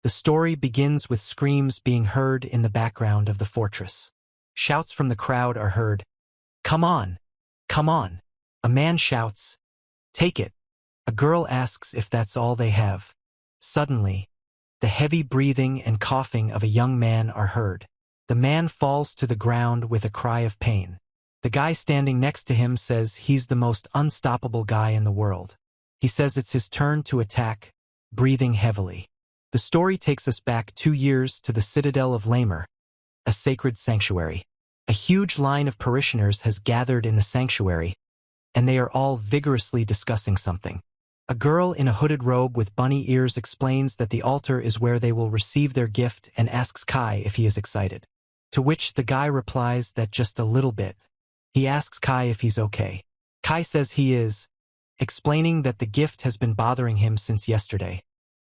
The story begins with screams being heard in the background of the fortress. Shouts from the crowd are heard. "Come on! Come on!" A man shouts, "Take it!" A girl asks if that's all they have. Suddenly, the heavy breathing and coughing of a young man are heard. The man falls to the ground with a cry of pain. The guy standing next to him says he's the most unstoppable guy in the world. He says it's his turn to attack, breathing heavily. The story takes us back 2 years to the citadel of Lamour, a sacred sanctuary. A huge line of parishioners has gathered in the sanctuary, and they are all vigorously discussing something. A girl in a hooded robe with bunny ears explains that the altar is where they will receive their gift and asks Kai if he is excited. To which the guy replies that just a little bit. He asks Kai if he's okay. Kai says he is, explaining that the gift has been bothering him since yesterday,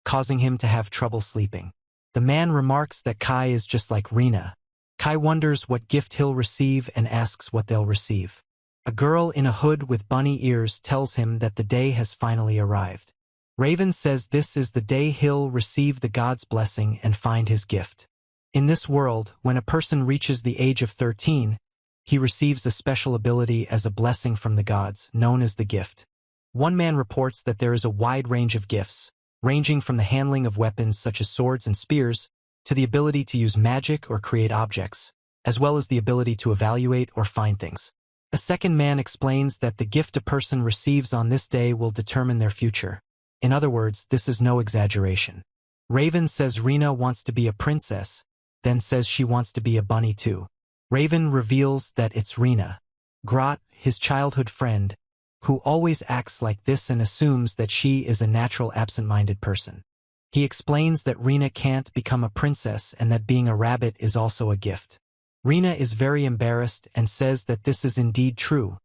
causing him to have trouble sleeping. The man remarks that Kai is just like Rina. Kai wonders what gift he'll receive and asks what they'll receive. A girl in a hood with bunny ears tells him that the day has finally arrived. Raven says this is the day he'll receive the god's blessing and find his gift. In this world, when a person reaches the age of 13, he receives a special ability as a blessing from the gods, known as the gift. One man reports that there is a wide range of gifts, ranging from the handling of weapons such as swords and spears, to the ability to use magic or create objects, as well as the ability to evaluate or find things. A second man explains that the gift a person receives on this day will determine their future. In other words, this is no exaggeration. Raven says Rina wants to be a princess, then says she wants to be a bunny too. Raven reveals that it's Rina, Grot, his childhood friend, who always acts like this and assumes that she is a natural absent-minded person. He explains that Rina can't become a princess and that being a rabbit is also a gift. Rina is very embarrassed and says that this is indeed true,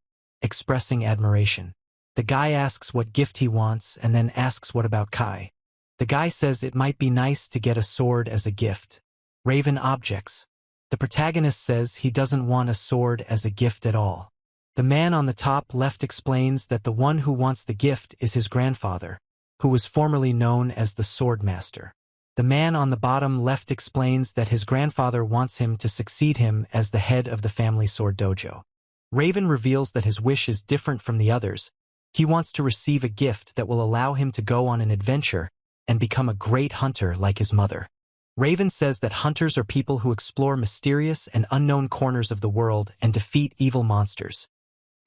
expressing admiration. The guy asks what gift he wants and then asks what about Kai. The guy says it might be nice to get a sword as a gift. Raven objects. The protagonist says he doesn't want a sword as a gift at all. The man on the top left explains that the one who wants the gift is his grandfather, who was formerly known as the Sword Master. The man on the bottom left explains that his grandfather wants him to succeed him as the head of the family sword dojo. Raven reveals that his wish is different from the others. He wants to receive a gift that will allow him to go on an adventure and become a great hunter like his mother. Raven says that hunters are people who explore mysterious and unknown corners of the world and defeat evil monsters,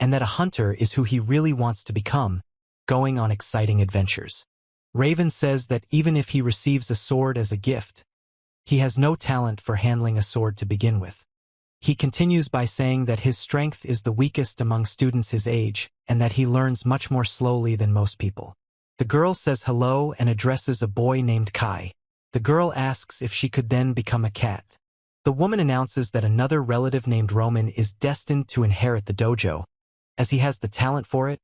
and that a hunter is who he really wants to become, going on exciting adventures. Raven says that even if he receives a sword as a gift, he has no talent for handling a sword to begin with. He continues by saying that his strength is the weakest among students his age, and that he learns much more slowly than most people. The girl says hello and addresses a boy named Kai. The girl asks if she could then become a cat. The woman announces that another relative named Roman is destined to inherit the dojo, as he has the talent for it,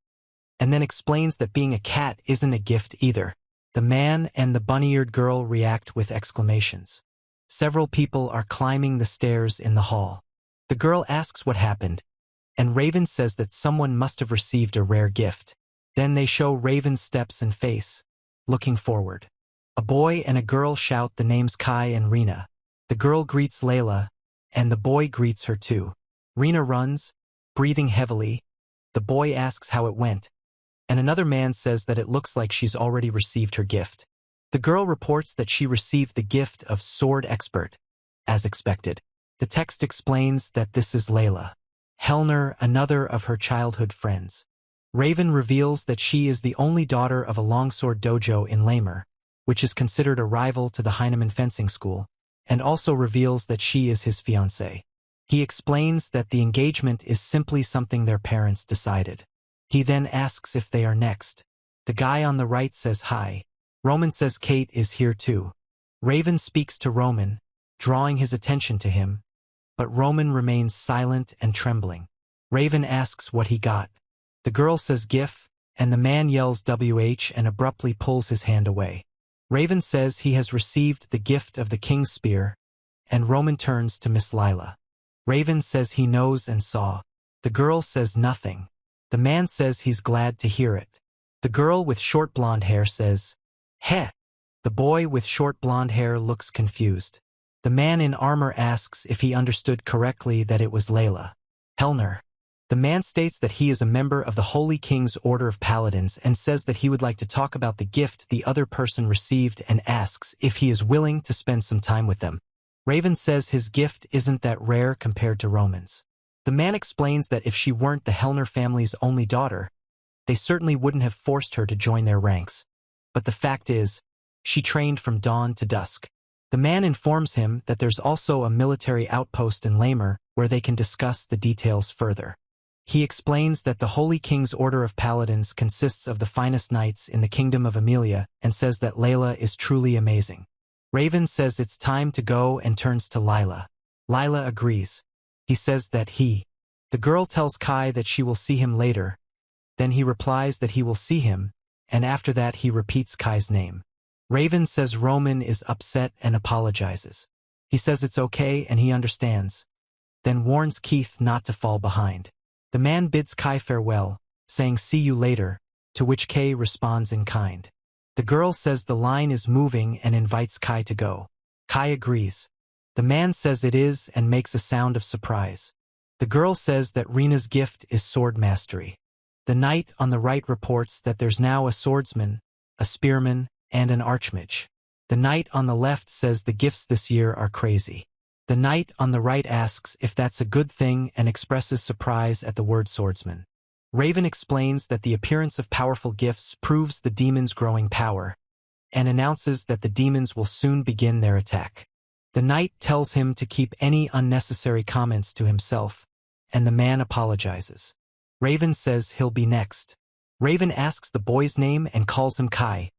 and then explains that being a cat isn't a gift either. The man and the bunny-eared girl react with exclamations. Several people are climbing the stairs in the hall. The girl asks what happened, and Raven says that someone must have received a rare gift. Then they show Raven's steps and face, looking forward. A boy and a girl shout the names Kai and Rina. The girl greets Layla, and the boy greets her too. Rina runs, breathing heavily. The boy asks how it went, and another man says that it looks like she's already received her gift. The girl reports that she received the gift of Sword Expert, as expected. The text explains that this is Layla, Hellner, another of her childhood friends. Raven reveals that she is the only daughter of a longsword dojo in Lamour, which is considered a rival to the Heinemann fencing school, and also reveals that she is his fiancée. He explains that the engagement is simply something their parents decided. He then asks if they are next. The guy on the right says hi. Roman says Kate is here too. Raven speaks to Roman, drawing his attention to him, but Roman remains silent and trembling. Raven asks what he got. The girl says GIF, and the man yells WH and abruptly pulls his hand away. Raven says he has received the gift of the King's Spear, and Roman turns to Miss Lila. Raven says he knows and saw. The girl says nothing. The man says he's glad to hear it. The girl with short blonde hair says, "Heh." The boy with short blonde hair looks confused. The man in armor asks if he understood correctly that it was Layla. Hellner. The man states that he is a member of the Holy King's Order of Paladins and says that he would like to talk about the gift the other person received and asks if he is willing to spend some time with them. Raven says his gift isn't that rare compared to Roman's. The man explains that if she weren't the Hellner family's only daughter, they certainly wouldn't have forced her to join their ranks. But the fact is, she trained from dawn to dusk. The man informs him that there's also a military outpost in Lamour where they can discuss the details further. He explains that the Holy King's Order of Paladins consists of the finest knights in the Kingdom of Amelia and says that Layla is truly amazing. Raven says it's time to go and turns to Lila. Lila agrees. He says that the girl tells Kai that she will see him later. Then he replies that he will see him, and after that he repeats Kai's name. Raven says Roman is upset and apologizes. He says it's okay and he understands. Then warns Keith not to fall behind. The man bids Kai farewell, saying see you later, to which Kai responds in kind. The girl says the line is moving and invites Kai to go. Kai agrees. The man says it is and makes a sound of surprise. The girl says that Rena's gift is sword mastery. The knight on the right reports that there's now a swordsman, a spearman, and an archmage. The knight on the left says the gifts this year are crazy. The knight on the right asks if that's a good thing and expresses surprise at the word swordsman. Raven explains that the appearance of powerful gifts proves the demon's growing power, and announces that the demons will soon begin their attack. The knight tells him to keep any unnecessary comments to himself, and the man apologizes. Raven says he'll be next. Raven asks the boy's name and calls him Kai,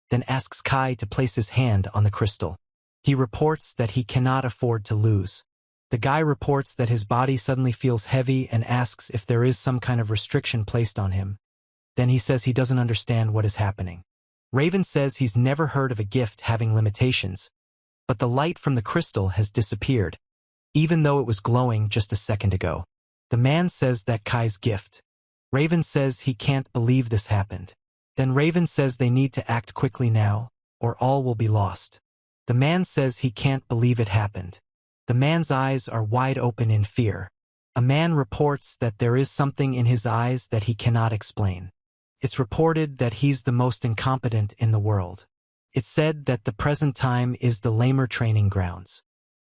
then asks Kai to place his hand on the crystal. He reports that he cannot afford to lose. The guy reports that his body suddenly feels heavy and asks if there is some kind of restriction placed on him. Then he says he doesn't understand what is happening. Raven says he's never heard of a gift having limitations, but the light from the crystal has disappeared, even though it was glowing just a second ago. The man says that Kai's gift. Raven says he can't believe this happened. Then Raven says they need to act quickly now, or all will be lost. The man says he can't believe it happened. The man's eyes are wide open in fear. A man reports that there is something in his eyes that he cannot explain. It's reported that he's the most incompetent in the world. It's said that the present time is the Lamour training grounds.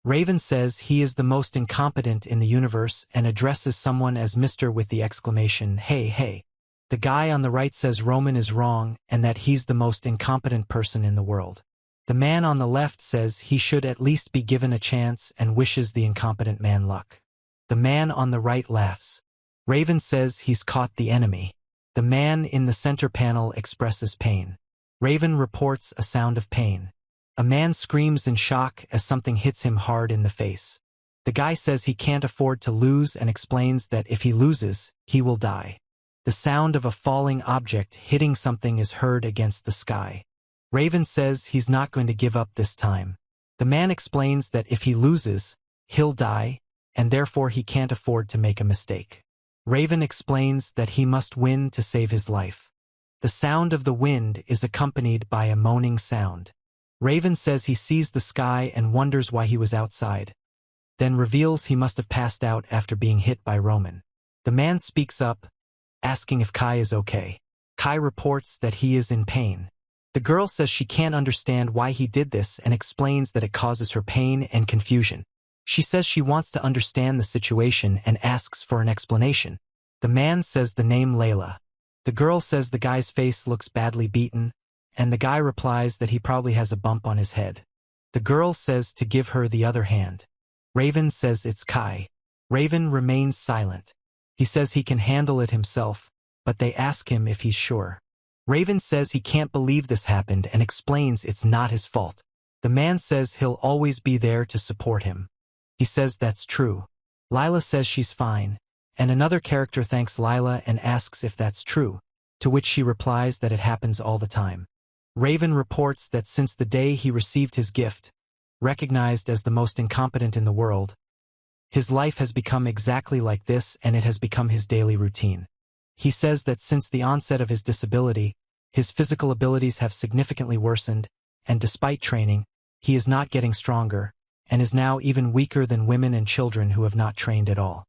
Raven says he is the most incompetent in the universe and addresses someone as Mr. with the exclamation, hey, hey. The guy on the right says Roman is wrong and that he's the most incompetent person in the world. The man on the left says he should at least be given a chance and wishes the incompetent man luck. The man on the right laughs. Raven says he's caught the enemy. The man in the center panel expresses pain. Raven reports a sound of pain. A man screams in shock as something hits him hard in the face. The guy says he can't afford to lose and explains that if he loses, he will die. The sound of a falling object hitting something is heard against the sky. Raven says he's not going to give up this time. The man explains that if he loses, he'll die, and therefore he can't afford to make a mistake. Raven explains that he must win to save his life. The sound of the wind is accompanied by a moaning sound. Raven says he sees the sky and wonders why he was outside, then reveals he must have passed out after being hit by Roman. The man speaks up, asking if Kai is okay. Kai reports that he is in pain. The girl says she can't understand why he did this and explains that it causes her pain and confusion. She says she wants to understand the situation and asks for an explanation. The man says the name Layla. The girl says the guy's face looks badly beaten, and the guy replies that he probably has a bump on his head. The girl says to give her the other hand. Raven says it's Kai. Raven remains silent. He says he can handle it himself, but they ask him if he's sure. Raven says he can't believe this happened and explains it's not his fault. The man says he'll always be there to support him. He says that's true. Lila says she's fine, and another character thanks Lila and asks if that's true, to which she replies that it happens all the time. Raven reports that since the day he received his gift, recognized as the most incompetent in the world, his life has become exactly like this and it has become his daily routine. He says that since the onset of his disability, his physical abilities have significantly worsened, and despite training, he is not getting stronger, and is now even weaker than women and children who have not trained at all.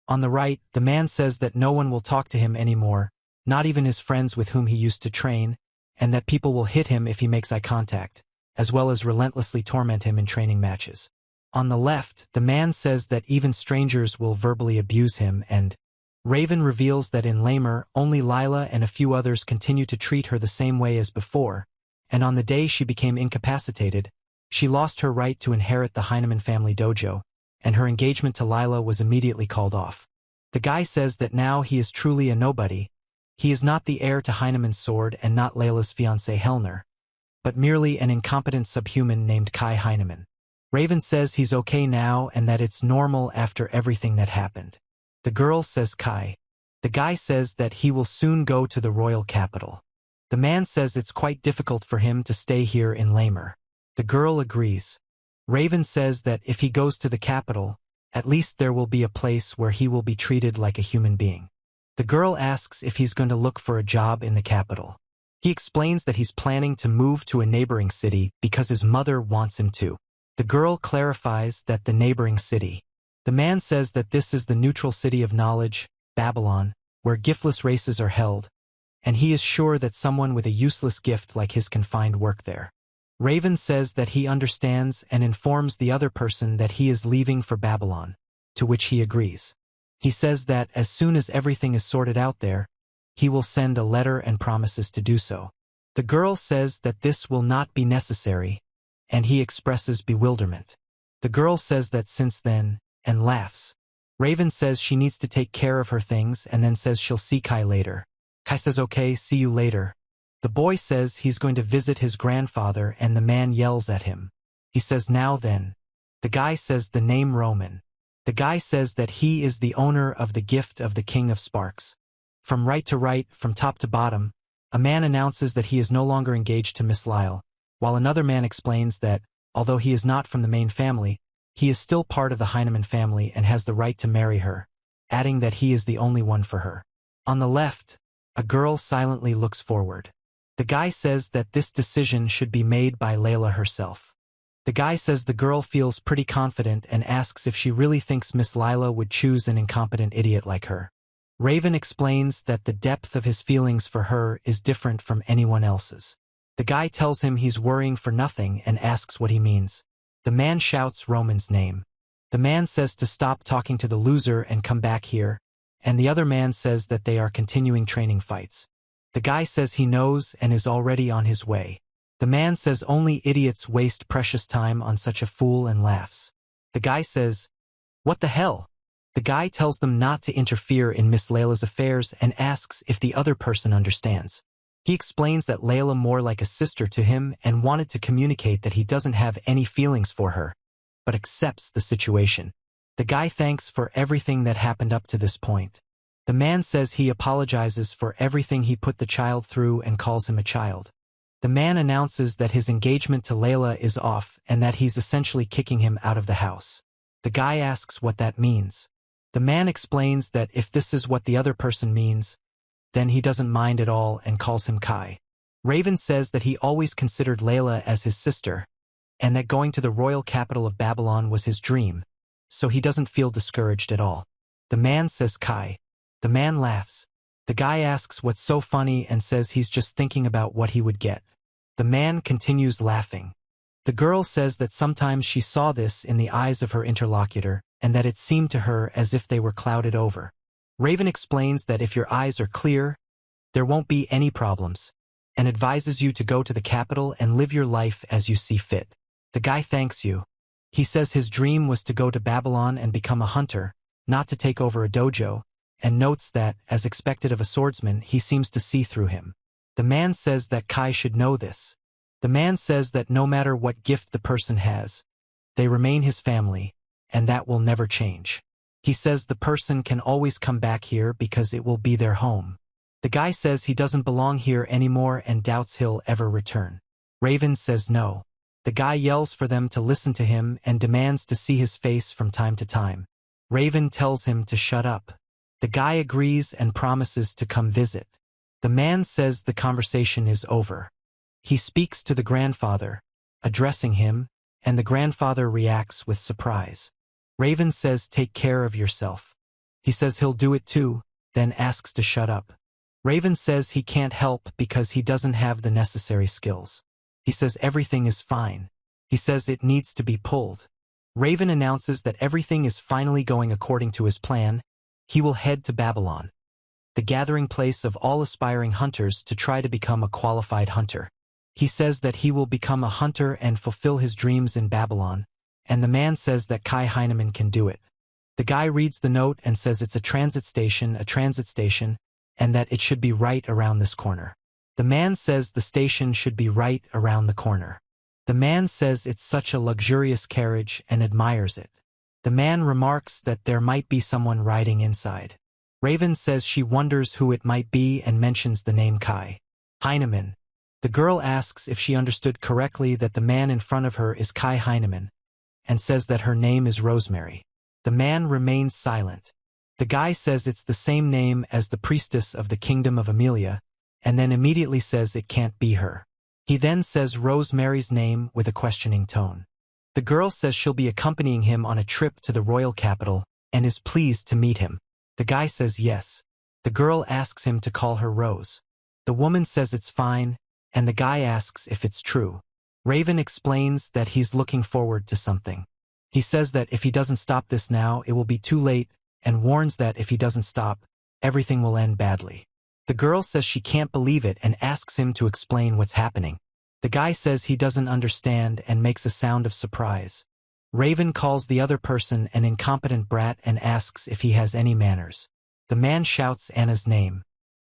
On the right, the man says that no one will talk to him anymore, not even his friends with whom he used to train, and that people will hit him if he makes eye contact, as well as relentlessly torment him in training matches. On the left, the man says that even strangers will verbally abuse him, and Raven reveals that in Lamour, only Lila and a few others continue to treat her the same way as before, and on the day she became incapacitated, she lost her right to inherit the Heinemann family dojo, and her engagement to Lila was immediately called off. The guy says that now he is truly a nobody. He is not the heir to Heinemann's sword and not Layla's fiancé Hellner, but merely an incompetent subhuman named Kai Heinemann. Raven says he's okay now and that it's normal after everything that happened. The girl says Kai. The guy says that he will soon go to the royal capital. The man says it's quite difficult for him to stay here in Lamour. The girl agrees. Raven says that if he goes to the capital, at least there will be a place where he will be treated like a human being. The girl asks if he's going to look for a job in the capital. He explains that he's planning to move to a neighboring city because his mother wants him to. The girl clarifies that the neighboring city. The man says that this is the neutral city of knowledge, Babylon, where giftless races are held, and he is sure that someone with a useless gift like his can find work there. Raven says that he understands and informs the other person that he is leaving for Babylon, to which he agrees. He says that as soon as everything is sorted out there, he will send a letter and promises to do so. The girl says that this will not be necessary, and he expresses bewilderment. The girl says that since then, and laughs. Raven says she needs to take care of her things and then says she'll see Kai later. Kai says okay, see you later. The boy says he's going to visit his grandfather and the man yells at him. He says now then. The guy says the name Roman. The guy says that he is the owner of the gift of the King of Sparks. From right to right, from top to bottom, a man announces that he is no longer engaged to Miss Lyle, while another man explains that, although he is not from the main family, he is still part of the Heinemann family and has the right to marry her, adding that he is the only one for her. On the left, a girl silently looks forward. The guy says that this decision should be made by Layla herself. The guy says the girl feels pretty confident and asks if she really thinks Miss Lila would choose an incompetent idiot like her. Raven explains that the depth of his feelings for her is different from anyone else's. The guy tells him he's worrying for nothing and asks what he means. The man shouts Roman's name. The man says to stop talking to the loser and come back here, and the other man says that they are continuing training fights. The guy says he knows and is already on his way. The man says only idiots waste precious time on such a fool and laughs. The guy says, "What the hell?" The guy tells them not to interfere in Miss Layla's affairs and asks if the other person understands. He explains that Layla more like a sister to him and wanted to communicate that he doesn't have any feelings for her, but accepts the situation. The guy thanks for everything that happened up to this point. The man says he apologizes for everything he put the child through and calls him a child. The man announces that his engagement to Layla is off and that he's essentially kicking him out of the house. The guy asks what that means. The man explains that if this is what the other person means, then he doesn't mind at all and calls him Kai. Raven says that he always considered Layla as his sister, and that going to the royal capital of Babylon was his dream, so he doesn't feel discouraged at all. The man says Kai. The man laughs. The guy asks what's so funny and says he's just thinking about what he would get. The man continues laughing. The girl says that sometimes she saw this in the eyes of her interlocutor and that it seemed to her as if they were clouded over. Raven explains that if your eyes are clear, there won't be any problems, and advises you to go to the capital and live your life as you see fit. The guy thanks you. He says his dream was to go to Babylon and become a hunter, not to take over a dojo, and notes that, as expected of a swordsman, he seems to see through him. The man says that Kai should know this. The man says that no matter what gift the person has, they remain his family, and that will never change. He says the person can always come back here because it will be their home. The guy says he doesn't belong here anymore and doubts he'll ever return. Raven says no. The guy yells for them to listen to him and demands to see his face from time to time. Raven tells him to shut up. The guy agrees and promises to come visit. The man says the conversation is over. He speaks to the grandfather, addressing him, and the grandfather reacts with surprise. Raven says, "Take care of yourself." He says he'll do it too, then asks to shut up. Raven says he can't help because he doesn't have the necessary skills. He says everything is fine. He says it needs to be pulled. Raven announces that everything is finally going according to his plan. He will head to Babylon, the gathering place of all aspiring hunters, to try to become a qualified hunter. He says that he will become a hunter and fulfill his dreams in Babylon, and the man says that Heinemann can do it. The guy reads the note and says it's a transit station, and that it should be right around this corner. The man says the station should be right around the corner. The man says it's such a luxurious carriage and admires it. The man remarks that there might be someone riding inside. Raven says she wonders who it might be and mentions the name Heinemann. The girl asks if she understood correctly that the man in front of her is Heinemann, and says that her name is Rosemary. The man remains silent. The guy says it's the same name as the priestess of the kingdom of Amelia, and then immediately says it can't be her. He then says Rosemary's name with a questioning tone. The girl says she'll be accompanying him on a trip to the royal capital and is pleased to meet him. The guy says yes. The girl asks him to call her Rose. The woman says it's fine, and the guy asks if it's true. Raven explains that he's looking forward to something. He says that if he doesn't stop this now, it will be too late, and warns that if he doesn't stop, everything will end badly. The girl says she can't believe it and asks him to explain what's happening. The guy says he doesn't understand and makes a sound of surprise. Raven calls the other person an incompetent brat and asks if he has any manners. The man shouts Anna's name.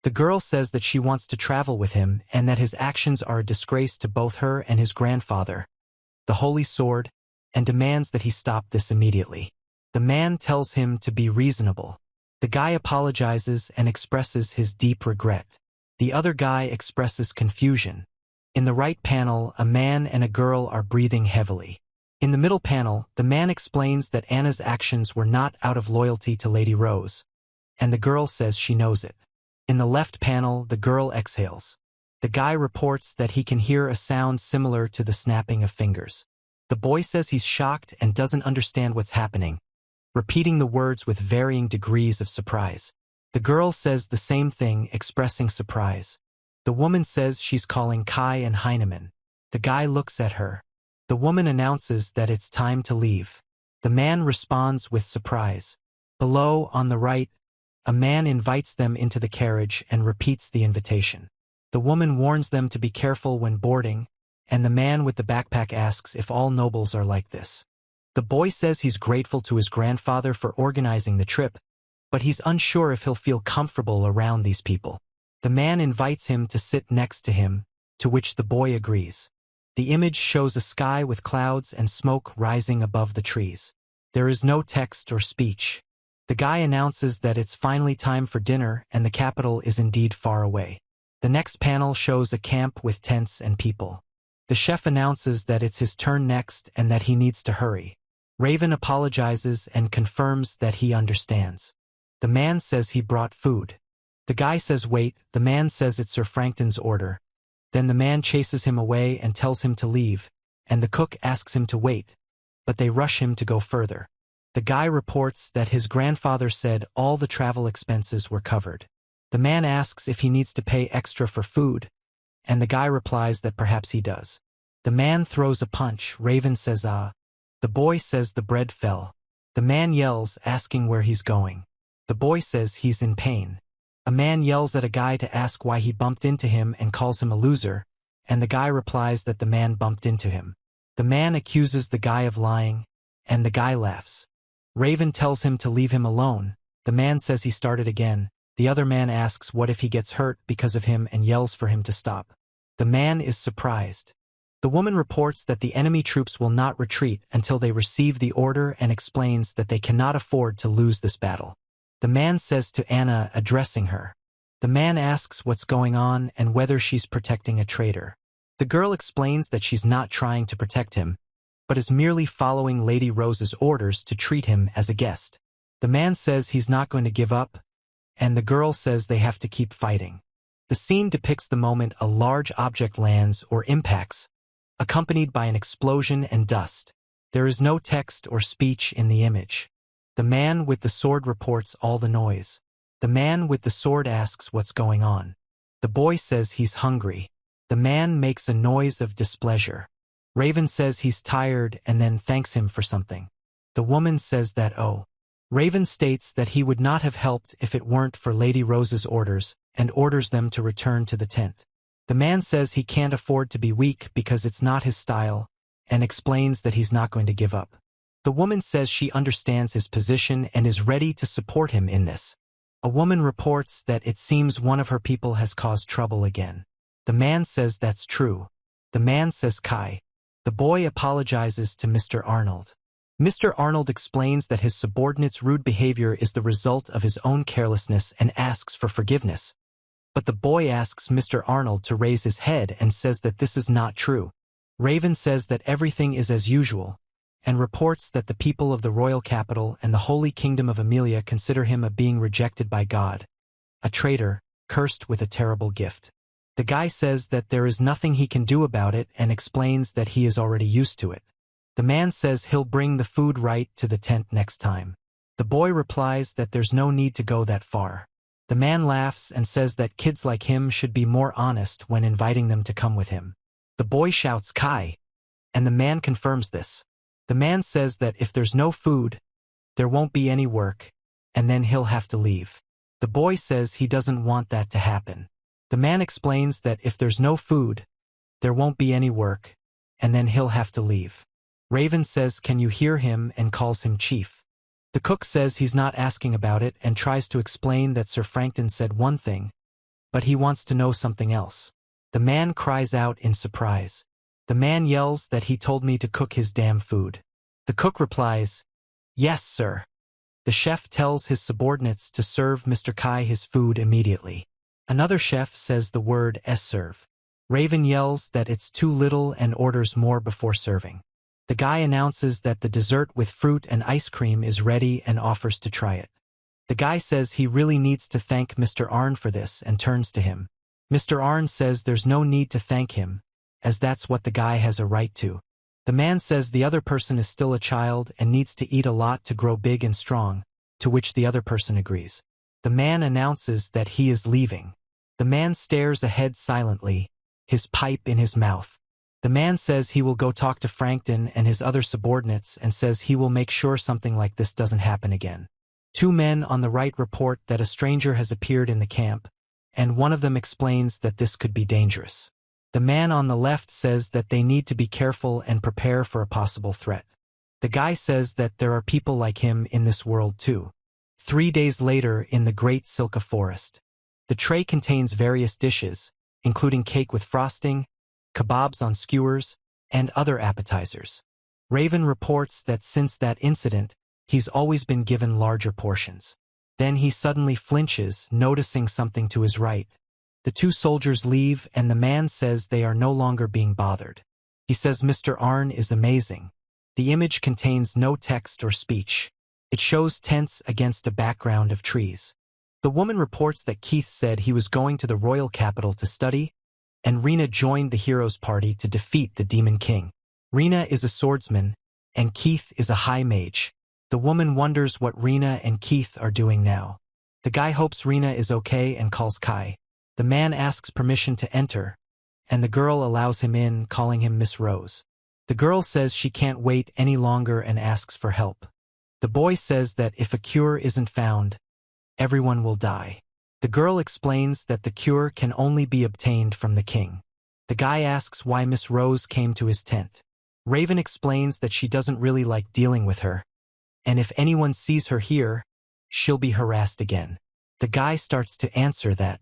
The girl says that she wants to travel with him and that his actions are a disgrace to both her and his grandfather, the Holy Sword, and demands that he stop this immediately. The man tells him to be reasonable. The guy apologizes and expresses his deep regret. The other guy expresses confusion. In the right panel, a man and a girl are breathing heavily. In the middle panel, the man explains that Anna's actions were not out of loyalty to Lady Rose, and the girl says she knows it. In the left panel, the girl exhales. The guy reports that he can hear a sound similar to the snapping of fingers. The boy says he's shocked and doesn't understand what's happening, repeating the words with varying degrees of surprise. The girl says the same thing, expressing surprise. The woman says she's calling Kai and Heinemann. The guy looks at her. The woman announces that it's time to leave. The man responds with surprise. Below, on the right, a man invites them into the carriage and repeats the invitation. The woman warns them to be careful when boarding, and the man with the backpack asks if all nobles are like this. The boy says he's grateful to his grandfather for organizing the trip, but he's unsure if he'll feel comfortable around these people. The man invites him to sit next to him, to which the boy agrees. The image shows a sky with clouds and smoke rising above the trees. There is no text or speech. The guy announces that it's finally time for dinner and the capital is indeed far away. The next panel shows a camp with tents and people. The chef announces that it's his turn next and that he needs to hurry. Raven apologizes and confirms that he understands. The man says he brought food. The guy says wait. The man says it's Sir Frankton's order. Then the man chases him away and tells him to leave, and the cook asks him to wait, but they rush him to go further. The guy reports that his grandfather said all the travel expenses were covered. The man asks if he needs to pay extra for food, and the guy replies that perhaps he does. The man throws a punch. Raven says ah. The boy says the bread fell. The man yells, asking where he's going. The boy says he's in pain. A man yells at a guy to ask why he bumped into him and calls him a loser, and the guy replies that the man bumped into him. The man accuses the guy of lying, and the guy laughs. Raven tells him to leave him alone. The man says he started again. The other man asks what if he gets hurt because of him and yells for him to stop. The man is surprised. The woman reports that the enemy troops will not retreat until they receive the order and explains that they cannot afford to lose this battle. The man says to Anna, addressing her. The man asks what's going on and whether she's protecting a traitor. The girl explains that she's not trying to protect him, but is merely following Lady Rose's orders to treat him as a guest. The man says he's not going to give up, and the girl says they have to keep fighting. The scene depicts the moment a large object lands or impacts accompanied by an explosion and dust. There is no text or speech in the image. The man with the sword reports all the noise. The man with the sword asks what's going on. The boy says he's hungry. The man makes a noise of displeasure. Raven says he's tired and then thanks him for something. The woman says that Raven states that he would not have helped if it weren't for Lady Rose's orders, and orders them to return to the tent. The man says he can't afford to be weak because it's not his style, and explains that he's not going to give up. The woman says she understands his position and is ready to support him in this. A woman reports that it seems one of her people has caused trouble again. The man says that's true. The man says Kai. The boy apologizes to Mr. Arnold. Mr. Arnold explains that his subordinate's rude behavior is the result of his own carelessness and asks for forgiveness. But the boy asks Mr. Arnold to raise his head and says that this is not true. Raven says that everything is as usual, and reports that the people of the royal capital and the holy kingdom of Amelia consider him a being rejected by God, a traitor, cursed with a terrible gift. The guy says that there is nothing he can do about it and explains that he is already used to it. The man says he'll bring the food right to the tent next time. The boy replies that there's no need to go that far. The man laughs and says that kids like him should be more honest when inviting them to come with him. The boy shouts Kai, and the man confirms this. The man says that if there's no food, there won't be any work, and then he'll have to leave. The boy says he doesn't want that to happen. The man explains that if there's no food, there won't be any work, and then he'll have to leave. Raven says can you hear him and calls him chief. The cook says he's not asking about it and tries to explain that Sir Frankton said one thing, but he wants to know something else. The man cries out in surprise. The man yells that he told me to cook his damn food. The cook replies, "Yes, sir." The chef tells his subordinates to serve Mr. Kai his food immediately. Another chef says the word serve. Raven yells that it's too little and orders more before serving. The guy announces that the dessert with fruit and ice cream is ready and offers to try it. The guy says he really needs to thank Mr. Arn for this and turns to him. Mr. Arn says there's no need to thank him, as that's what the guy has a right to. The man says the other person is still a child and needs to eat a lot to grow big and strong, to which the other person agrees. The man announces that he is leaving. The man stares ahead silently, his pipe in his mouth. The man says he will go talk to Frankton and his other subordinates and says he will make sure something like this doesn't happen again. Two men on the right report that a stranger has appeared in the camp, and one of them explains that this could be dangerous. The man on the left says that they need to be careful and prepare for a possible threat. The guy says that there are people like him in this world too. 3 days later in the Great Silka Forest. The tray contains various dishes, including cake with frosting, kebabs on skewers, and other appetizers. Raven reports that since that incident, he's always been given larger portions. Then he suddenly flinches, noticing something to his right. The two soldiers leave and the man says they are no longer being bothered. He says Mr. Arn is amazing. The image contains no text or speech. It shows tents against a background of trees. The woman reports that Keith said he was going to the royal capital to study, and Rena joined the hero's party to defeat the Demon King. Rena is a swordsman, and Keith is a high mage. The woman wonders what Rena and Keith are doing now. The guy hopes Rena is okay and calls Kai. The man asks permission to enter, and the girl allows him in, calling him Miss Rose. The girl says she can't wait any longer and asks for help. The boy says that if a cure isn't found, everyone will die. The girl explains that the cure can only be obtained from the king. The guy asks why Miss Rose came to his tent. Raven explains that she doesn't really like dealing with her, and if anyone sees her here, she'll be harassed again. The guy starts to answer that.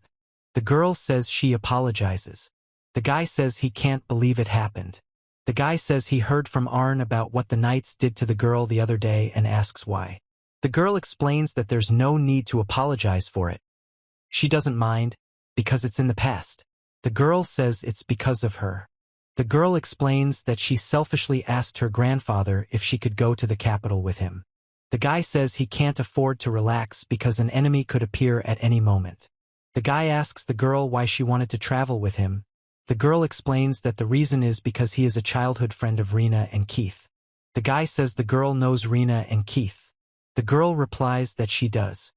The girl says she apologizes. The guy says he can't believe it happened. The guy says he heard from Arn about what the knights did to the girl the other day and asks why. The girl explains that there's no need to apologize for it. She doesn't mind, because it's in the past. The girl says it's because of her. The girl explains that she selfishly asked her grandfather if she could go to the capital with him. The guy says he can't afford to relax because an enemy could appear at any moment. The guy asks the girl why she wanted to travel with him, The girl explains that the reason is because he is a childhood friend of Rena and Keith. The guy says the girl knows Rena and Keith. The girl replies that she does.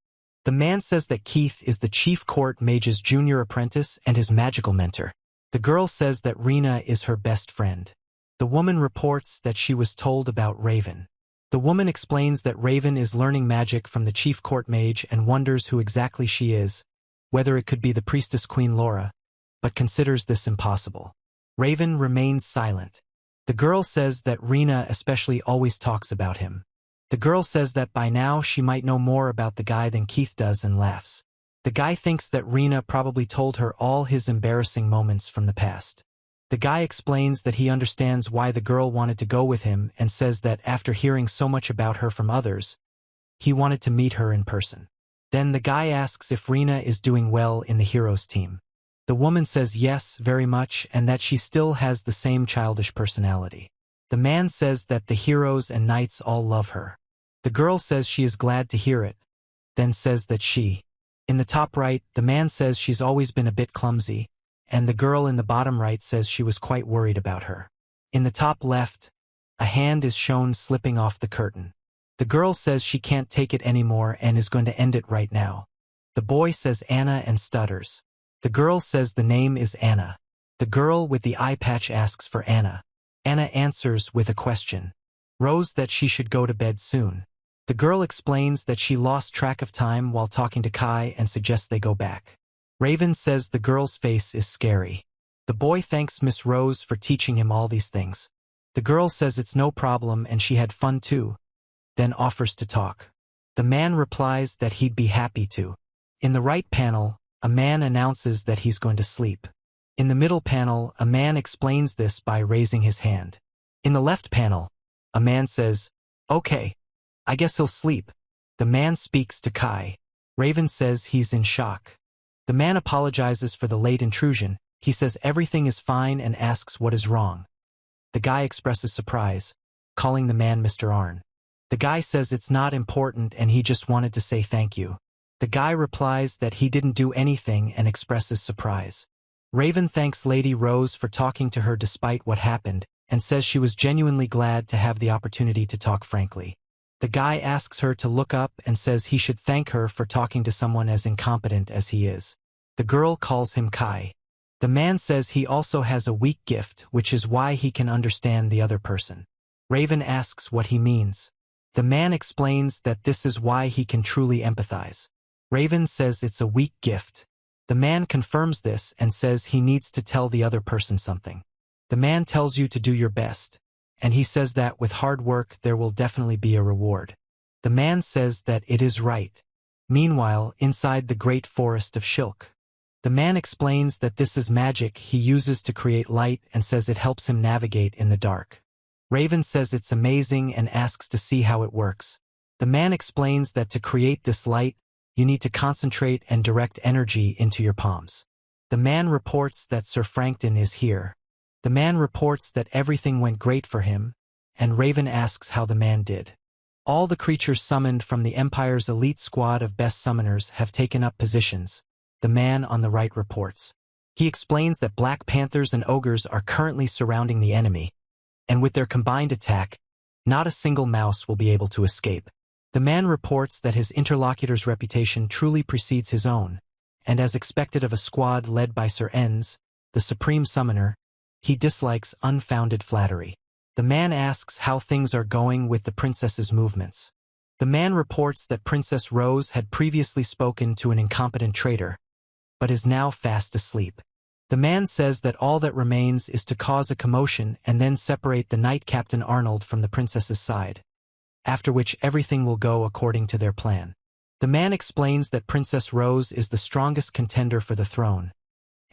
The man says that Keith is the chief court mage's junior apprentice and his magical mentor. The girl says that Rena is her best friend. The woman reports that she was told about Raven. The woman explains that Raven is learning magic from the chief court mage and wonders who exactly she is, whether it could be the priestess Queen Laura, but considers this impossible. Raven remains silent. The girl says that Rena especially always talks about him. The girl says that by now she might know more about the guy than Keith does and laughs. The guy thinks that Rena probably told her all his embarrassing moments from the past. The guy explains that he understands why the girl wanted to go with him and says that after hearing so much about her from others, he wanted to meet her in person. Then the guy asks if Rena is doing well in the heroes team. The woman says yes, very much, and that she still has the same childish personality. The man says that the heroes and knights all love her. The girl says she is glad to hear it, then says that in the top right, the man says she's always been a bit clumsy, and the girl in the bottom right says she was quite worried about her. In the top left, a hand is shown slipping off the curtain. The girl says she can't take it anymore and is going to end it right now. The boy says Anna and stutters. The girl says the name is Anna. The girl with the eye patch asks for Anna. Anna answers with a question. Rose that she should go to bed soon. The girl explains that she lost track of time while talking to Kai and suggests they go back. Raven says the girl's face is scary. The boy thanks Miss Rose for teaching him all these things. The girl says it's no problem and she had fun too, then offers to talk. The man replies that he'd be happy to. In the right panel, a man announces that he's going to sleep. In the middle panel, a man explains this by raising his hand. In the left panel, a man says, "Okay, I guess he'll sleep." The man speaks to Kai. Raven says he's in shock. The man apologizes for the late intrusion. He says everything is fine and asks what is wrong. The guy expresses surprise, calling the man Mr. Arn. The guy says it's not important and he just wanted to say thank you. The guy replies that he didn't do anything and expresses surprise. Raven thanks Lady Rose for talking to her despite what happened and says she was genuinely glad to have the opportunity to talk frankly. The guy asks her to look up and says he should thank her for talking to someone as incompetent as he is. The girl calls him Kai. The man says he also has a weak gift, which is why he can understand the other person. Raven asks what he means. The man explains that this is why he can truly empathize. Raven says it's a weak gift. The man confirms this and says he needs to tell the other person something. The man tells you to do your best, and he says that with hard work there will definitely be a reward. The man says that it is right. Meanwhile, inside the great forest of Shilk, the man explains that this is magic he uses to create light and says it helps him navigate in the dark. Raven says it's amazing and asks to see how it works. The man explains that to create this light, you need to concentrate and direct energy into your palms. The man reports that Sir Frankton is here. The man reports that everything went great for him, and Raven asks how the man did. All the creatures summoned from the Empire's elite squad of best summoners have taken up positions. The man on the right reports. He explains that Black Panthers and Ogres are currently surrounding the enemy, and with their combined attack, not a single mouse will be able to escape. The man reports that his interlocutor's reputation truly precedes his own, and as expected of a squad led by Sir Enz, the Supreme Summoner, he dislikes unfounded flattery. The man asks how things are going with the princess's movements. The man reports that Princess Rose had previously spoken to an incompetent traitor, but is now fast asleep. The man says that all that remains is to cause a commotion and then separate the Knight Captain Arnold from the princess's side, after which everything will go according to their plan. The man explains that Princess Rose is the strongest contender for the throne,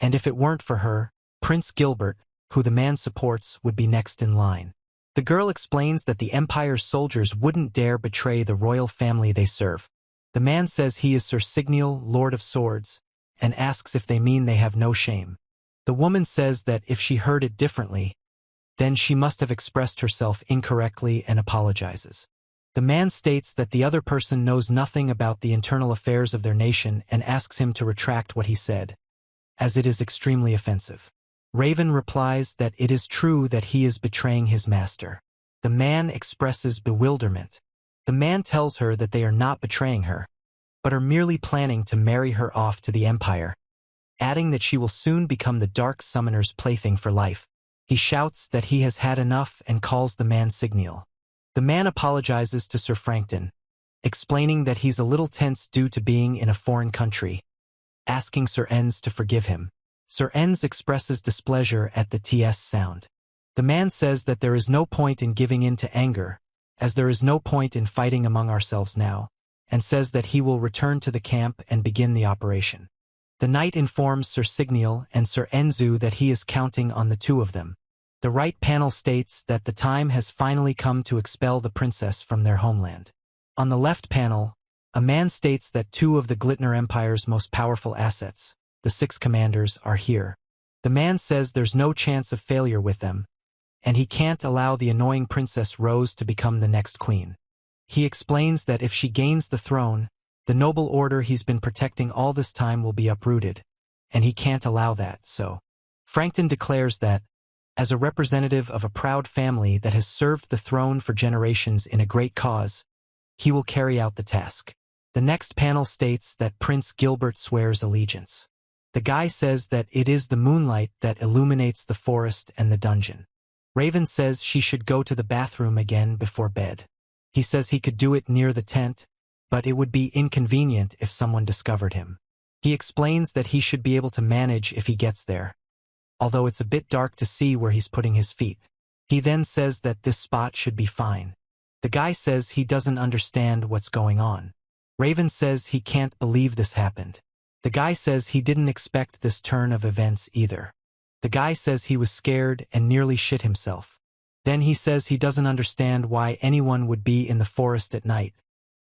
and if it weren't for her, Prince Gilbert, who the man supports, would be next in line. The girl explains that the Empire's soldiers wouldn't dare betray the royal family they serve. The man says he is Sir Signial, Lord of Swords, and asks if they mean they have no shame. The woman says that if she heard it differently, then she must have expressed herself incorrectly and apologizes. The man states that the other person knows nothing about the internal affairs of their nation and asks him to retract what he said, as it is extremely offensive. Raven replies that it is true that he is betraying his master. The man expresses bewilderment. The man tells her that they are not betraying her, but are merely planning to marry her off to the Empire, adding that she will soon become the Dark Summoner's plaything for life. He shouts that he has had enough and calls the man Signal. The man apologizes to Sir Frankton, explaining that he's a little tense due to being in a foreign country, asking Sir Enz to forgive him. Sir Enz expresses displeasure at the TS sound. The man says that there is no point in giving in to anger, as there is no point in fighting among ourselves now, and says that he will return to the camp and begin the operation. The knight informs Sir Signal and Sir Enzu that he is counting on the two of them. The right panel states that the time has finally come to expel the princess from their homeland. On the left panel, a man states that two of the Glittner Empire's most powerful assets, the 6 commanders, are here. The man says there's no chance of failure with them, and he can't allow the annoying Princess Rose to become the next queen. He explains that if she gains the throne, the noble order he's been protecting all this time will be uprooted, and he can't allow that, so. Frankton declares that, as a representative of a proud family that has served the throne for generations in a great cause, he will carry out the task. The next panel states that Prince Gilbert swears allegiance. The guy says that it is the moonlight that illuminates the forest and the dungeon. Raven says she should go to the bathroom again before bed. He says he could do it near the tent, but it would be inconvenient if someone discovered him. He explains that he should be able to manage if he gets there, although it's a bit dark to see where he's putting his feet. He then says that this spot should be fine. The guy says he doesn't understand what's going on. Raven says he can't believe this happened. The guy says he didn't expect this turn of events either. The guy says he was scared and nearly shit himself. Then he says he doesn't understand why anyone would be in the forest at night,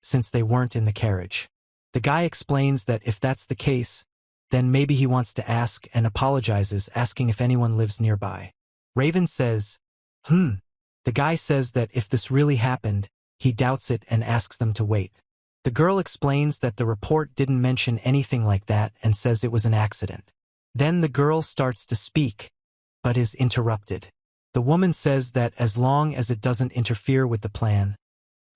since they weren't in the carriage. The guy explains that if that's the case, then maybe he wants to ask and apologizes, asking if anyone lives nearby. Raven says, The guy says that if this really happened, he doubts it and asks them to wait. The girl explains that the report didn't mention anything like that and says it was an accident. Then the girl starts to speak, but is interrupted. The woman says that as long as it doesn't interfere with the plan,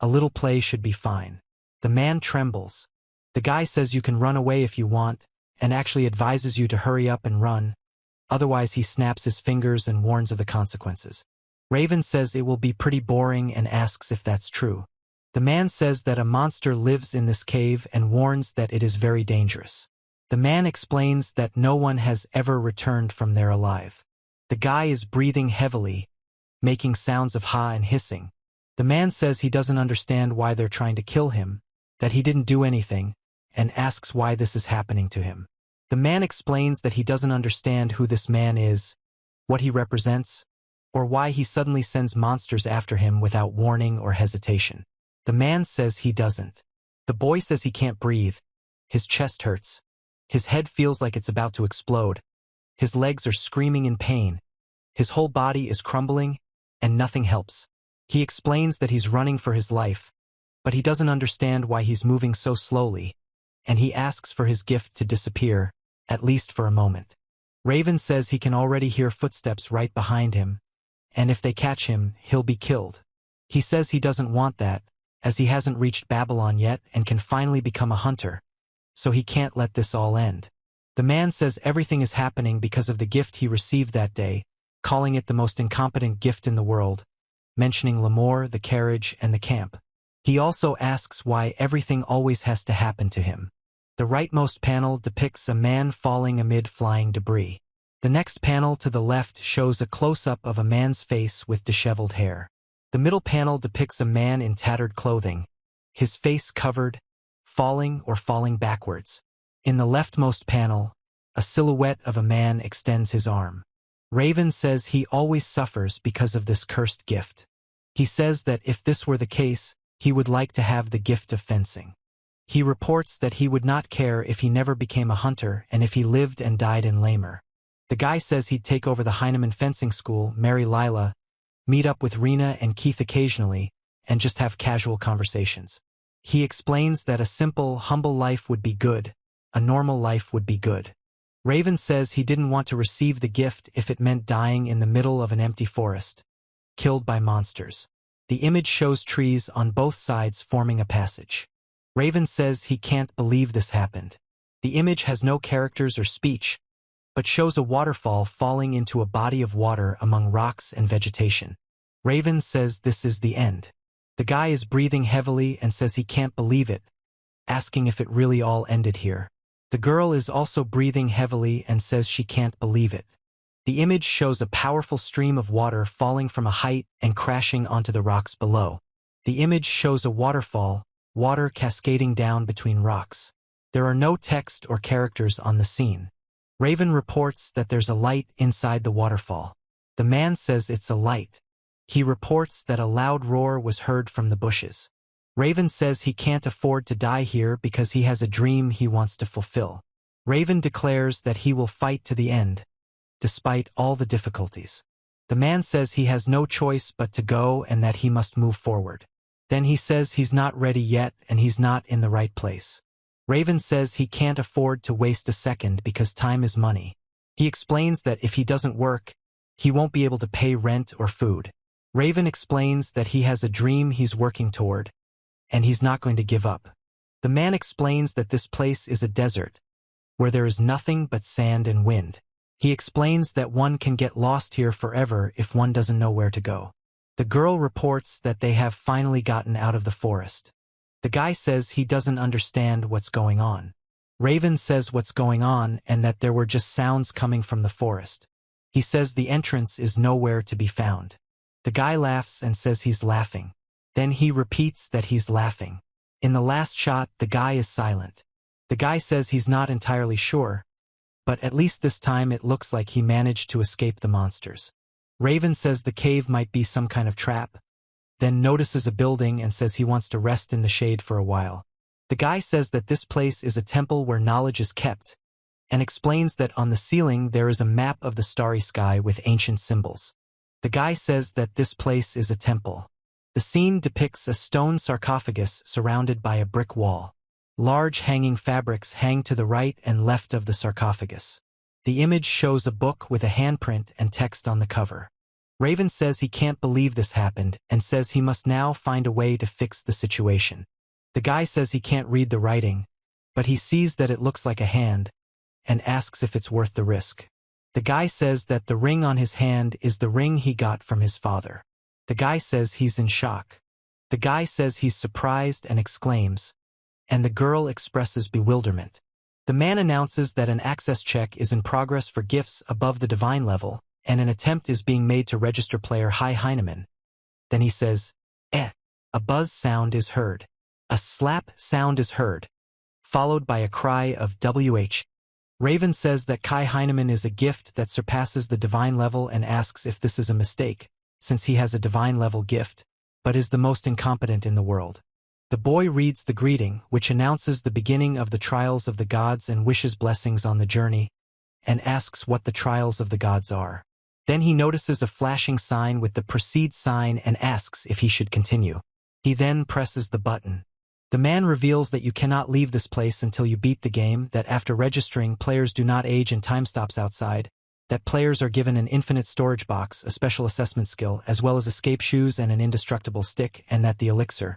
a little play should be fine. The man trembles. The guy says you can run away if you want, and actually advises you to hurry up and run, otherwise he snaps his fingers and warns of the consequences. Raven says it will be pretty boring and asks if that's true. The man says that a monster lives in this cave and warns that it is very dangerous. The man explains that no one has ever returned from there alive. The guy is breathing heavily, making sounds of ha and hissing. The man says he doesn't understand why they're trying to kill him, that he didn't do anything, and asks why this is happening to him. The man explains that he doesn't understand who this man is, what he represents, or why he suddenly sends monsters after him without warning or hesitation. The man says he doesn't. The boy says he can't breathe. His chest hurts. His head feels like it's about to explode. His legs are screaming in pain. His whole body is crumbling, and nothing helps. He explains that he's running for his life, but he doesn't understand why he's moving so slowly, and he asks for his gift to disappear, at least for a moment. Raven says he can already hear footsteps right behind him, and if they catch him, he'll be killed. He says he doesn't want that, as he hasn't reached Babylon yet and can finally become a hunter, so he can't let this all end. The man says everything is happening because of the gift he received that day, calling it the most incompetent gift in the world, mentioning Lamour, the carriage, and the camp. He also asks why everything always has to happen to him. The rightmost panel depicts a man falling amid flying debris. The next panel to the left shows a close-up of a man's face with disheveled hair. The middle panel depicts a man in tattered clothing, his face covered, falling or falling backwards. In the leftmost panel, a silhouette of a man extends his arm. Raven says he always suffers because of this cursed gift. He says that if this were the case, he would like to have the gift of fencing. He reports that he would not care if he never became a hunter and if he lived and died in Lamour. The guy says he'd take over the Heinemann fencing school, marry Lila, meet up with Rena and Keith occasionally, and just have casual conversations. He explains that a simple, humble life would be good, a normal life would be good. Raven says he didn't want to receive the gift if it meant dying in the middle of an empty forest, killed by monsters. The image shows trees on both sides forming a passage. Raven says he can't believe this happened. The image has no characters or speech, but shows a waterfall falling into a body of water among rocks and vegetation. Raven says this is the end. The guy is breathing heavily and says he can't believe it, asking if it really all ended here. The girl is also breathing heavily and says she can't believe it. The image shows a powerful stream of water falling from a height and crashing onto the rocks below. The image shows a waterfall, water cascading down between rocks. There are no text or characters on the scene. Raven reports that there's a light inside the waterfall. The man says it's a light. He reports that a loud roar was heard from the bushes. Raven says he can't afford to die here because he has a dream he wants to fulfill. Raven declares that he will fight to the end, despite all the difficulties. The man says he has no choice but to go and that he must move forward. Then he says he's not ready yet and he's not in the right place. Raven says he can't afford to waste a second because time is money. He explains that if he doesn't work, he won't be able to pay rent or food. Raven explains that he has a dream he's working toward, and he's not going to give up. The man explains that this place is a desert, where there is nothing but sand and wind. He explains that one can get lost here forever if one doesn't know where to go. The girl reports that they have finally gotten out of the forest. The guy says he doesn't understand what's going on. Raven says what's going on and that there were just sounds coming from the forest. He says the entrance is nowhere to be found. The guy laughs and says he's laughing. Then he repeats that he's laughing. In the last shot, the guy is silent. The guy says he's not entirely sure, but at least this time it looks like he managed to escape the monsters. Raven says the cave might be some kind of trap, then notices a building and says he wants to rest in the shade for a while. The guy says that this place is a temple where knowledge is kept, and explains that on the ceiling there is a map of the starry sky with ancient symbols. The guy says that this place is a temple. The scene depicts a stone sarcophagus surrounded by a brick wall. Large hanging fabrics hang to the right and left of the sarcophagus. The image shows a book with a handprint and text on the cover. Raven says he can't believe this happened and says he must now find a way to fix the situation. The guy says he can't read the writing, but he sees that it looks like a hand and asks if it's worth the risk. The guy says that the ring on his hand is the ring he got from his father. The guy says he's in shock. The guy says he's surprised and exclaims, and the girl expresses bewilderment. The man announces that an access check is in progress for gifts above the divine level, and an attempt is being made to register player Heinemann. Then he says, "Eh." A buzz sound is heard. A slap sound is heard, followed by a cry of WH. Raven says that Heinemann is a gift that surpasses the divine level and asks if this is a mistake, since he has a divine level gift, but is the most incompetent in the world. The boy reads the greeting, which announces the beginning of the trials of the gods and wishes blessings on the journey, and asks what the trials of the gods are. Then he notices a flashing sign with the proceed sign and asks if he should continue. He then presses the button. The man reveals that you cannot leave this place until you beat the game, that after registering, players do not age and time stops outside, that players are given an infinite storage box, a special assessment skill, as well as escape shoes and an indestructible stick, and that the elixir.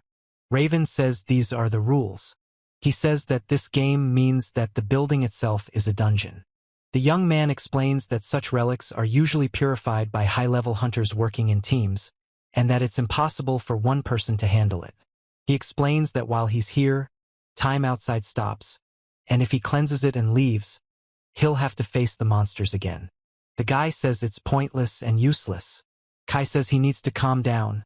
Raven says these are the rules. He says that this game means that the building itself is a dungeon. The young man explains that such relics are usually purified by high-level hunters working in teams, and that it's impossible for one person to handle it. He explains that while he's here, time outside stops, and if he cleanses it and leaves, he'll have to face the monsters again. The guy says it's pointless and useless. Kai says he needs to calm down,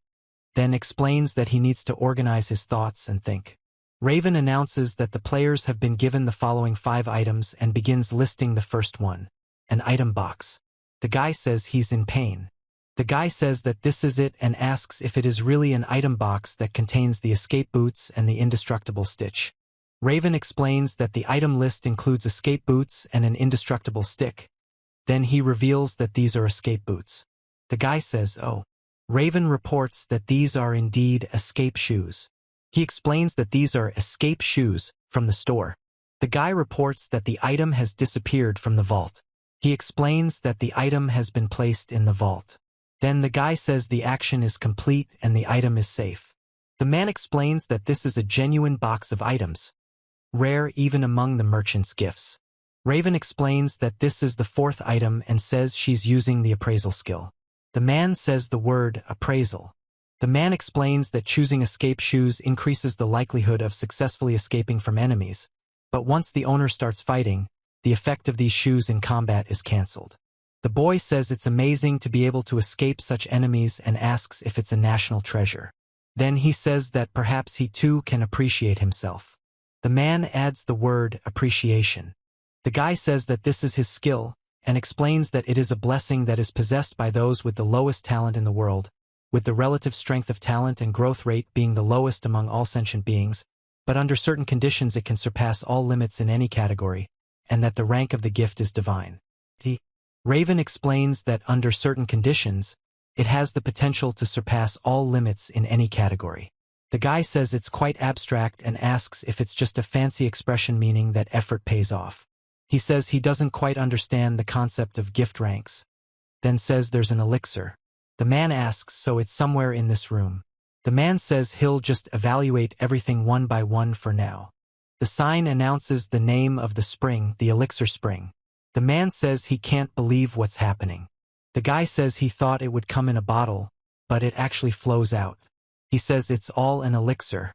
then explains that he needs to organize his thoughts and think. Raven announces that the players have been given the following 5 items and begins listing the first one, an item box. The guy says he's in pain. The guy says that this is it and asks if it is really an item box that contains the escape boots and the indestructible stitch. Raven explains that the item list includes escape boots and an indestructible stick. Then he reveals that these are escape boots. The guy says, "Oh." Raven reports that these are indeed escape shoes. He explains that these are escape shoes from the store. The guy reports that the item has disappeared from the vault. He explains that the item has been placed in the vault. Then the guy says the action is complete and the item is safe. The man explains that this is a genuine box of items, rare even among the merchant's gifts. Raven explains that this is the fourth item and says she's using the appraisal skill. The man says the word appraisal. The man explains that choosing escape shoes increases the likelihood of successfully escaping from enemies, but once the owner starts fighting, the effect of these shoes in combat is cancelled. The boy says it's amazing to be able to escape such enemies and asks if it's a national treasure. Then he says that perhaps he too can appreciate himself. The man adds the word appreciation. The guy says that this is his skill, and explains that it is a blessing that is possessed by those with the lowest talent in the world, with the relative strength of talent and growth rate being the lowest among all sentient beings, but under certain conditions it can surpass all limits in any category, and that the rank of the gift is divine. The Raven explains that under certain conditions, it has the potential to surpass all limits in any category. The guy says it's quite abstract and asks if it's just a fancy expression meaning that effort pays off. He says he doesn't quite understand the concept of gift ranks, then says there's an elixir. The man asks so it's somewhere in this room. The man says he'll just evaluate everything one by one for now. The sign announces the name of the spring, the elixir spring. The man says he can't believe what's happening. The guy says he thought it would come in a bottle, but it actually flows out. He says it's all an elixir.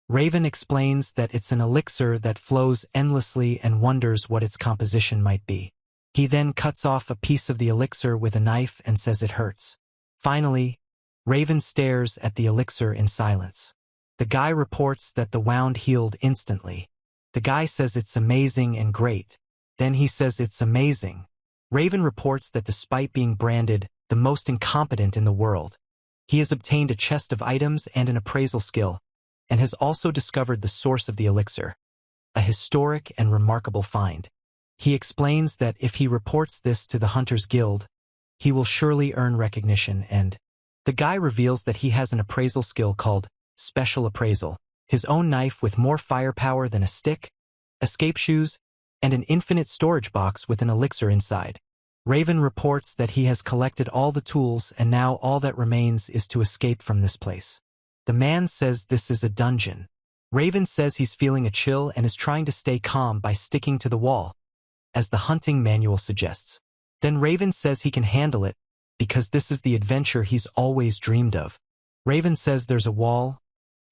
Raven explains that it's an elixir that flows endlessly and wonders what its composition might be. He then cuts off a piece of the elixir with a knife and says it hurts. Finally, Raven stares at the elixir in silence. The guy reports that the wound healed instantly. The guy says it's amazing and great. Then he says it's amazing. Raven reports that despite being branded the most incompetent in the world, he has obtained a chest of items and an appraisal skill, and has also discovered the source of the elixir, a historic and remarkable find. He explains that if he reports this to the Hunters Guild, he will surely earn recognition, and the guy reveals that he has an appraisal skill called Special Appraisal, his own knife with more firepower than a stick, escape shoes, and an infinite storage box with an elixir inside. Raven reports that he has collected all the tools and now all that remains is to escape from this place. The man says this is a dungeon. Raven says he's feeling a chill and is trying to stay calm by sticking to the wall, as the hunting manual suggests. Then Raven says he can handle it, because this is the adventure he's always dreamed of. Raven says there's a wall,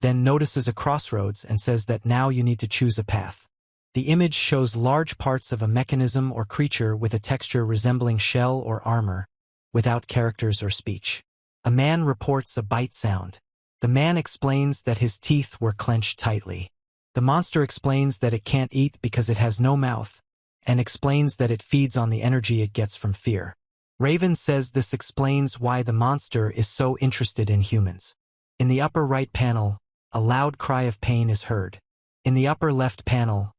then notices a crossroads and says that now you need to choose a path. The image shows large parts of a mechanism or creature with a texture resembling shell or armor, without characters or speech. A man reports a bite sound. The man explains that his teeth were clenched tightly. The monster explains that it can't eat because it has no mouth, and explains that it feeds on the energy it gets from fear. Raven says this explains why the monster is so interested in humans. In the upper right panel, a loud cry of pain is heard. In the upper left panel,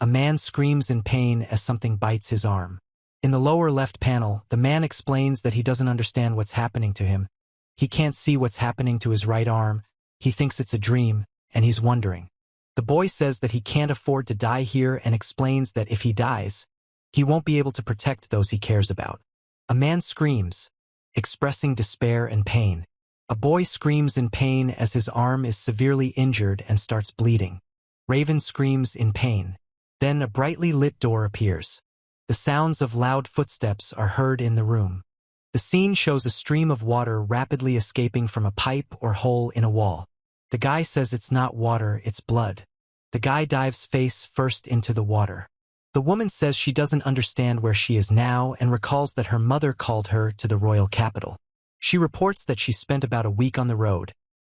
a man screams in pain as something bites his arm. In the lower left panel, the man explains that he doesn't understand what's happening to him. He can't see what's happening to his right arm, he thinks it's a dream, and he's wondering. The boy says that he can't afford to die here and explains that if he dies, he won't be able to protect those he cares about. A man screams, expressing despair and pain. A boy screams in pain as his arm is severely injured and starts bleeding. Raven screams in pain. Then a brightly lit door appears. The sounds of loud footsteps are heard in the room. The scene shows a stream of water rapidly escaping from a pipe or hole in a wall. The guy says it's not water, it's blood. The guy dives face first into the water. The woman says she doesn't understand where she is now and recalls that her mother called her to the royal capital. She reports that she spent about a week on the road,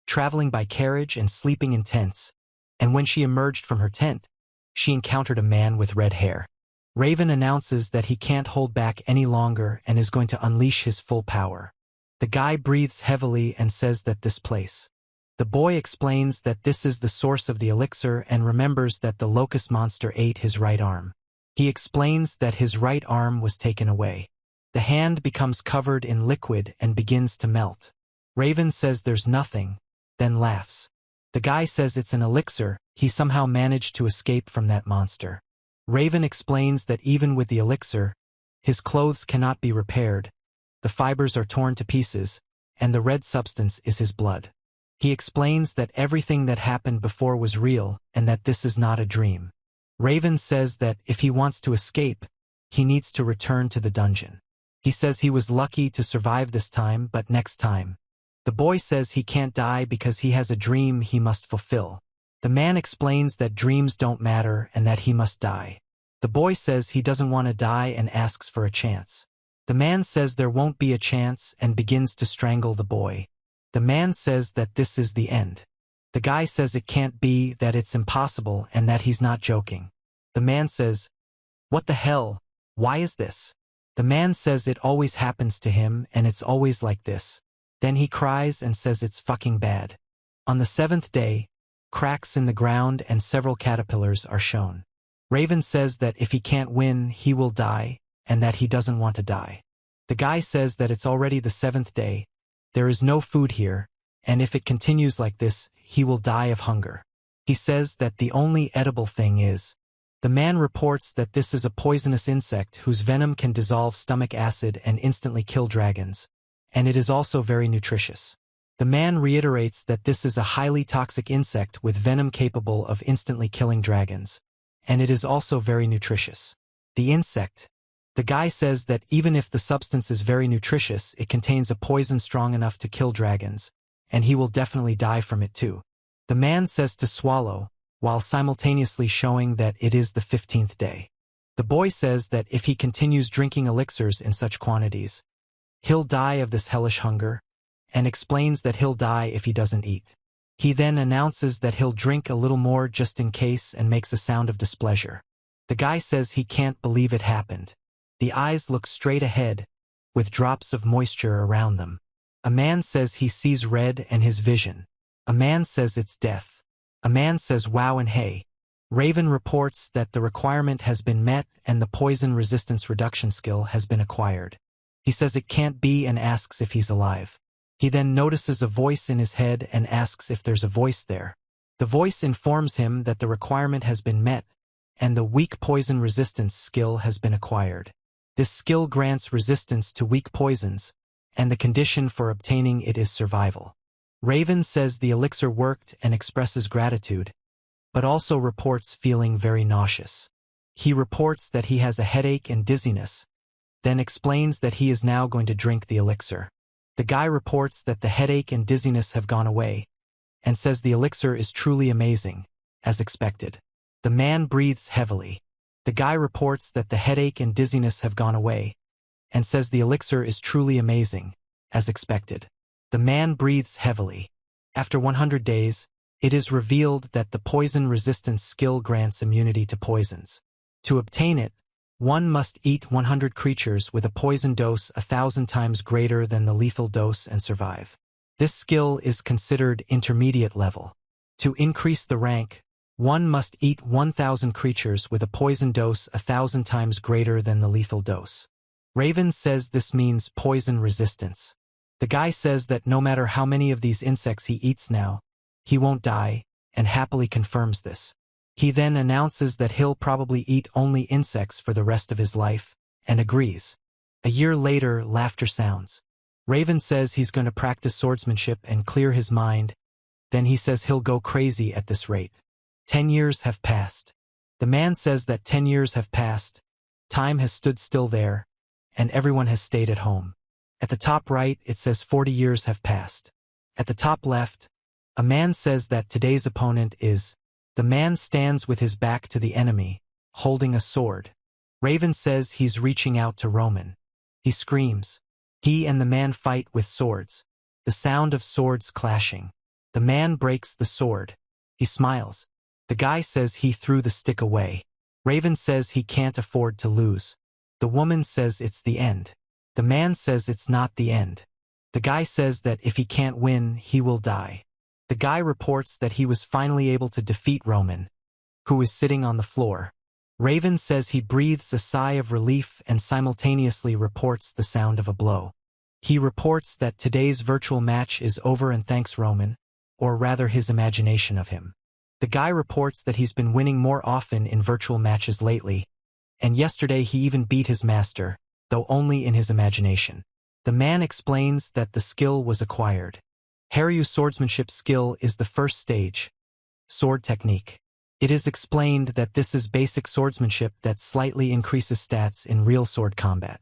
traveling by carriage and sleeping in tents, and when she emerged from her tent, she encountered a man with red hair. Raven announces that he can't hold back any longer and is going to unleash his full power. The guy breathes heavily and says that this place. The boy explains that this is the source of the elixir and remembers that the locust monster ate his right arm. He explains that his right arm was taken away. The hand becomes covered in liquid and begins to melt. Raven says there's nothing, then laughs. The guy says it's an elixir, he somehow managed to escape from that monster. Raven explains that even with the elixir, his clothes cannot be repaired, the fibers are torn to pieces, and the red substance is his blood. He explains that everything that happened before was real and that this is not a dream. Raven says that if he wants to escape, he needs to return to the dungeon. He says he was lucky to survive this time, but next time. The boy says he can't die because he has a dream he must fulfill. The man explains that dreams don't matter and that he must die. The boy says he doesn't want to die and asks for a chance. The man says there won't be a chance and begins to strangle the boy. The man says that this is the end. The guy says it can't be, that it's impossible, and that he's not joking. The man says, "What the hell? Why is this?" The man says it always happens to him and it's always like this. Then he cries and says it's fucking bad. On the 7th day, cracks in the ground and several caterpillars are shown. Raven says that if he can't win, he will die, and that he doesn't want to die. The guy says that it's already the 7th day, there is no food here, and if it continues like this, he will die of hunger. He says that the only edible thing is. The man reports that this is a poisonous insect whose venom can dissolve stomach acid and instantly kill dragons, and it is also very nutritious. The man reiterates that this is a highly toxic insect with venom capable of instantly killing dragons, and it is also very nutritious. The insect. The guy says that even if the substance is very nutritious, it contains a poison strong enough to kill dragons, and he will definitely die from it too. The man says to swallow, while simultaneously showing that it is the 15th day. The boy says that if he continues drinking elixirs in such quantities, he'll die of this hellish hunger, and explains that he'll die if he doesn't eat. He then announces that he'll drink a little more just in case and makes a sound of displeasure. The guy says he can't believe it happened. The eyes look straight ahead, with drops of moisture around them. A man says he sees red and his vision. A man says it's death. A man says wow and hey. Raven reports that the requirement has been met and the poison resistance reduction skill has been acquired. He says it can't be and asks if he's alive. He then notices a voice in his head and asks if there's a voice there. The voice informs him that the requirement has been met and the weak poison resistance skill has been acquired. This skill grants resistance to weak poisons, and the condition for obtaining it is survival. Raven says the elixir worked and expresses gratitude, but also reports feeling very nauseous. He reports that he has a headache and dizziness, then explains that he is now going to drink the elixir. The guy reports that the headache and dizziness have gone away, and says the elixir is truly amazing, as expected. The man breathes heavily. The guy reports that the headache and dizziness have gone away, and says the elixir is truly amazing, as expected. The man breathes heavily. After 100 days, it is revealed that the poison resistance skill grants immunity to poisons. To obtain it, one must eat 100 creatures with a poison dose 1,000 times greater than the lethal dose and survive. This skill is considered intermediate level. To increase the rank, one must eat 1,000 creatures with a poison dose 1,000 times greater than the lethal dose. Raven says this means poison resistance. The guy says that no matter how many of these insects he eats now, he won't die, and happily confirms this. He then announces that he'll probably eat only insects for the rest of his life, and agrees. A year later, laughter sounds. Raven says he's going to practice swordsmanship and clear his mind, then he says he'll go crazy at this rate. 10 years have passed. The man says that 10 years have passed, time has stood still there, and everyone has stayed at home. At the top right, it says 40 years have passed. At the top left, a man says that today's opponent is. The man stands with his back to the enemy, holding a sword. Raven says he's reaching out to Roman. He screams. He and the man fight with swords. The sound of swords clashing. The man breaks the sword. He smiles. The guy says he threw the stick away. Raven says he can't afford to lose. The woman says it's the end. The man says it's not the end. The guy says that if he can't win, he will die. The guy reports that he was finally able to defeat Roman, who is sitting on the floor. Raven says he breathes a sigh of relief and simultaneously reports the sound of a blow. He reports that today's virtual match is over and thanks Roman, or rather his imagination of him. The guy reports that he's been winning more often in virtual matches lately, and yesterday he even beat his master, though only in his imagination. The man explains that the skill was acquired. Hairyu swordsmanship skill is the first stage, sword technique. It is explained that this is basic swordsmanship that slightly increases stats in real sword combat.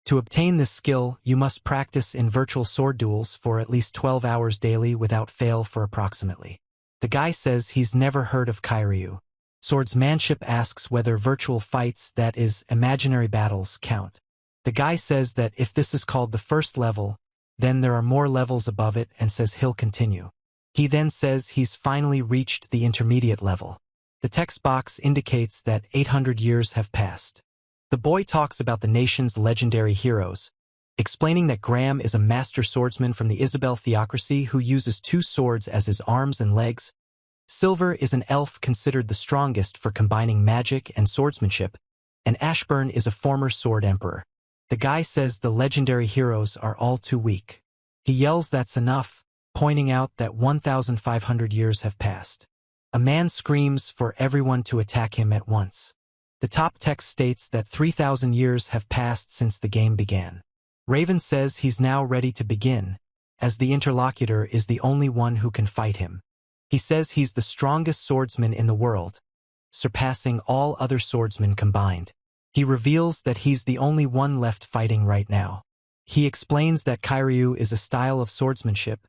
To obtain this skill, you must practice in virtual sword duels for at least 12 hours daily without fail for approximately. The guy says he's never heard of Kairyu. Swordsmanship asks whether virtual fights, that is, imaginary battles, count. The guy says that if this is called the first level, then there are more levels above it and says he'll continue. He then says he's finally reached the intermediate level. The text box indicates that 800 years have passed. The boy talks about the nation's legendary heroes, explaining that Graham is a master swordsman from the Isabel theocracy who uses 2 swords as his arms and legs. Silver is an elf considered the strongest for combining magic and swordsmanship, and Ashburn is a former sword emperor. The guy says the legendary heroes are all too weak. He yells that's enough, pointing out that 1,500 years have passed. A man screams for everyone to attack him at once. The top text states that 3,000 years have passed since the game began. Raven says he's now ready to begin, as the interlocutor is the only one who can fight him. He says he's the strongest swordsman in the world, surpassing all other swordsmen combined. He reveals that he's the only one left fighting right now. He explains that Kairyu is a style of swordsmanship,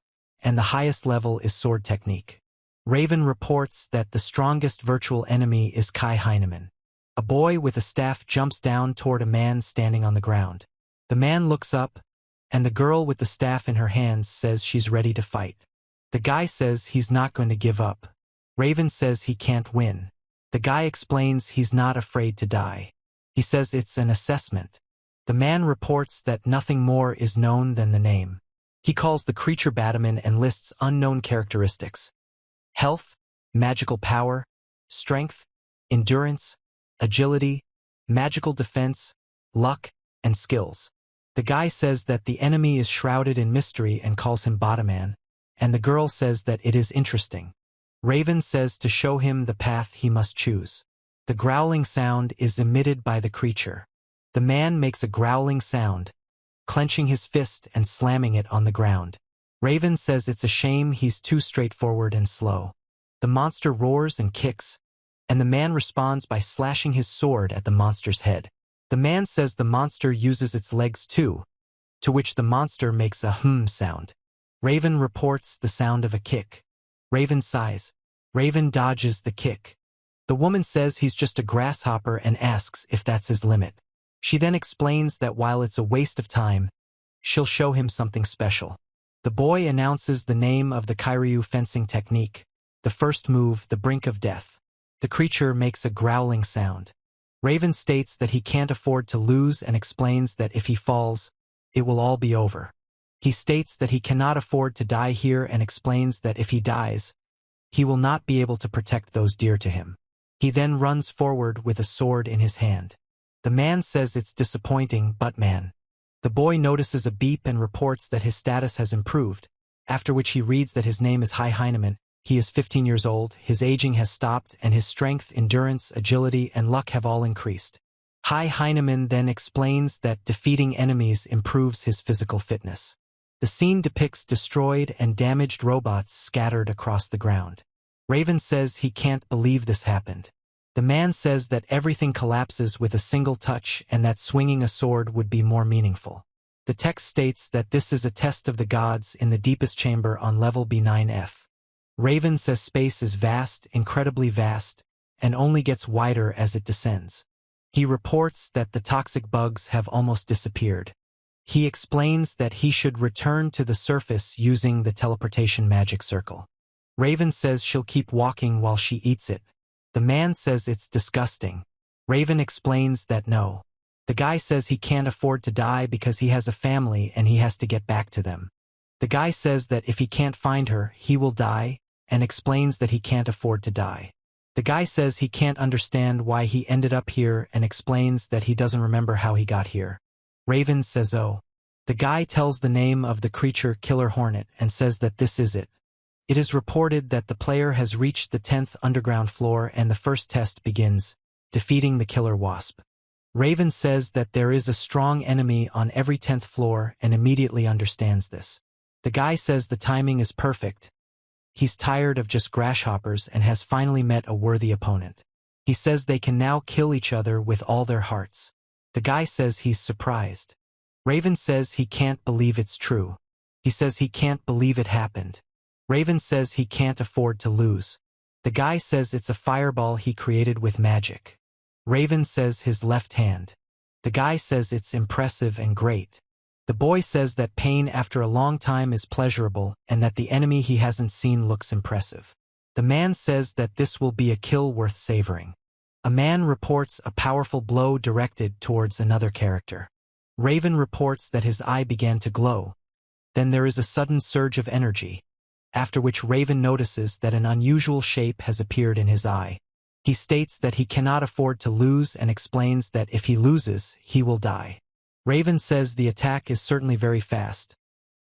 and the highest level is sword technique. Raven reports that the strongest virtual enemy is Heinemann. A boy with a staff jumps down toward a man standing on the ground. The man looks up, and the girl with the staff in her hands says she's ready to fight. The guy says he's not going to give up. Raven says he can't win. The guy explains he's not afraid to die. He says it's an assessment. The man reports that nothing more is known than the name. He calls the creature Bataman and lists unknown characteristics: health, magical power, strength, endurance, agility, magical defense, luck, and skills. The guy says that the enemy is shrouded in mystery and calls him Bataman, and the girl says that it is interesting. Raven says to show him the path he must choose. The growling sound is emitted by the creature. The man makes a growling sound, clenching his fist and slamming it on the ground. Raven says it's a shame he's too straightforward and slow. The monster roars and kicks, and the man responds by slashing his sword at the monster's head. The man says the monster uses its legs too, to which the monster makes a sound. Raven reports the sound of a kick. Raven sighs. Raven dodges the kick. The woman says he's just a grasshopper and asks if that's his limit. She then explains that while it's a waste of time, she'll show him something special. The boy announces the name of the Kairyu fencing technique, the first move, the brink of death. The creature makes a growling sound. Raven states that he can't afford to lose and explains that if he falls, it will all be over. He states that he cannot afford to die here and explains that if he dies, he will not be able to protect those dear to him. He then runs forward with a sword in his hand. The man says it's disappointing, but man. The boy notices a beep and reports that his status has improved, after which he reads that his name is Heinemann. He is 15 years old, his aging has stopped, and his strength, endurance, agility, and luck have all increased. Heinemann then explains that defeating enemies improves his physical fitness. The scene depicts destroyed and damaged robots scattered across the ground. Raven says he can't believe this happened. The man says that everything collapses with a single touch and that swinging a sword would be more meaningful. The text states that this is a test of the gods in the deepest chamber on level B9F. Raven says space is vast, incredibly vast, and only gets wider as it descends. He reports that the toxic bugs have almost disappeared. He explains that he should return to the surface using the teleportation magic circle. Raven says she'll keep walking while she eats it. The man says it's disgusting. Raven explains that no. The guy says he can't afford to die because he has a family and he has to get back to them. The guy says that if he can't find her, he will die, and explains that he can't afford to die. The guy says he can't understand why he ended up here and explains that he doesn't remember how he got here. Raven says oh. The guy tells the name of the creature Killer Hornet and says that this is it. It is reported that the player has reached the 10th underground floor and the first test begins, defeating the killer wasp. Raven says that there is a strong enemy on every 10th floor and immediately understands this. The guy says the timing is perfect. He's tired of just grasshoppers and has finally met a worthy opponent. He says they can now kill each other with all their hearts. The guy says he's surprised. Raven says he can't believe it's true. He says he can't believe it happened. Raven says he can't afford to lose. The guy says it's a fireball he created with magic. Raven says his left hand. The guy says it's impressive and great. The boy says that pain after a long time is pleasurable and that the enemy he hasn't seen looks impressive. The man says that this will be a kill worth savoring. A man reports a powerful blow directed towards another character. Raven reports that his eye began to glow. Then there is a sudden surge of energy, after which Raven notices that an unusual shape has appeared in his eye. He states that he cannot afford to lose and explains that if he loses, he will die. Raven says the attack is certainly very fast,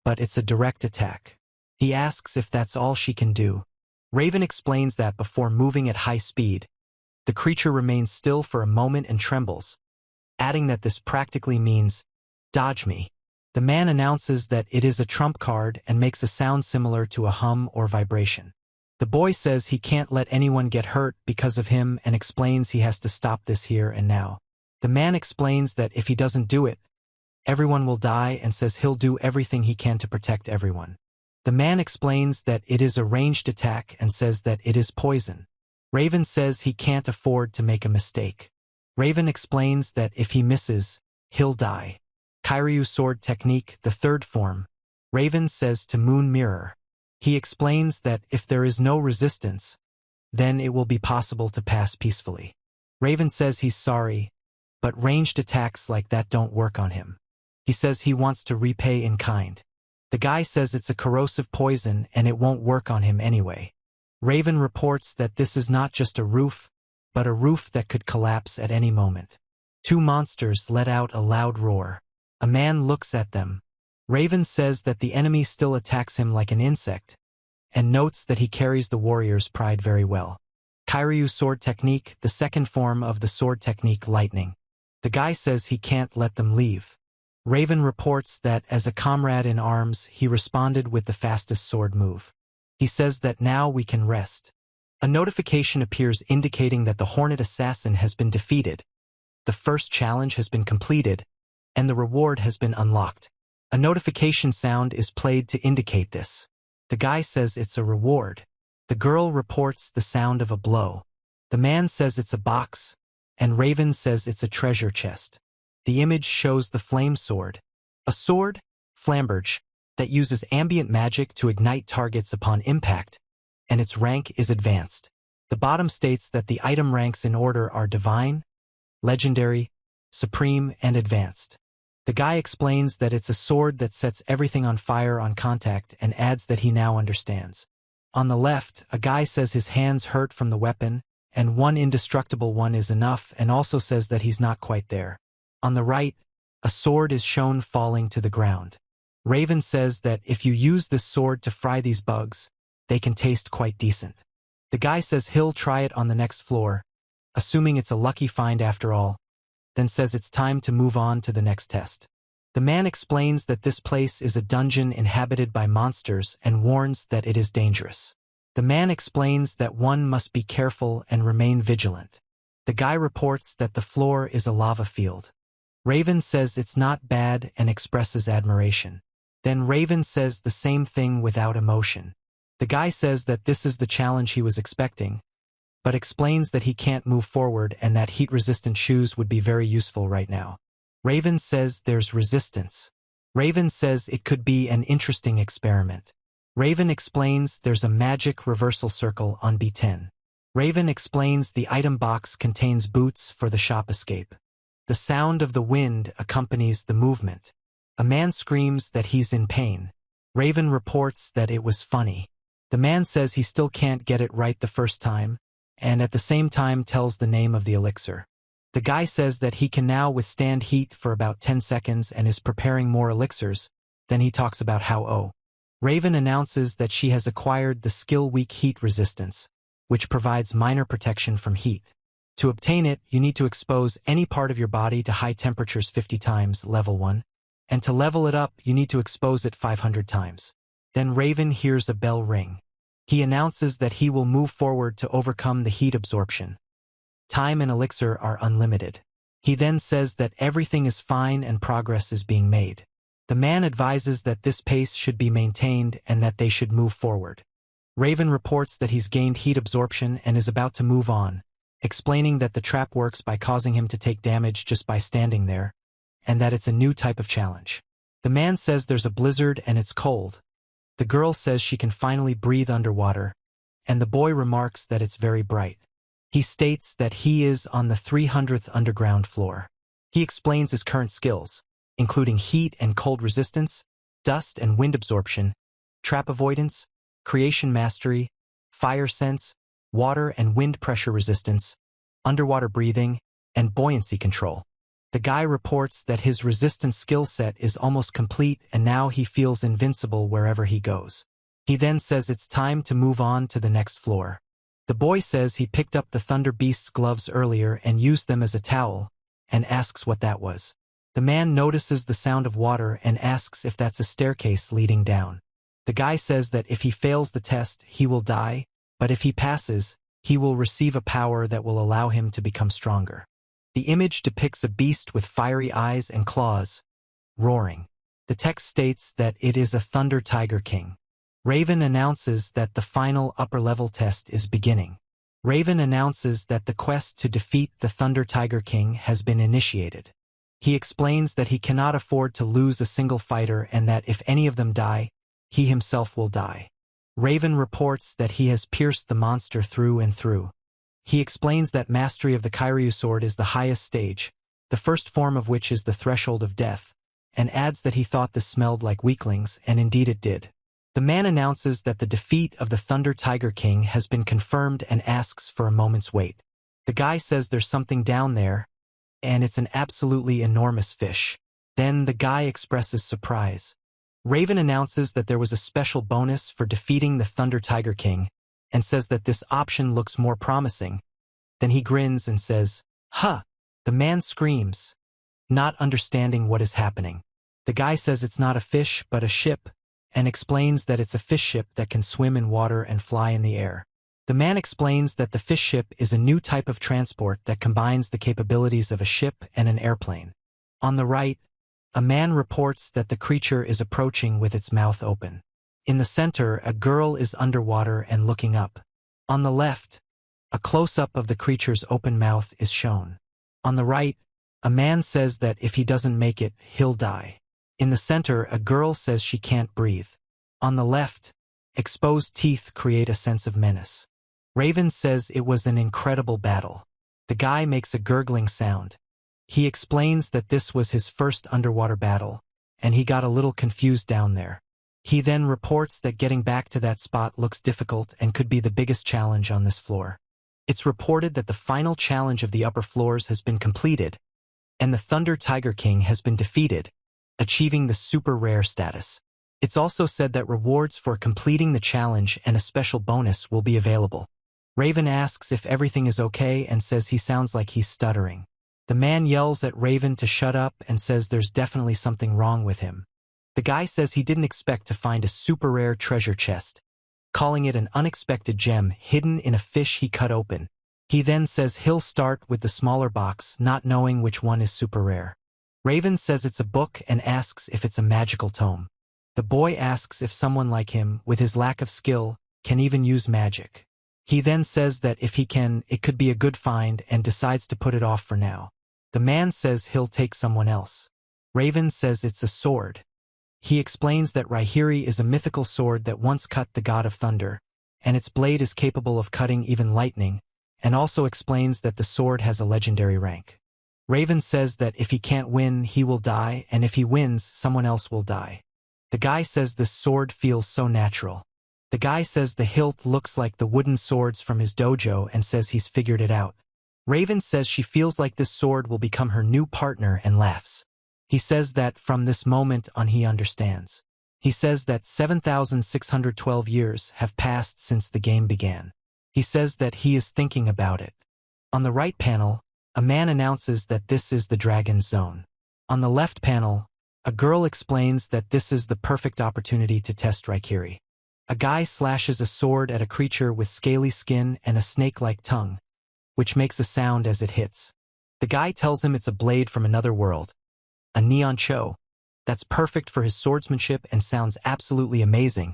but it's a direct attack. He asks if that's all she can do. Raven explains that before moving at high speed, the creature remains still for a moment and trembles, adding that this practically means, "Dodge me." The man announces that it is a trump card and makes a sound similar to a hum or vibration. The boy says he can't let anyone get hurt because of him and explains he has to stop this here and now. The man explains that if he doesn't do it, everyone will die and says he'll do everything he can to protect everyone. The man explains that it is a ranged attack and says that it is poison. Raven says he can't afford to make a mistake. Raven explains that if he misses, he'll die. Kiryu sword technique, the third form. Raven says to Moon Mirror. He explains that if there is no resistance, then it will be possible to pass peacefully. Raven says he's sorry, but ranged attacks like that don't work on him. He says he wants to repay in kind. The guy says it's a corrosive poison and it won't work on him anyway. Raven reports that this is not just a roof, but a roof that could collapse at any moment. Two monsters let out a loud roar. A man looks at them. Raven says that the enemy still attacks him like an insect, and notes that he carries the warrior's pride very well. Kiryu sword technique, the second form of the sword technique, lightning. The guy says he can't let them leave. Raven reports that as a comrade in arms, he responded with the fastest sword move. He says that now we can rest. A notification appears indicating that the Hornet Assassin has been defeated. The first challenge has been completed, and the reward has been unlocked. A notification sound is played to indicate this. The guy says it's a reward. The girl reports the sound of a blow. The man says it's a box, and Raven says it's a treasure chest. The image shows the flame sword, a sword, flamberge, that uses ambient magic to ignite targets upon impact, and its rank is advanced. The bottom states that the item ranks in order are divine, legendary, supreme, and advanced. The guy explains that it's a sword that sets everything on fire on contact and adds that he now understands. On the left, a guy says his hands hurt from the weapon, and one indestructible one is enough, and also says that he's not quite there. On the right, a sword is shown falling to the ground. Raven says that if you use this sword to fry these bugs, they can taste quite decent. The guy says he'll try it on the next floor, assuming it's a lucky find after all, then says it's time to move on to the next test. The man explains that this place is a dungeon inhabited by monsters and warns that it is dangerous. The man explains that one must be careful and remain vigilant. The guy reports that the floor is a lava field. Raven says it's not bad and expresses admiration. Then Raven says the same thing without emotion. The guy says that this is the challenge he was expecting, but explains that he can't move forward and that heat-resistant shoes would be very useful right now. Raven says there's resistance. Raven says it could be an interesting experiment. Raven explains there's a magic reversal circle on B10. Raven explains the item box contains boots for the shop escape. The sound of the wind accompanies the movement. A man screams that he's in pain. Raven reports that it was funny. The man says he still can't get it right the first time, and at the same time tells the name of the elixir. The guy says that he can now withstand heat for about 10 seconds and is preparing more elixirs. Then he talks about how Raven announces that she has acquired the skill weak heat resistance, which provides minor protection from heat. To obtain it, you need to expose any part of your body to high temperatures 50 times, level 1, and to level it up, you need to expose it 500 times. Then Raven hears a bell ring. He announces that he will move forward to overcome the heat absorption. Time and elixir are unlimited. He then says that everything is fine and progress is being made. The man advises that this pace should be maintained and that they should move forward. Raven reports that he's gained heat absorption and is about to move on, explaining that the trap works by causing him to take damage just by standing there, and that it's a new type of challenge. The man says there's a blizzard and it's cold. The girl says she can finally breathe underwater, and the boy remarks that it's very bright. He states that he is on the 300th underground floor. He explains his current skills, including heat and cold resistance, dust and wind absorption, trap avoidance, creation mastery, fire sense, water and wind pressure resistance, underwater breathing, and buoyancy control. The guy reports that his resistance skill set is almost complete and now he feels invincible wherever he goes. He then says it's time to move on to the next floor. The boy says he picked up the Thunder Beast's gloves earlier and used them as a towel, and asks what that was. The man notices the sound of water and asks if that's a staircase leading down. The guy says that if he fails the test, he will die, but if he passes, he will receive a power that will allow him to become stronger. The image depicts a beast with fiery eyes and claws, roaring. The text states that it is a Thunder Tiger King. Raven announces that the final upper-level test is beginning. Raven announces that the quest to defeat the Thunder Tiger King has been initiated. He explains that he cannot afford to lose a single fighter and that if any of them die, he himself will die. Raven reports that he has pierced the monster through and through. He explains that mastery of the Kyryu sword is the highest stage, the first form of which is the threshold of death, and adds that he thought this smelled like weaklings, and indeed it did. The man announces that the defeat of the Thunder Tiger King has been confirmed and asks for a moment's wait. The guy says there's something down there, and it's an absolutely enormous fish. Then the guy expresses surprise. Raven announces that there was a special bonus for defeating the Thunder Tiger King, and says that this option looks more promising. Then he grins and says, "Huh!" The man screams, not understanding what is happening. The guy says it's not a fish but a ship, and explains that it's a fish ship that can swim in water and fly in the air. The man explains that the fish ship is a new type of transport that combines the capabilities of a ship and an airplane. On the right, a man reports that the creature is approaching with its mouth open. In the center, a girl is underwater and looking up. On the left, a close-up of the creature's open mouth is shown. On the right, a man says that if he doesn't make it, he'll die. In the center, a girl says she can't breathe. On the left, exposed teeth create a sense of menace. Raven says it was an incredible battle. The guy makes a gurgling sound. He explains that this was his first underwater battle, and he got a little confused down there. He then reports that getting back to that spot looks difficult and could be the biggest challenge on this floor. It's reported that the final challenge of the upper floors has been completed, and the Thunder Tiger King has been defeated, achieving the super rare status. It's also said that rewards for completing the challenge and a special bonus will be available. Raven asks if everything is okay and says he sounds like he's stuttering. The man yells at Raven to shut up and says there's definitely something wrong with him. The guy says he didn't expect to find a super rare treasure chest, calling it an unexpected gem hidden in a fish he cut open. He then says he'll start with the smaller box, not knowing which one is super rare. Raven says it's a book and asks if it's a magical tome. The boy asks if someone like him, with his lack of skill, can even use magic. He then says that if he can, it could be a good find and decides to put it off for now. The man says he'll take someone else. Raven says it's a sword. He explains that Raihiri is a mythical sword that once cut the god of thunder, and its blade is capable of cutting even lightning, and also explains that the sword has a legendary rank. Raven says that if he can't win, he will die, and if he wins, someone else will die. The guy says this sword feels so natural. The guy says the hilt looks like the wooden swords from his dojo and says he's figured it out. Raven says she feels like this sword will become her new partner and laughs. He says that from this moment on he understands. He says that 7,612 years have passed since the game began. He says that he is thinking about it. On the right panel, a man announces that this is the Dragon's Zone. On the left panel, a girl explains that this is the perfect opportunity to test Raikiri. A guy slashes a sword at a creature with scaly skin and a snake-like tongue, which makes a sound as it hits. The guy tells him it's a blade from another world, a neon cho, that's perfect for his swordsmanship and sounds absolutely amazing,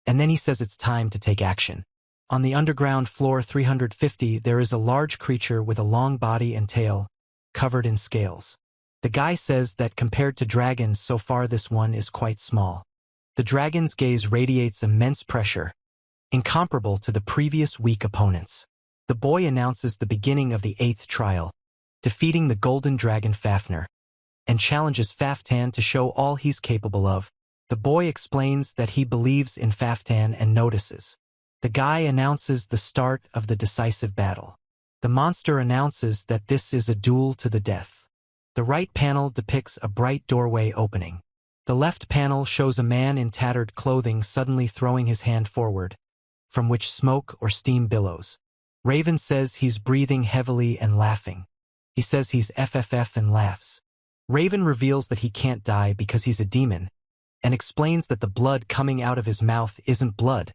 and then he says it's time to take action. On the underground floor 350 there is a large creature with a long body and tail, covered in scales. The guy says that compared to dragons so far this one is quite small. The dragon's gaze radiates immense pressure, incomparable to the previous weak opponents. The boy announces the beginning of the 8th trial, defeating the golden dragon Fafnir, and challenges Faftan to show all he's capable of. The boy explains that he believes in Faftan and notices. The guy announces the start of the decisive battle. The monster announces that this is a duel to the death. The right panel depicts a bright doorway opening. The left panel shows a man in tattered clothing suddenly throwing his hand forward, from which smoke or steam billows. Raven says he's breathing heavily and laughing. He says he's FFF and laughs. Raven reveals that he can't die because he's a demon, and explains that the blood coming out of his mouth isn't blood,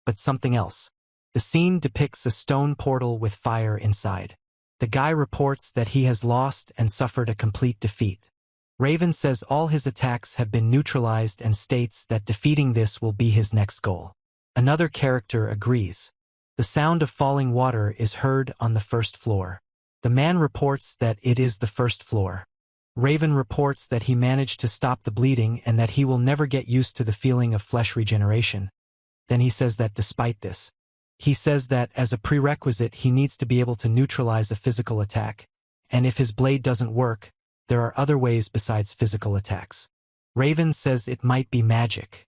but something else. The scene depicts a stone portal with fire inside. The guy reports that he has lost and suffered a complete defeat. Raven says all his attacks have been neutralized and states that defeating this will be his next goal. Another character agrees. The sound of falling water is heard on the first floor. The man reports that it is the first floor. Raven reports that he managed to stop the bleeding and that he will never get used to the feeling of flesh regeneration. Then he says that despite this, he says that as a prerequisite he needs to be able to neutralize a physical attack, and if his blade doesn't work, there are other ways besides physical attacks. Raven says it might be magic.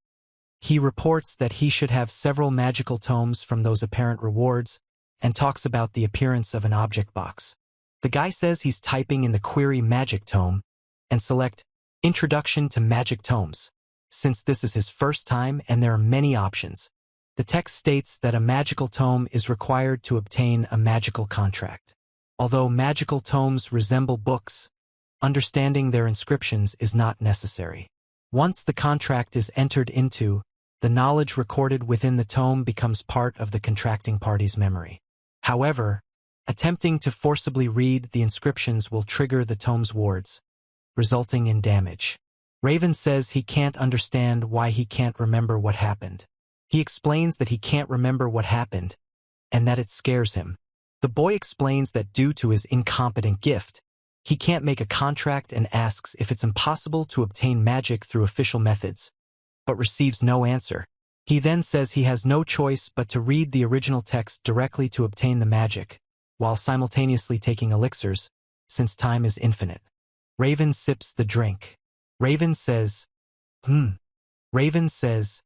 He reports that he should have several magical tomes from those apparent rewards, and talks about the appearance of an object box. The guy says he's typing in the query magic tome, and select Introduction to Magic Tomes, since this is his first time and there are many options. The text states that a magical tome is required to obtain a magical contract. Although magical tomes resemble books, understanding their inscriptions is not necessary. Once the contract is entered into, the knowledge recorded within the tome becomes part of the contracting party's memory. However, attempting to forcibly read the inscriptions will trigger the tome's wards, resulting in damage. Raven says he can't understand why he can't remember what happened. He explains that he can't remember what happened, and that it scares him. The boy explains that due to his incompetent gift, he can't make a contract and asks if it's impossible to obtain magic through official methods, but receives no answer. He then says he has no choice but to read the original text directly to obtain the magic, while simultaneously taking elixirs, since time is infinite. Raven sips the drink. Raven says, Raven says,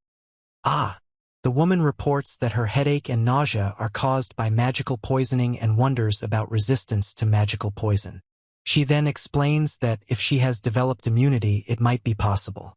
ah. The woman reports that her headache and nausea are caused by magical poisoning and wonders about resistance to magical poison. She then explains that if she has developed immunity, it might be possible.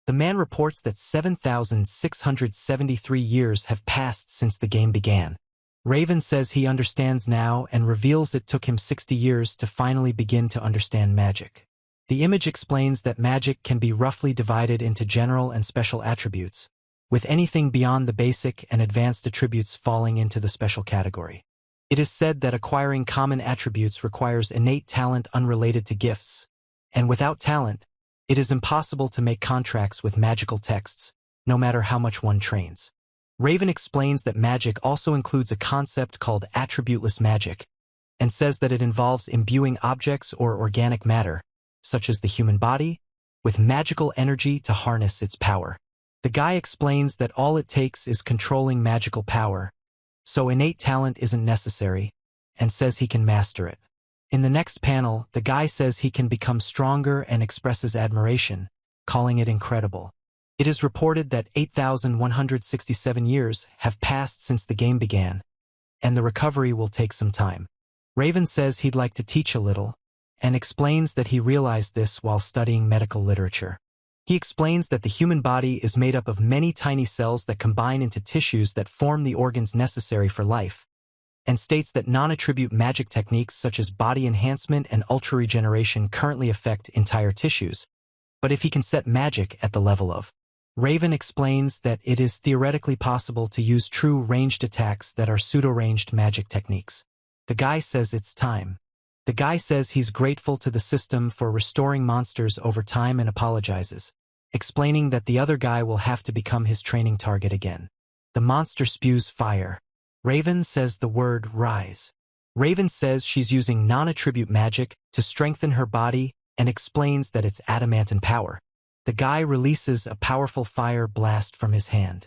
The man reports that 7,673 years have passed since the game began. Raven says he understands now and reveals it took him 60 years to finally begin to understand magic. The image explains that magic can be roughly divided into general and special attributes, with anything beyond the basic and advanced attributes falling into the special category. It is said that acquiring common attributes requires innate talent unrelated to gifts, and without talent, it is impossible to make contracts with magical texts, no matter how much one trains. Raven explains that magic also includes a concept called attributeless magic, and says that it involves imbuing objects or organic matter, such as the human body, with magical energy to harness its power. The guy explains that all it takes is controlling magical power, so innate talent isn't necessary, and says he can master it. In the next panel, the guy says he can become stronger and expresses admiration, calling it incredible. It is reported that 8,167 years have passed since the game began, and the recovery will take some time. Raven says he'd like to teach a little, and explains that he realized this while studying medical literature. He explains that the human body is made up of many tiny cells that combine into tissues that form the organs necessary for life, and states that non-attribute magic techniques such as body enhancement and ultra-regeneration currently affect entire tissues, but if he can set magic at the level of. Raven explains that it is theoretically possible to use true ranged attacks that are pseudo-ranged magic techniques. The guy says it's time. The guy says he's grateful to the system for restoring monsters over time and apologizes, explaining that the other guy will have to become his training target again. The monster spews fire. Raven says the word rise. Raven says she's using non-attribute magic to strengthen her body and explains that it's adamantine power. The guy releases a powerful fire blast from his hand.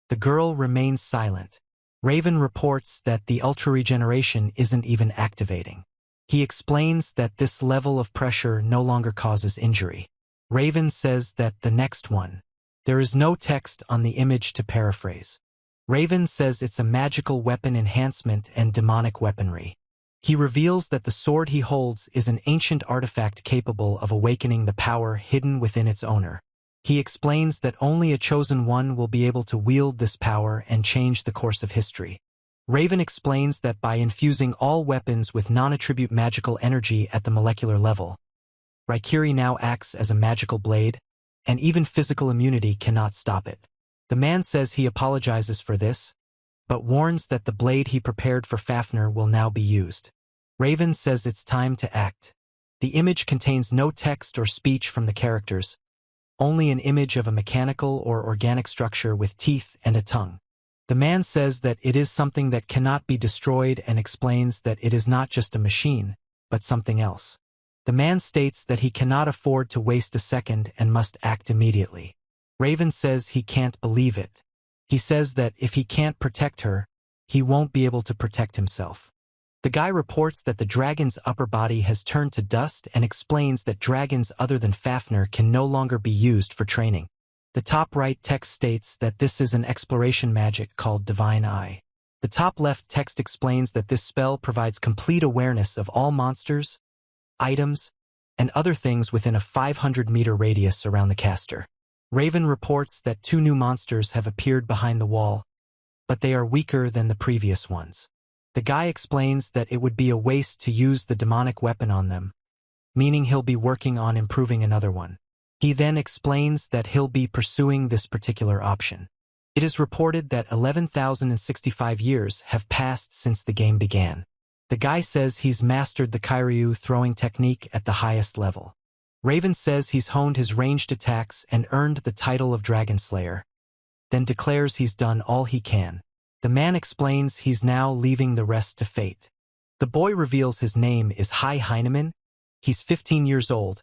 The girl remains silent. Raven reports that the ultra-regeneration isn't even activating. He explains that this level of pressure no longer causes injury. Raven says that the next one. There is no text on the image to paraphrase. Raven says it's a magical weapon enhancement and demonic weaponry. He reveals that the sword he holds is an ancient artifact capable of awakening the power hidden within its owner. He explains that only a chosen one will be able to wield this power and change the course of history. Raven explains that by infusing all weapons with non-attribute magical energy at the molecular level, Raikiri now acts as a magical blade, and even physical immunity cannot stop it. The man says he apologizes for this, but warns that the blade he prepared for Fafnir will now be used. Raven says it's time to act. The image contains no text or speech from the characters, only an image of a mechanical or organic structure with teeth and a tongue. The man says that it is something that cannot be destroyed and explains that it is not just a machine, but something else. The man states that he cannot afford to waste a second and must act immediately. Raven says he can't believe it. He says that if he can't protect her, he won't be able to protect himself. The guy reports that the dragon's upper body has turned to dust and explains that dragons other than Fafnir can no longer be used for training. The top right text states that this is an exploration magic called Divine Eye. The top left text explains that this spell provides complete awareness of all monsters, items, and other things within a 500-meter radius around the caster. Raven reports that 2 new monsters have appeared behind the wall, but they are weaker than the previous ones. The guy explains that it would be a waste to use the demonic weapon on them, meaning he'll be working on improving another one. He then explains that he'll be pursuing this particular option. It is reported that 11,065 years have passed since the game began. The guy says he's mastered the Kairyu throwing technique at the highest level. Raven says he's honed his ranged attacks and earned the title of Dragon Slayer, then declares he's done all he can. The man explains he's now leaving the rest to fate. The boy reveals his name is Heinemann. He's 15 years old,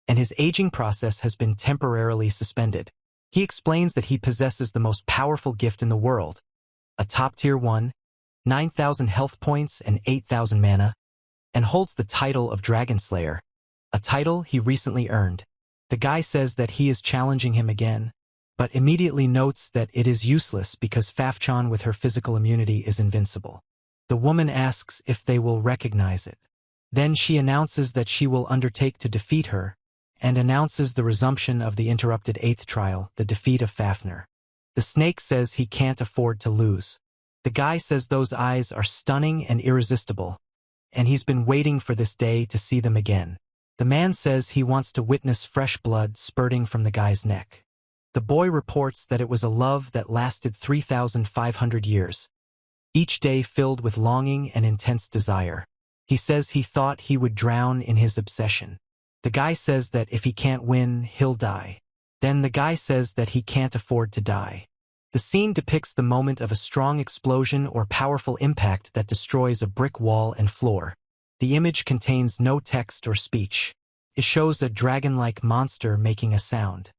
and his aging process has been temporarily suspended. He explains that he possesses the most powerful gift in the world, a top-tier one, 9,000 health points and 8,000 mana, and holds the title of Dragon Slayer, a title he recently earned. The guy says that he is challenging him again, but immediately notes that it is useless because Fafchan with her physical immunity is invincible. The woman asks if they will recognize it. Then she announces that she will undertake to defeat her, and announces the resumption of the interrupted 8th trial, the defeat of Fafnir. The snake says he can't afford to lose. The guy says those eyes are stunning and irresistible, and he's been waiting for this day to see them again. The man says he wants to witness fresh blood spurting from the guy's neck. The boy reports that it was a love that lasted 3,500 years, each day filled with longing and intense desire. He says he thought he would drown in his obsession. The guy says that if he can't win, he'll die. Then the guy says that he can't afford to die. The scene depicts the moment of a strong explosion or powerful impact that destroys a brick wall and floor. The image contains no text or speech. It shows a dragon-like monster making a sound.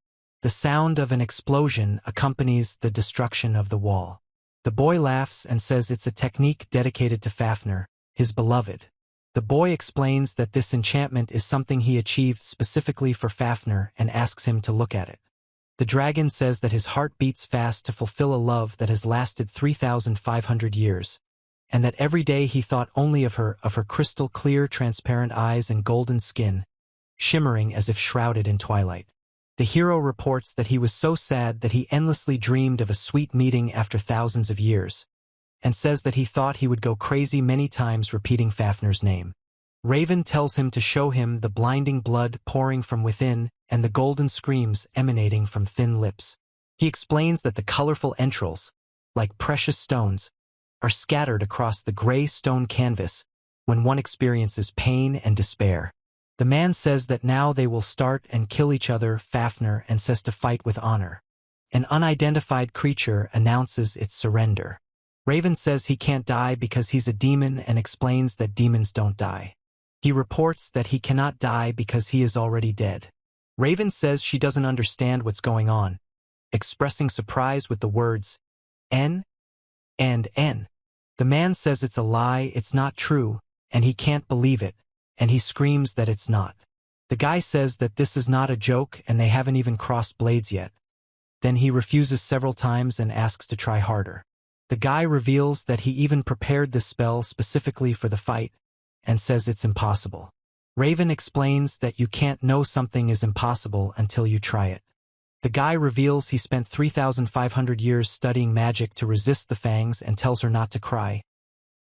The sound of an explosion accompanies the destruction of the wall. The boy laughs and says it's a technique dedicated to Fafnir, his beloved. The boy explains that this enchantment is something he achieved specifically for Fafnir and asks him to look at it. The dragon says that his heart beats fast to fulfill a love that has lasted 3,500 years, and that every day he thought only of her crystal-clear, transparent eyes and golden skin, shimmering as if shrouded in twilight. The hero reports that he was so sad that he endlessly dreamed of a sweet meeting after thousands of years, and says that he thought he would go crazy many times repeating Fafner's name. Raven tells him to show him the blinding blood pouring from within and the golden screams emanating from thin lips. He explains that the colorful entrails, like precious stones, are scattered across the gray stone canvas when one experiences pain and despair. The man says that now they will start and kill each other, Fafner, and says to fight with honor. An unidentified creature announces its surrender. Raven says he can't die because he's a demon and explains that demons don't die. He reports that he cannot die because he is already dead. Raven says she doesn't understand what's going on, expressing surprise with the words, N and N. The man says it's a lie, it's not true, and he can't believe it, and he screams that it's not. The guy says that this is not a joke and they haven't even crossed blades yet. Then he refuses several times and asks to try harder. The guy reveals that he even prepared this spell specifically for the fight, and says it's impossible. Raven explains that you can't know something is impossible until you try it. The guy reveals he spent 3,500 years studying magic to resist the fangs and tells her not to cry,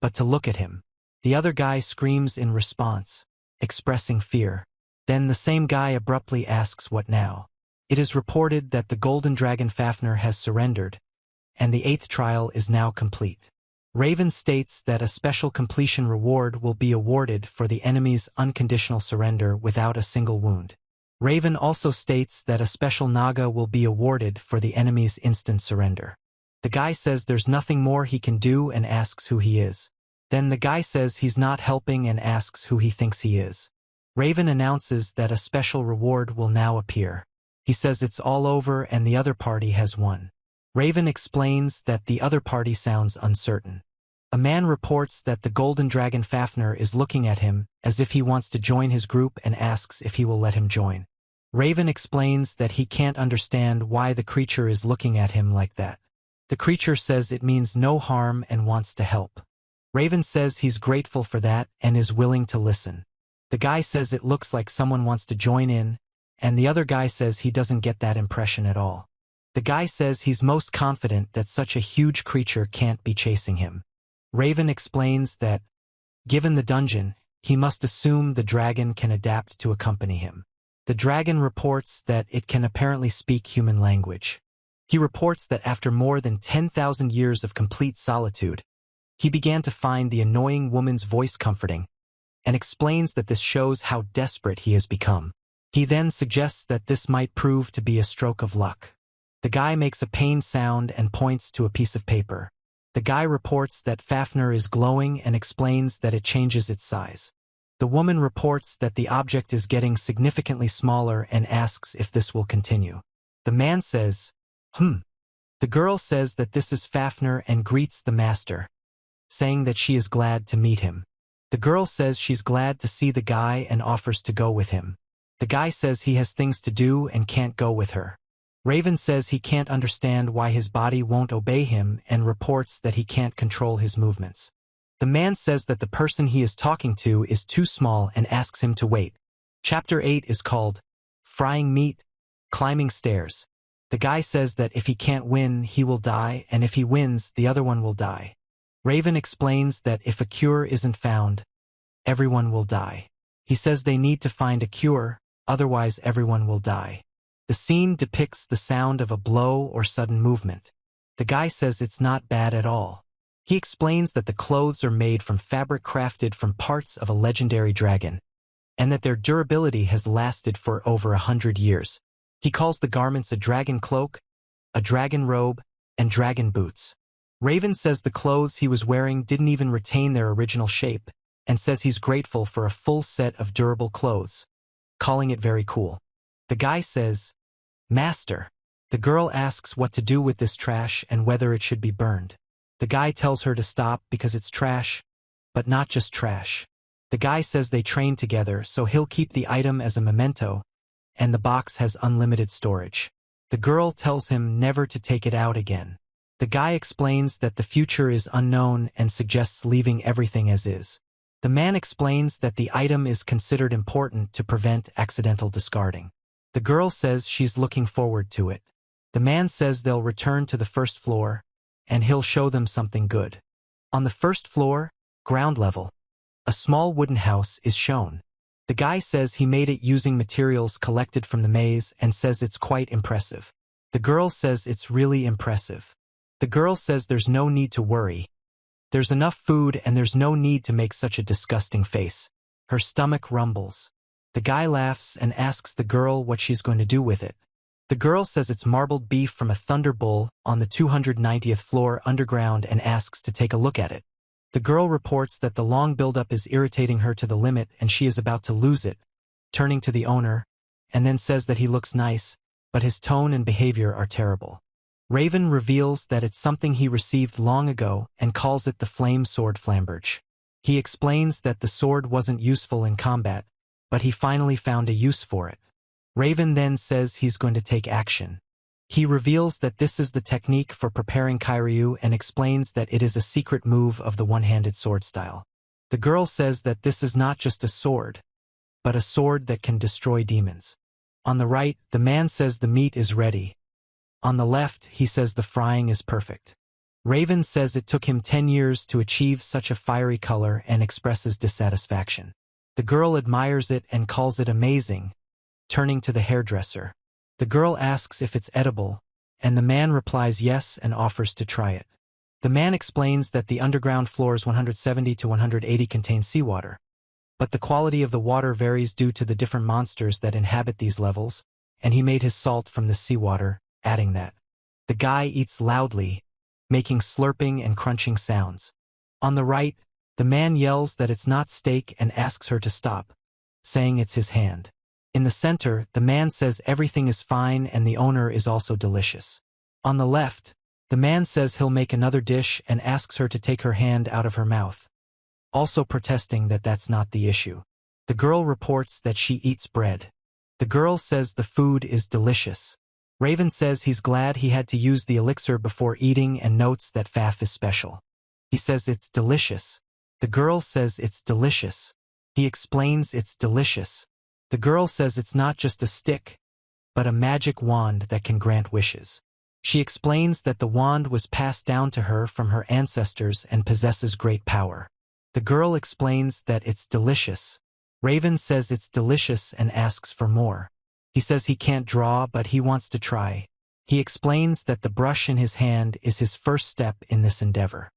but to look at him. The other guy screams in response, expressing fear. Then the same guy abruptly asks what now. It is reported that the golden dragon Fafner has surrendered, and the 8th trial is now complete. Raven states that a special completion reward will be awarded for the enemy's unconditional surrender without a single wound. Raven also states that a special naga will be awarded for the enemy's instant surrender. The guy says there's nothing more he can do and asks who he is. Then the guy says he's not helping and asks who he thinks he is. Raven announces that a special reward will now appear. He says it's all over and the other party has won. Raven explains that the other party sounds uncertain. A man reports that the golden dragon Fafner is looking at him as if he wants to join his group and asks if he will let him join. Raven explains that he can't understand why the creature is looking at him like that. The creature says it means no harm and wants to help. Raven says he's grateful for that and is willing to listen. The guy says it looks like someone wants to join in, and the other guy says he doesn't get that impression at all. The guy says he's most confident that such a huge creature can't be chasing him. Raven explains that, given the dungeon, he must assume the dragon can adapt to accompany him. The dragon reports that it can apparently speak human language. He reports that after more than 10,000 years of complete solitude, he began to find the annoying woman's voice comforting, and explains that this shows how desperate he has become. He then suggests that this might prove to be a stroke of luck. The guy makes a pained sound and points to a piece of paper. The guy reports that Fafner is glowing and explains that it changes its size. The woman reports that the object is getting significantly smaller and asks if this will continue. The man says, The girl says that this is Fafner and greets the master, saying that she is glad to meet him. The girl says she's glad to see the guy and offers to go with him. The guy says he has things to do and can't go with her. Raven says he can't understand why his body won't obey him and reports that he can't control his movements. The man says that the person he is talking to is too small and asks him to wait. Chapter 8 is called Frying Meat, Climbing Stairs. The guy says that if he can't win, he will die, and if he wins, the other one will die. Raven explains that if a cure isn't found, everyone will die. He says they need to find a cure, otherwise everyone will die. The scene depicts the sound of a blow or sudden movement. The guy says it's not bad at all. He explains that the clothes are made from fabric crafted from parts of a legendary dragon, and that their durability has lasted for over 100 years. He calls the garments a dragon cloak, a dragon robe, and dragon boots. Raven says the clothes he was wearing didn't even retain their original shape, and says he's grateful for a full set of durable clothes, calling it very cool. The guy says, Master. The girl asks what to do with this trash and whether it should be burned. The guy tells her to stop because it's trash, but not just trash. The guy says they train together, so he'll keep the item as a memento, and the box has unlimited storage. The girl tells him never to take it out again. The guy explains that the future is unknown and suggests leaving everything as is. The man explains that the item is considered important to prevent accidental discarding. The girl says she's looking forward to it. The man says they'll return to the first floor, and he'll show them something good. On the first floor, ground level, a small wooden house is shown. The guy says he made it using materials collected from the maze and says it's quite impressive. The girl says it's really impressive. The girl says there's no need to worry. There's enough food and there's no need to make such a disgusting face. Her stomach rumbles. The guy laughs and asks the girl what she's going to do with it. The girl says it's marbled beef from a thunder bull on the 290th floor underground and asks to take a look at it. The girl reports that the long buildup is irritating her to the limit and she is about to lose it, turning to the owner, and then says that he looks nice, but his tone and behavior are terrible. Raven reveals that it's something he received long ago and calls it the flame sword flamberge. He explains that the sword wasn't useful in combat, but he finally found a use for it. Raven then says he's going to take action. He reveals that this is the technique for preparing Kairyu and explains that it is a secret move of the one-handed sword style. The girl says that this is not just a sword, but a sword that can destroy demons. On the right, the man says the meat is ready. On the left, he says the frying is perfect. Raven says it took him 10 years to achieve such a fiery color and expresses dissatisfaction. The girl admires it and calls it amazing, turning to the hairdresser. The girl asks if it's edible, and the man replies yes and offers to try it. The man explains that the underground floors 170 to 180 contain seawater, but the quality of the water varies due to the different monsters that inhabit these levels, and he made his salt from the seawater, adding that. The guy eats loudly, making slurping and crunching sounds. On the right, the man yells that it's not steak and asks her to stop, saying it's his hand. In the center, the man says everything is fine and the owner is also delicious. On the left, the man says he'll make another dish and asks her to take her hand out of her mouth, also protesting that that's not the issue. The girl reports that she eats bread. The girl says the food is delicious. Raven says he's glad he had to use the elixir before eating and notes that Faf is special. He says it's delicious. The girl says it's delicious. He explains it's delicious. The girl says it's not just a stick, but a magic wand that can grant wishes. She explains that the wand was passed down to her from her ancestors and possesses great power. The girl explains that it's delicious. Raven says it's delicious and asks for more. He says he can't draw, but he wants to try. He explains that the brush in his hand is his first step in this endeavor.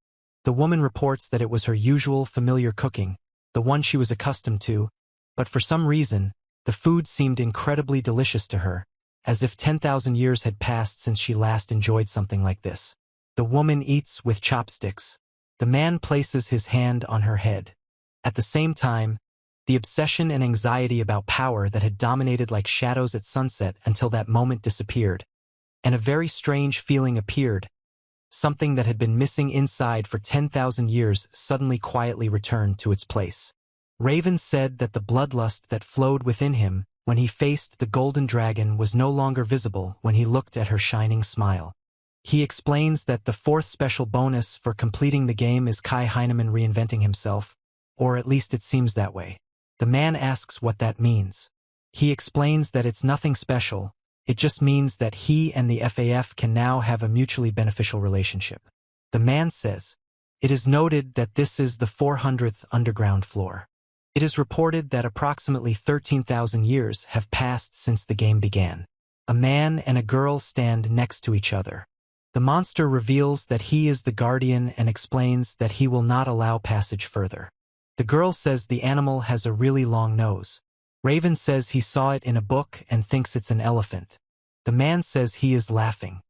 The woman reports that it was her usual familiar cooking, the one she was accustomed to, but for some reason, the food seemed incredibly delicious to her, as if 10,000 years had passed since she last enjoyed something like this. The woman eats with chopsticks. The man places his hand on her head. At the same time, the obsession and anxiety about power that had dominated like shadows at sunset until that moment disappeared, and a very strange feeling appeared. Something that had been missing inside for 10,000 years suddenly quietly returned to its place. Raven said that the bloodlust that flowed within him when he faced the golden dragon was no longer visible when he looked at her shining smile. He explains that the fourth special bonus for completing the game is Heinemann reinventing himself, or at least it seems that way. The man asks what that means. He explains that it's nothing special, it just means that he and the FAF can now have a mutually beneficial relationship. The man says, "It is noted that this is the 400th underground floor. It is reported that approximately 13,000 years have passed since the game began. A man and a girl stand next to each other. The monster reveals that he is the guardian and explains that he will not allow passage further. The girl says the animal has a really long nose. Raven says he saw it in a book and thinks it's an elephant. The man says he is laughing.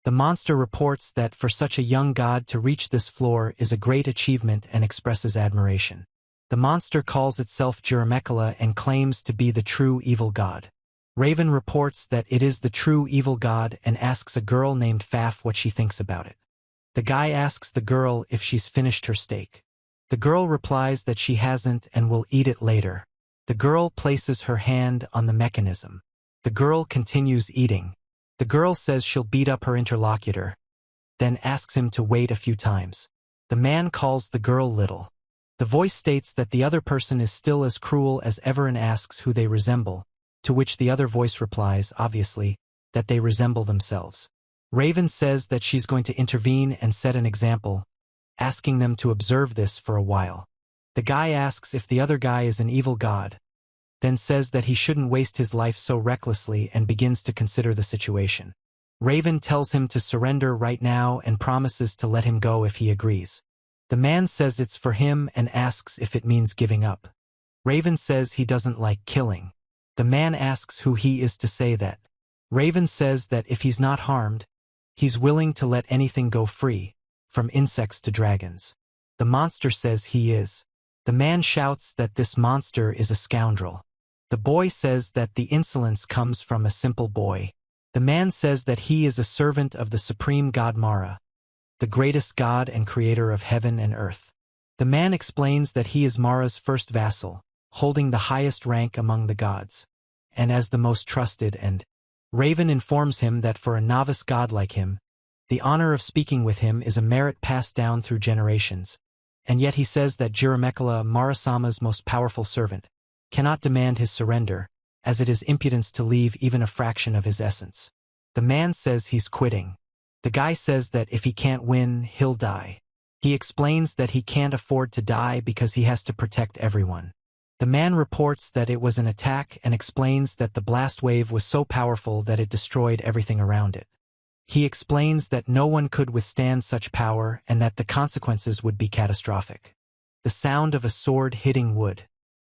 The monster reports that for such a young god to reach this floor is a great achievement and expresses admiration. The monster calls itself Jiramekala and claims to be the true evil god. Raven reports that it is the true evil god and asks a girl named Faf what she thinks about it. The guy asks the girl if she's finished her steak. The girl replies that she hasn't and will eat it later. The girl places her hand on the mechanism. The girl continues eating. The girl says she'll beat up her interlocutor, then asks him to wait a few times. The man calls the girl little. The voice states that the other person is still as cruel as ever and asks who they resemble. To which the other voice replies, obviously, that they resemble themselves. Raven says that she's going to intervene and set an example, asking them to observe this for a while. The guy asks if the other guy is an evil god, then says that he shouldn't waste his life so recklessly and begins to consider the situation. Raven tells him to surrender right now and promises to let him go if he agrees. The man says it's for him and asks if it means giving up. Raven says he doesn't like killing. The man asks who he is to say that. Raven says that if he's not harmed, he's willing to let anything go free, from insects to dragons. The monster says he is. The man shouts that this monster is a scoundrel. The boy says that the insolence comes from a simple boy. The man says that he is a servant of the supreme god Mara, the greatest god and creator of heaven and earth. The man explains that he is Mara's first vassal, holding the highest rank among the gods, and as the most trusted, and Raven informs him that for a novice god like him, the honor of speaking with him is a merit passed down through generations, and yet he says that Jiramekala, Mara-sama's most powerful servant, cannot demand his surrender, as it is impudence to leave even a fraction of his essence. The man says he's quitting. The guy says that if he can't win, he'll die. He explains that he can't afford to die because he has to protect everyone. The man reports that it was an attack and explains that the blast wave was so powerful that it destroyed everything around it. He explains that no one could withstand such power and that the consequences would be catastrophic. The sound of a sword hitting wood.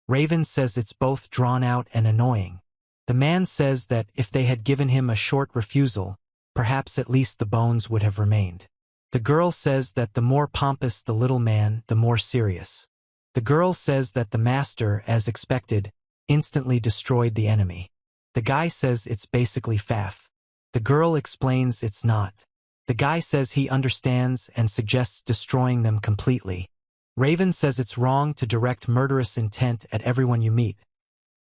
Raven says it's both drawn out and annoying. The man says that if they had given him a short refusal, perhaps at least the bones would have remained. The girl says that the more pompous the little man, the more serious. The girl says that the master, as expected, instantly destroyed the enemy. The guy says it's basically faff. The girl explains it's not. The guy says he understands and suggests destroying them completely. Raven says it's wrong to direct murderous intent at everyone you meet,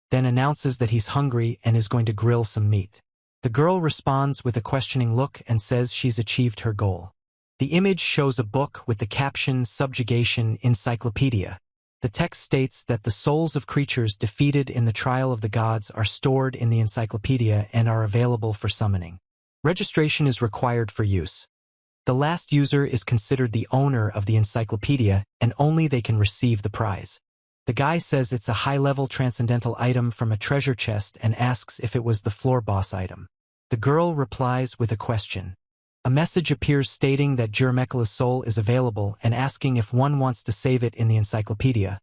then announces that he's hungry and is going to grill some meat. The girl responds with a questioning look and says she's achieved her goal. The image shows a book with the caption Subjugation Encyclopedia. The text states that the souls of creatures defeated in the trial of the gods are stored in the encyclopedia and are available for summoning. Registration is required for use. The last user is considered the owner of the encyclopedia, and only they can receive the prize. The guy says it's a high-level transcendental item from a treasure chest and asks if it was the floor boss item. The girl replies with a question. A message appears stating that Jiramekala's soul is available and asking if one wants to save it in the encyclopedia,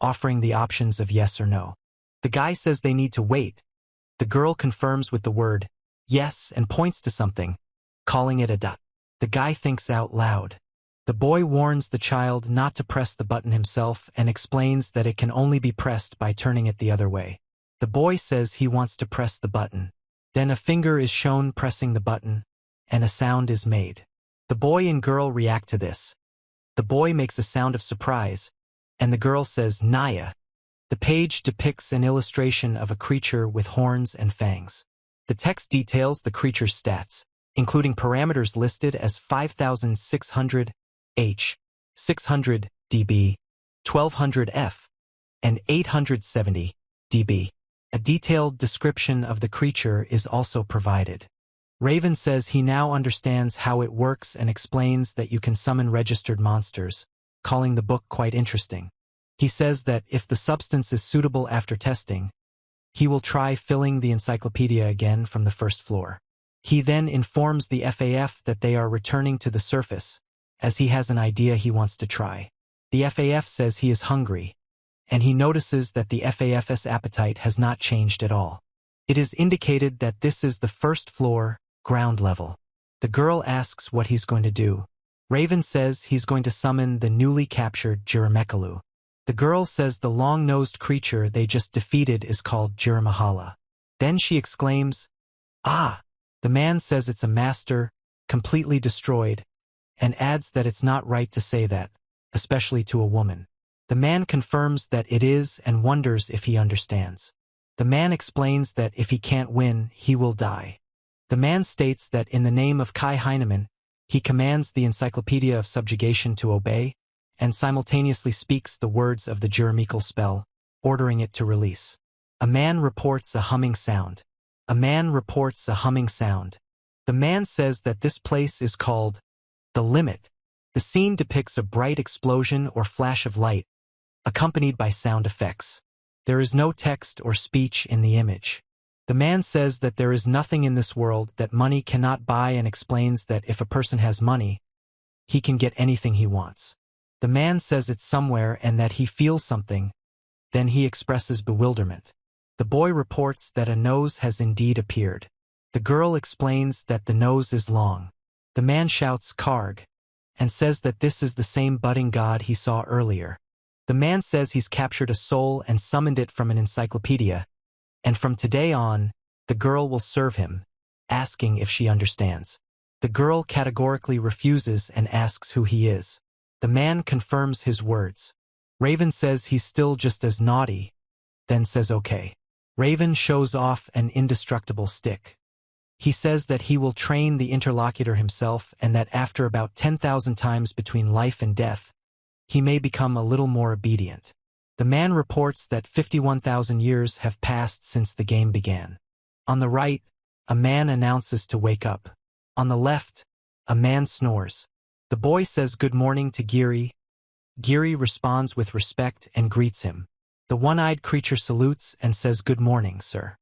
offering the options of yes or no. The guy says they need to wait. The girl confirms with the word yes and points to something, calling it a dot. The guy thinks out loud. The boy warns the child not to press the button himself and explains that it can only be pressed by turning it the other way. The boy says he wants to press the button. Then a finger is shown pressing the button, and a sound is made. The boy and girl react to this. The boy makes a sound of surprise, and the girl says, Naya. The page depicts an illustration of a creature with horns and fangs. The text details the creature's stats, including parameters listed as 5600 H, 600 dB, 1200 F, and 870 dB. A detailed description of the creature is also provided. Raven says he now understands how it works and explains that you can summon registered monsters, calling the book quite interesting. He says that if the substance is suitable after testing, he will try filling the encyclopedia again from the first floor. He then informs the FAF that they are returning to the surface, as he has an idea he wants to try. The FAF says he is hungry, and he notices that the FAF's appetite has not changed at all. It is indicated that this is the first floor, ground level. The girl asks what he's going to do. Raven says he's going to summon the newly captured Jiramekalu. The girl says the long-nosed creature they just defeated is called Jiramahala. Then she exclaims, "Ah!" The man says it's a master, completely destroyed, and adds that it's not right to say that, especially to a woman. The man confirms that it is and wonders if he understands. The man explains that if he can't win, he will die. The man states that in the name of Kai Heinemann, he commands the Encyclopedia of Subjugation to obey, and simultaneously speaks the words of the Jiramekal spell, ordering it to release. A man reports a humming sound. A man reports a humming sound. The man says that this place is called the limit. The scene depicts a bright explosion or flash of light, accompanied by sound effects. There is no text or speech in the image. The man says that there is nothing in this world that money cannot buy and explains that if a person has money, he can get anything he wants. The man says it's somewhere and that he feels something. Then he expresses bewilderment. The boy reports that a nose has indeed appeared. The girl explains that the nose is long. The man shouts Karg and says that this is the same budding god he saw earlier. The man says he's captured a soul and summoned it from an encyclopedia, and from today on, the girl will serve him, asking if she understands. The girl categorically refuses and asks who he is. The man confirms his words. Raven says he's still just as naughty, then says okay. Raven shows off an indestructible stick. He says that he will train the interlocutor himself and that after about 10,000 times between life and death, he may become a little more obedient. The man reports that 51,000 years have passed since the game began. On the right, a man announces to wake up. On the left, a man snores. The boy says good morning to Giri. Giri responds with respect and greets him. The one-eyed creature salutes and says good morning, sir.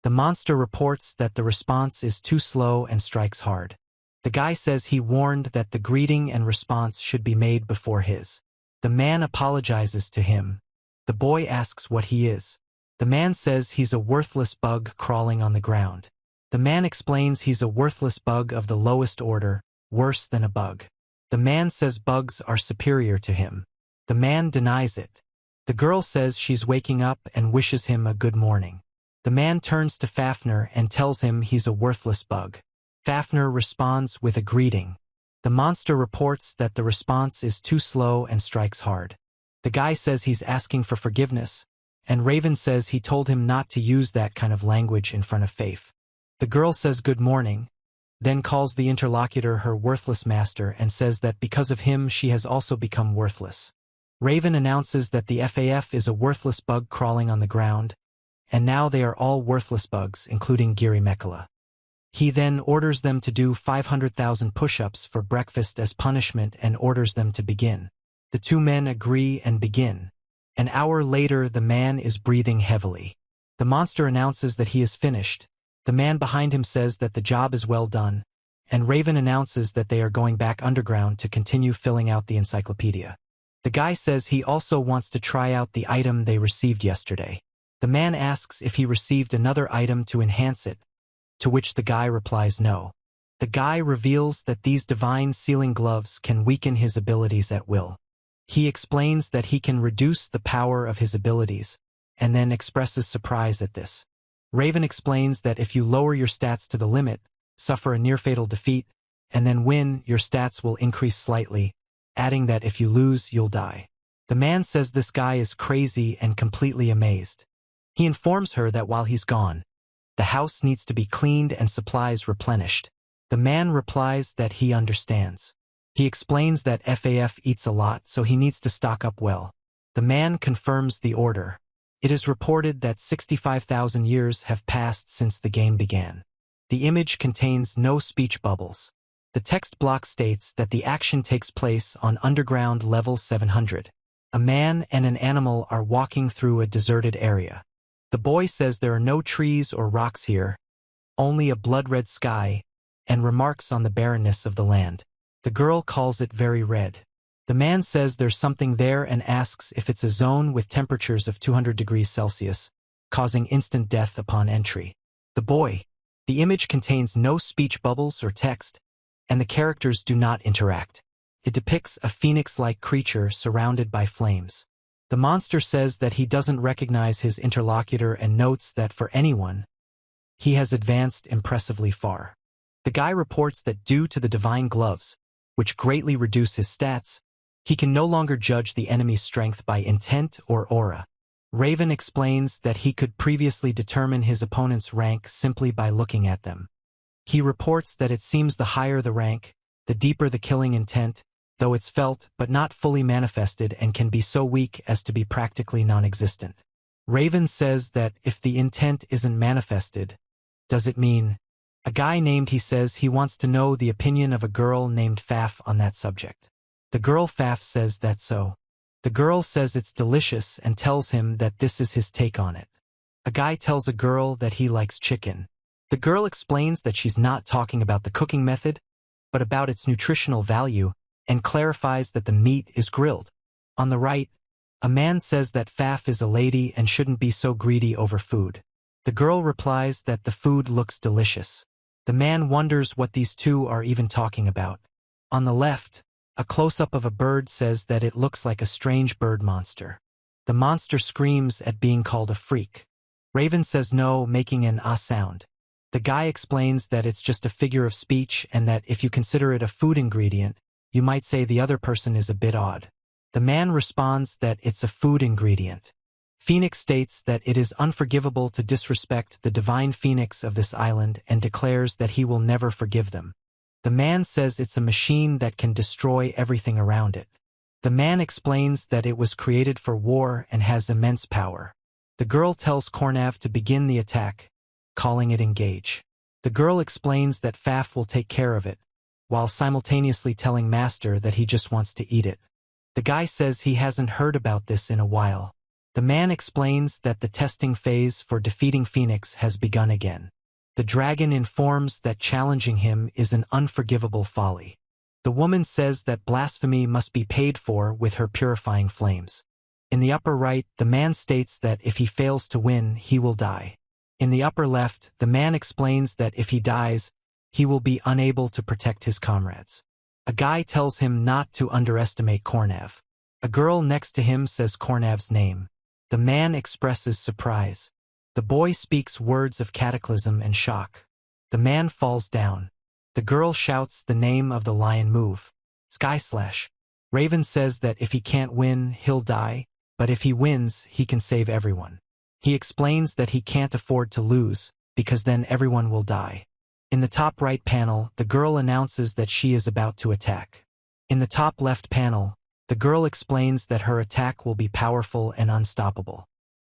The monster reports that the response is too slow and strikes hard. The guy says he warned that the greeting and response should be made before his. The man apologizes to him. The boy asks what he is. The man says he's a worthless bug crawling on the ground. The man explains he's a worthless bug of the lowest order, worse than a bug. The man says bugs are superior to him. The man denies it. The girl says she's waking up and wishes him a good morning. The man turns to Fafnir and tells him he's a worthless bug. Fafnir responds with a greeting. The monster reports that the response is too slow and strikes hard. The guy says he's asking for forgiveness, and Raven says he told him not to use that kind of language in front of Faith. The girl says good morning, then calls the interlocutor her worthless master and says that because of him she has also become worthless. Raven announces that the FAF is a worthless bug crawling on the ground, and now they are all worthless bugs, including Giri Mekala. He then orders them to do 500,000 push-ups for breakfast as punishment and orders them to begin. The two men agree and begin. An hour later, the man is breathing heavily. The monster announces that he is finished. The man behind him says that the job is well done, and Raven announces that they are going back underground to continue filling out the encyclopedia. The guy says he also wants to try out the item they received yesterday. The man asks if he received another item to enhance it, to which the guy replies no. The guy reveals that these divine sealing gloves can weaken his abilities at will. He explains that he can reduce the power of his abilities, and then expresses surprise at this. Raven explains that if you lower your stats to the limit, suffer a near-fatal defeat, and then win, your stats will increase slightly, adding that if you lose, you'll die. The man says this guy is crazy and completely amazed. He informs her that while he's gone, the house needs to be cleaned and supplies replenished. The man replies that he understands. He explains that FAF eats a lot, so he needs to stock up well. The man confirms the order. It is reported that 65,000 years have passed since the game began. The image contains no speech bubbles. The text block states that the action takes place on underground level 700. A man and an animal are walking through a deserted area. The boy says there are no trees or rocks here, only a blood-red sky, and remarks on the barrenness of the land. The girl calls it very red. The man says there's something there and asks if it's a zone with temperatures of 200 degrees Celsius, causing instant death upon entry. The image contains no speech bubbles or text, and the characters do not interact. It depicts a phoenix-like creature surrounded by flames. The monster says that he doesn't recognize his interlocutor and notes that for anyone, he has advanced impressively far. The guy reports that due to the divine gloves, which greatly reduce his stats, he can no longer judge the enemy's strength by intent or aura. Raven explains that he could previously determine his opponent's rank simply by looking at them. He reports that it seems the higher the rank, the deeper the killing intent, though it's felt but not fully manifested and can be so weak as to be practically non-existent. Raven says that if the intent isn't manifested, does it mean? A guy named he says he wants to know the opinion of a girl named Faf on that subject. The girl Faf says that so. The girl says it's delicious and tells him that this is his take on it. A guy tells a girl that he likes chicken. The girl explains that she's not talking about the cooking method, but about its nutritional value, and clarifies that the meat is grilled. On the right, a man says that Faf is a lady and shouldn't be so greedy over food. The girl replies that the food looks delicious. The man wonders what these two are even talking about. On the left, a close-up of a bird says that it looks like a strange bird monster. The monster screams at being called a freak. Raven says no, making an ah sound. The guy explains that it's just a figure of speech and that if you consider it a food ingredient, you might say the other person is a bit odd. The man responds that it's a food ingredient. Phoenix states that it is unforgivable to disrespect the divine phoenix of this island and declares that he will never forgive them. The man says it's a machine that can destroy everything around it. The man explains that it was created for war and has immense power. The girl tells Cornav to begin the attack, calling it engage. The girl explains that Faf will take care of it, while simultaneously telling Master that he just wants to eat it. The guy says he hasn't heard about this in a while. The man explains that the testing phase for defeating Phoenix has begun again. The dragon informs that challenging him is an unforgivable folly. The woman says that blasphemy must be paid for with her purifying flames. In the upper right, the man states that if he fails to win, he will die. In the upper left, the man explains that if he dies, he will be unable to protect his comrades. A guy tells him not to underestimate Cornav. A girl next to him says Cornav's name. The man expresses surprise. The boy speaks words of cataclysm and shock. The man falls down. The girl shouts the name of the lion move. Skyslash. Raven says that if he can't win, he'll die, but if he wins, he can save everyone. He explains that he can't afford to lose, because then everyone will die. In the top right panel, the girl announces that she is about to attack. In the top left panel, the girl explains that her attack will be powerful and unstoppable.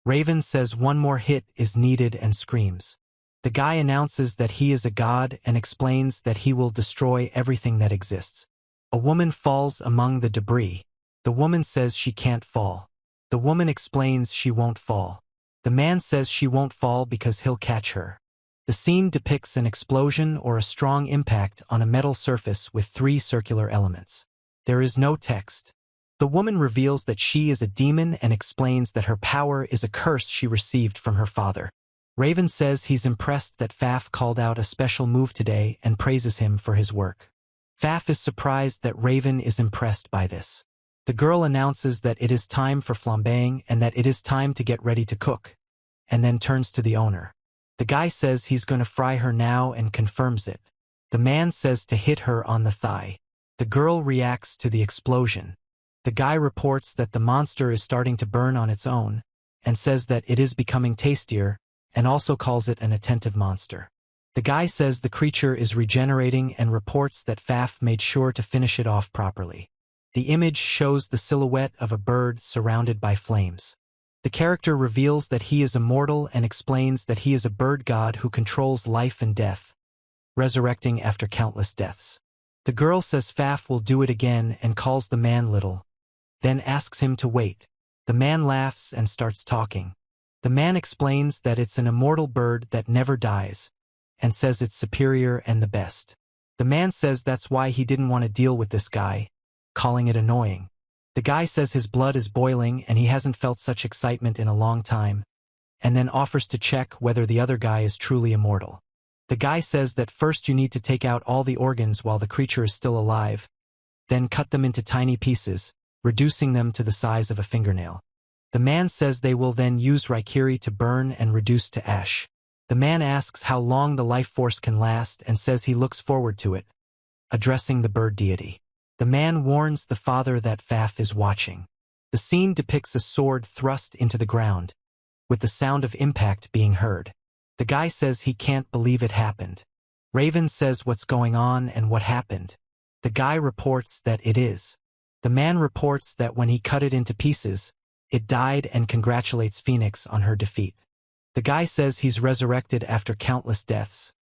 Raven says one more hit is needed and screams. The guy announces that he is a god and explains that he will destroy everything that exists. A woman falls among the debris. The woman says she can't fall. The woman explains she won't fall. The man says she won't fall because he'll catch her. The scene depicts an explosion or a strong impact on a metal surface with 3 circular elements. There is no text. The woman reveals that she is a demon and explains that her power is a curse she received from her father. Raven says he's impressed that Faf called out a special move today and praises him for his work. Faf is surprised that Raven is impressed by this. The girl announces that it is time for flambeing and that it is time to get ready to cook, and then turns to the owner. The guy says he's going to fry her now and confirms it. The man says to hit her on the thigh. The girl reacts to the explosion. The guy reports that the monster is starting to burn on its own, and says that it is becoming tastier, and also calls it an attentive monster. The guy says the creature is regenerating and reports that Faf made sure to finish it off properly. The image shows the silhouette of a bird surrounded by flames. The character reveals that he is immortal and explains that he is a bird god who controls life and death, resurrecting after countless deaths. The girl says Faf will do it again and calls the man little, then asks him to wait. The man laughs and starts talking. The man explains that it's an immortal bird that never dies, and says it's superior and the best. The man says that's why he didn't want to deal with this guy, calling it annoying. The guy says his blood is boiling and he hasn't felt such excitement in a long time, and then offers to check whether the other guy is truly immortal. The guy says that first you need to take out all the organs while the creature is still alive, then cut them into tiny pieces, reducing them to the size of a fingernail. The man says they will then use Raikiri to burn and reduce to ash. The man asks how long the life force can last and says he looks forward to it, addressing the bird deity. The man warns the father that Faf is watching. The scene depicts a sword thrust into the ground, with the sound of impact being heard. The guy says he can't believe it happened. Raven says what's going on and what happened. The guy reports that it is. The man reports that when he cut it into pieces, It died and congratulates Phoenix on her defeat. The guy says he's resurrected after countless deaths,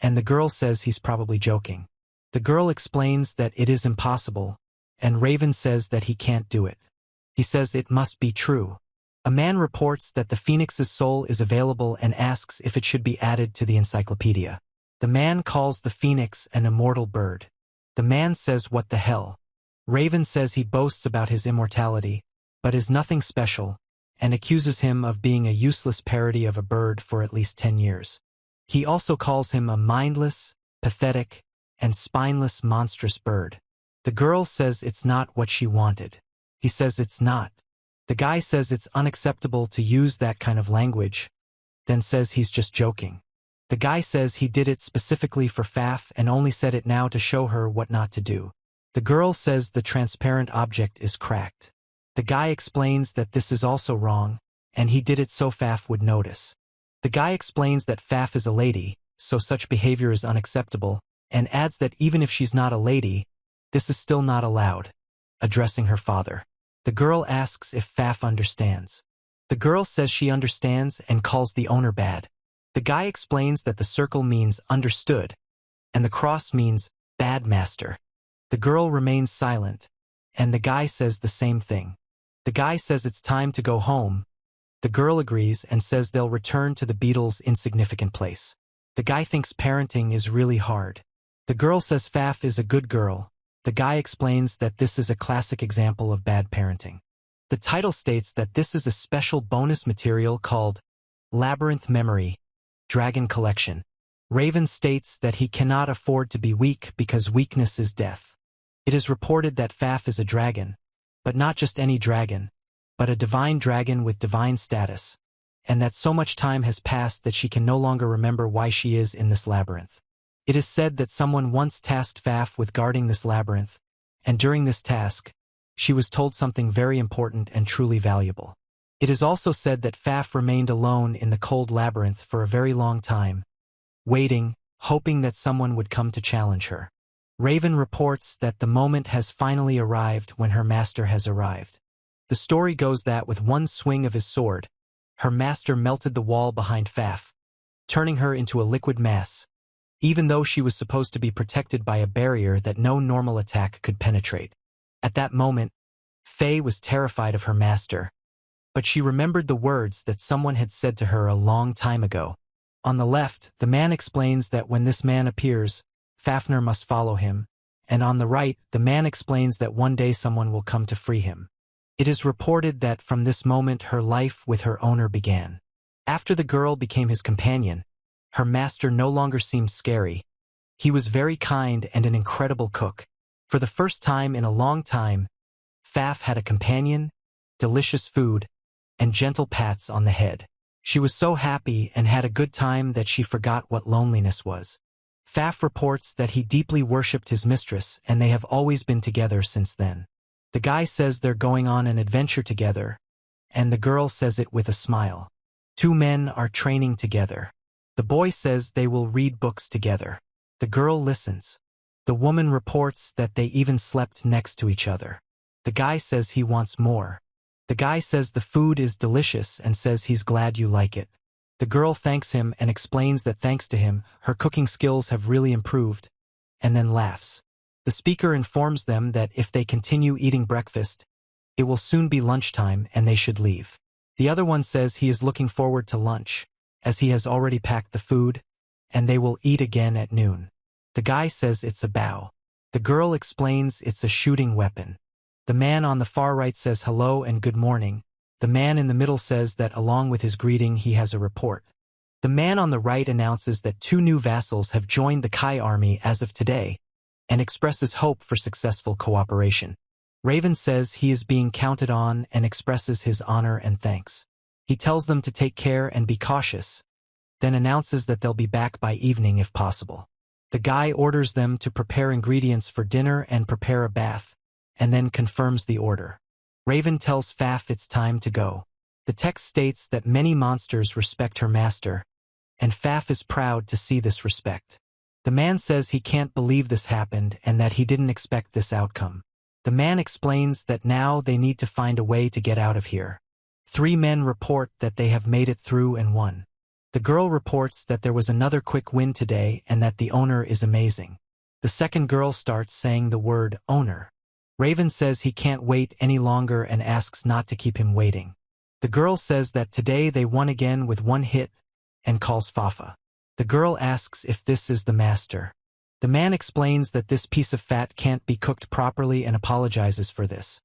and the girl says he's probably joking. The girl explains that it is impossible, and Raven says that he can't do it. He says it must be true. A man reports that the Phoenix's soul is available and asks if it should be added to the encyclopedia. The man calls the Phoenix an immortal bird. The man says what the hell. Raven says he boasts about his immortality, but is nothing special, and accuses him of being a useless parody of a bird for at least 10 years. He also calls him a mindless, pathetic, and spineless monstrous bird. The girl says it's not what she wanted. He says it's not. The guy says it's unacceptable to use that kind of language, then says he's just joking. The guy says he did it specifically for Faf and only said it now to show her what not to do. The girl says the transparent object is cracked. The guy explains that this is also wrong, and he did it so Faf would notice. The guy explains that Faf is a lady, so such behavior is unacceptable, and adds that even if she's not a lady, this is still not allowed, addressing her father. The girl asks if Faf understands. The girl says she understands and calls the owner bad. The guy explains that the circle means understood, and the cross means bad master. The girl remains silent, and the guy says the same thing. The guy says it's time to go home. The girl agrees and says they'll return to the Beatles' insignificant place. The guy thinks parenting is really hard. The girl says Faf is a good girl. The guy explains that this is a classic example of bad parenting. The title states that this is a special bonus material called Labyrinth Memory, Dragon Collection. Raven states that he cannot afford to be weak because weakness is death. It is reported that Faf is a dragon, but not just any dragon, but a divine dragon with divine status, and that so much time has passed that she can no longer remember why she is in this labyrinth. It is said that someone once tasked Faf with guarding this labyrinth, and during this task, she was told something very important and truly valuable. It is also said that Faf remained alone in the cold labyrinth for a very long time, waiting, hoping that someone would come to challenge her. Raven reports that the moment has finally arrived when her master has arrived. The story goes that with one swing of his sword, her master melted the wall behind Faf, turning her into a liquid mass, even though she was supposed to be protected by a barrier that no normal attack could penetrate. At that moment, Faye was terrified of her master, but she remembered the words that someone had said to her a long time ago. On the left, the man explains that when this man appears, Fafnir must follow him, and on the right, the man explains that one day someone will come to free him. It is reported that from this moment her life with her owner began. After the girl became his companion, her master no longer seemed scary. He was very kind and an incredible cook. For the first time in a long time, Faf had a companion, delicious food, and gentle pats on the head. She was so happy and had a good time that she forgot what loneliness was. Faf reports that he deeply worshipped his mistress and they have always been together since then. The guy says they're going on an adventure together, and the girl says it with a smile. Two men are training together. The boy says they will read books together. The girl listens. The woman reports that they even slept next to each other. The guy says he wants more. The guy says the food is delicious and says he's glad you like it. The girl thanks him and explains that thanks to him, her cooking skills have really improved, and then laughs. The speaker informs them that if they continue eating breakfast, it will soon be lunchtime and they should leave. The other one says he is looking forward to lunch, as he has already packed the food, and they will eat again at noon. The guy says it's a bow. The girl explains it's a shooting weapon. The man on the far right says hello and good morning. The man in the middle says that along with his greeting he has a report. The man on the right announces that 2 new vassals have joined the Kai army as of today, and expresses hope for successful cooperation. Raven says he is being counted on and expresses his honor and thanks. He tells them to take care and be cautious, then announces that they'll be back by evening if possible. The guy orders them to prepare ingredients for dinner and prepare a bath, and then confirms the order. Raven tells Faf it's time to go. The text states that many monsters respect her master, and Faf is proud to see this respect. The man says he can't believe this happened and that he didn't expect this outcome. The man explains that now they need to find a way to get out of here. 3 men report that they have made it through and won. The girl reports that there was another quick win today and that the owner is amazing. The second girl starts saying the word owner. Raven says he can't wait any longer and asks not to keep him waiting. The girl says that today they won again with 1 hit and calls Fafa. The girl asks if this is the master. The man explains that this piece of fat can't be cooked properly and apologizes for this,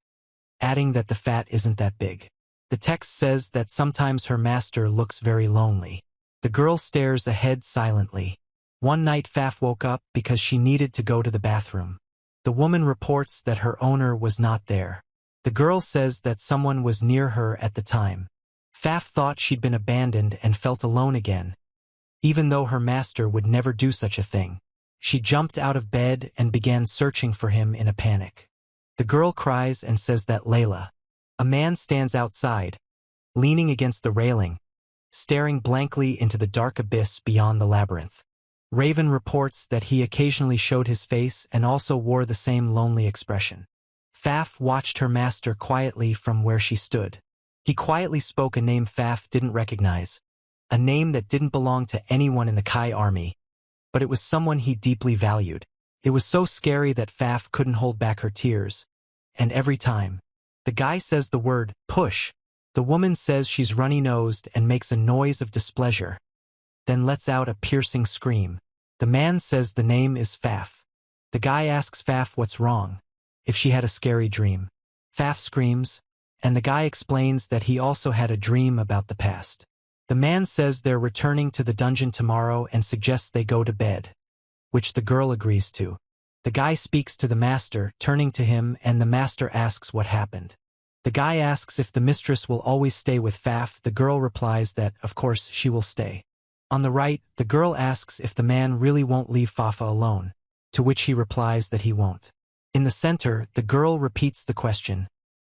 adding that the fat isn't that big. The text says that sometimes her master looks very lonely. The girl stares ahead silently. One night Faf woke up because she needed to go to the bathroom. The woman reports that her owner was not there. The girl says that someone was near her at the time. Faf thought she'd been abandoned and felt alone again, even though her master would never do such a thing. She jumped out of bed and began searching for him in a panic. The girl cries and says that Layla. A man stands outside, leaning against the railing, staring blankly into the dark abyss beyond the labyrinth. Raven reports that he occasionally showed his face and also wore the same lonely expression. Faf watched her master quietly from where she stood. He quietly spoke a name Faf didn't recognize, a name that didn't belong to anyone in the Kai army, but it was someone he deeply valued. It was so scary that Faf couldn't hold back her tears, and every time the guy says the word push, the woman says she's runny-nosed and makes a noise of displeasure, then lets out a piercing scream. The man says the name is Faf. The guy asks Faf what's wrong, if she had a scary dream. Faf screams, and the guy explains that he also had a dream about the past. The man says they're returning to the dungeon tomorrow and suggests they go to bed, which the girl agrees to. The guy speaks to the master, turning to him, and the master asks what happened. The guy asks if the mistress will always stay with Faf. The girl replies that, of course, she will stay. On the right, the girl asks if the man really won't leave Fafa alone, to which he replies that he won't. In the center, the girl repeats the question,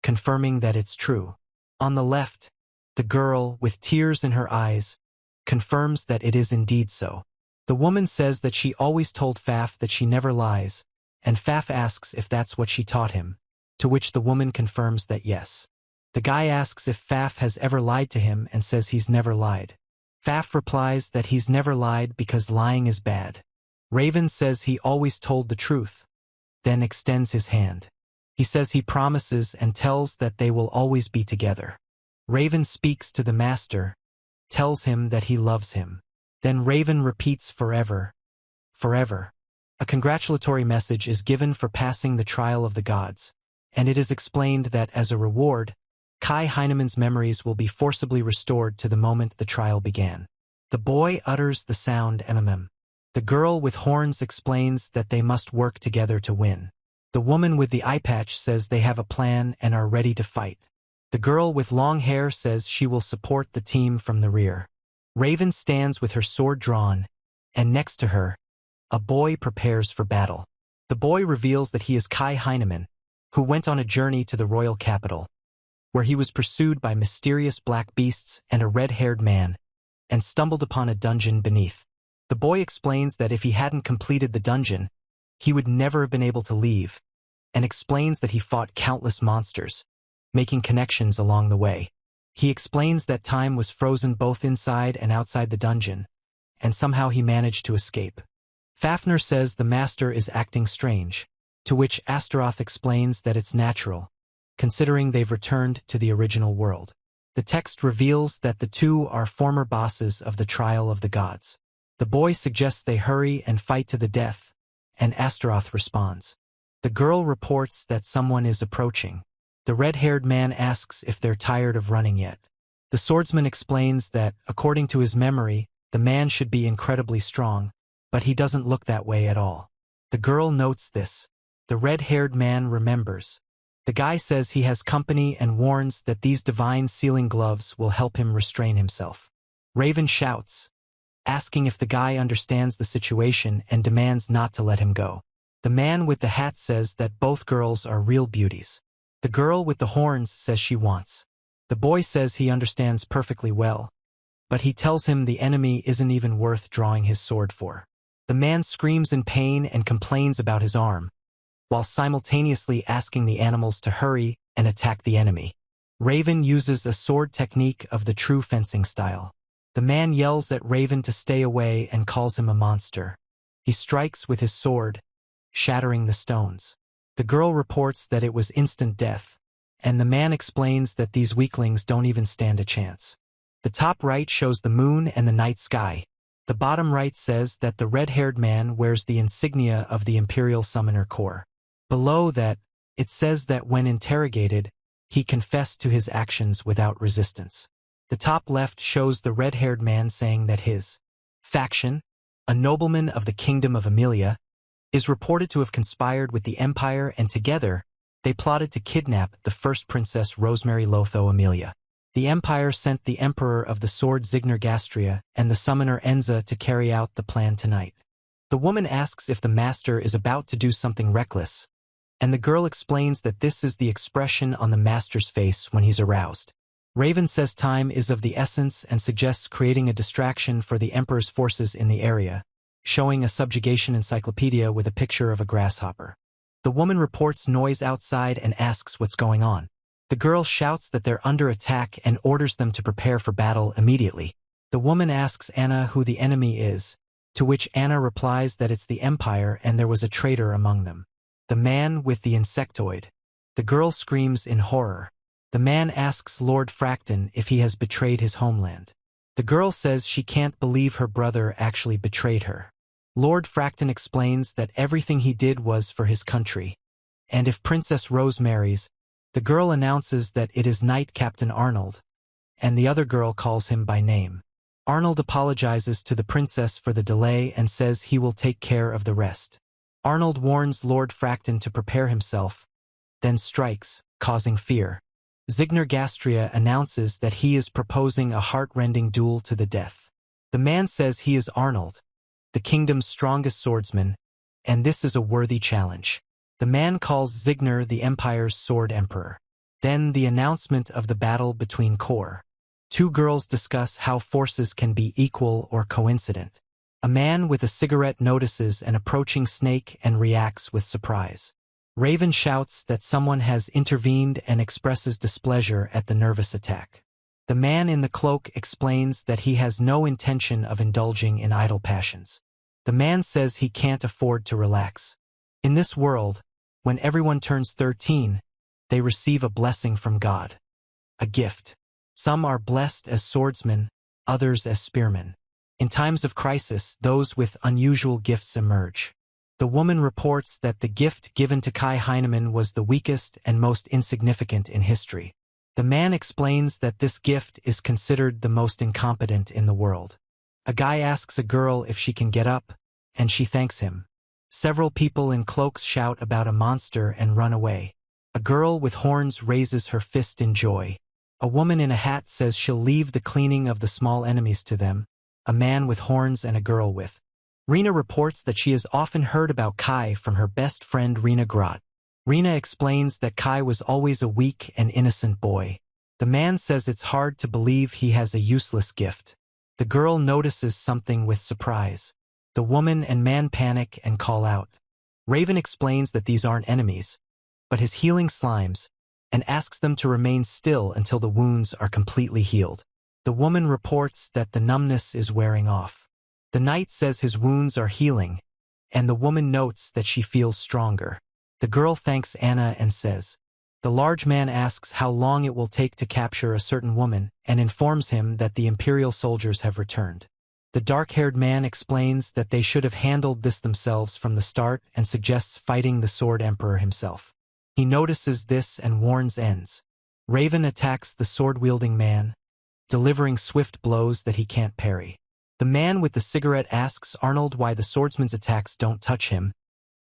confirming that it's true. On the left, the girl, with tears in her eyes, confirms that it is indeed so. The woman says that she always told Faf that she never lies, and Faf asks if that's what she taught him, to which the woman confirms that yes. The guy asks if Faf has ever lied to him and says he's never lied. Faf replies that he's never lied because lying is bad. Raven says he always told the truth, then extends his hand. He says he promises and tells that they will always be together. Raven speaks to the master, tells him that he loves him. Then Raven repeats forever, forever. A congratulatory message is given for passing the trial of the gods, and it is explained that as a reward, Kai Heinemann's memories will be forcibly restored to the moment the trial began. The boy utters the sound MMM. The girl with horns explains that they must work together to win. The woman with the eye patch says they have a plan and are ready to fight. The girl with long hair says she will support the team from the rear. Raven stands with her sword drawn, and next to her, a boy prepares for battle. The boy reveals that he is Kai Heinemann, who went on a journey to the royal capital, where he was pursued by mysterious black beasts and a red-haired man, and stumbled upon a dungeon beneath. The boy explains that if he hadn't completed the dungeon, he would never have been able to leave, and explains that he fought countless monsters, making connections along the way. He explains that time was frozen both inside and outside the dungeon, and somehow he managed to escape. Fafnir says the master is acting strange, to which Astaroth explains that it's natural, considering they've returned to the original world. The text reveals that the two are former bosses of the trial of the gods. The boy suggests they hurry and fight to the death, and Astaroth responds. The girl reports that someone is approaching. The red-haired man asks if they're tired of running yet. The swordsman explains that, according to his memory, the man should be incredibly strong, but he doesn't look that way at all. The girl notes this. The red-haired man remembers. The guy says he has company and warns that these divine sealing gloves will help him restrain himself. Raven shouts, asking if the guy understands the situation and demands not to let him go. The man with the hat says that both girls are real beauties. The girl with the horns says she wants. The boy says he understands perfectly well, but he tells him the enemy isn't even worth drawing his sword for. The man screams in pain and complains about his arm, while simultaneously asking the animals to hurry and attack the enemy. Raven uses a sword technique of the true fencing style. The man yells at Raven to stay away and calls him a monster. He strikes with his sword, shattering the stones. The girl reports that it was instant death, and the man explains that these weaklings don't even stand a chance. The top right shows the moon and the night sky. The bottom right says that the red-haired man wears the insignia of the Imperial Summoner Corps. Below that, it says that when interrogated, he confessed to his actions without resistance. The top left shows the red-haired man saying that his faction, a nobleman of the Kingdom of Amelia, is reported to have conspired with the Empire, and together, they plotted to kidnap the first Princess Rosemary Lotho Amelia. The Empire sent the Emperor of the Sword Zigner and the Summoner Enza to carry out the plan tonight. The woman asks if the master is about to do something reckless, and the girl explains that this is the expression on the master's face when he's aroused. Raven says time is of the essence and suggests creating a distraction for the Emperor's forces in the area, showing a subjugation encyclopedia with a picture of a grasshopper. The woman reports noise outside and asks what's going on. The girl shouts that they're under attack and orders them to prepare for battle immediately. The woman asks Anna who the enemy is, to which Anna replies that it's the Empire and there was a traitor among them. The man with the insectoid. The girl screams in horror. The man asks Lord Fracton if he has betrayed his homeland. The girl says she can't believe her brother actually betrayed her. Lord Fracton explains that everything he did was for his country, and if Princess Rose marries, the girl announces that it is Knight Captain Arnold, and the other girl calls him by name. Arnold apologizes to the princess for the delay and says he will take care of the rest. Arnold warns Lord Fracton to prepare himself, then strikes, causing fear. Zigner announces that he is proposing a heart-rending duel to the death. The man says he is Arnold, the kingdom's strongest swordsman, and this is a worthy challenge. The man calls Zigner the Empire's Sword Emperor. Then the announcement of the battle between corps. Two girls discuss how forces can be equal or coincident. A man with a cigarette notices an approaching snake and reacts with surprise. Raven shouts that someone has intervened and expresses displeasure at the nervous attack. The man in the cloak explains that he has no intention of indulging in idle passions. The man says he can't afford to relax. In this world, when everyone turns 13, they receive a blessing from God. A gift. Some are blessed as swordsmen, others as spearmen. In times of crisis, those with unusual gifts emerge. The woman reports that the gift given to Kai Heinemann was the weakest and most insignificant in history. The man explains that this gift is considered the most incompetent in the world. A guy asks a girl if she can get up, and she thanks him. Several people in cloaks shout about a monster and run away. A girl with horns raises her fist in joy. A woman in a hat says she'll leave the cleaning of the small enemies to them, a man with horns and a girl with. Rena reports that she has often heard about Kai from her best friend Rena Grott. Rena explains that Kai was always a weak and innocent boy. The man says it's hard to believe he has a useless gift. The girl notices something with surprise. The woman and man panic and call out. Raven explains that these aren't enemies, but his healing slimes, and asks them to remain still until the wounds are completely healed. The woman reports that the numbness is wearing off. The knight says his wounds are healing, and the woman notes that she feels stronger. The girl thanks Anna and says, the large man asks how long it will take to capture a certain woman and informs him that the Imperial soldiers have returned. The dark-haired man explains that they should have handled this themselves from the start and suggests fighting the Sword Emperor himself. He notices this and warns Enz. Raven attacks the sword-wielding man, delivering swift blows that he can't parry. The man with the cigarette asks Arnold why the swordsman's attacks don't touch him,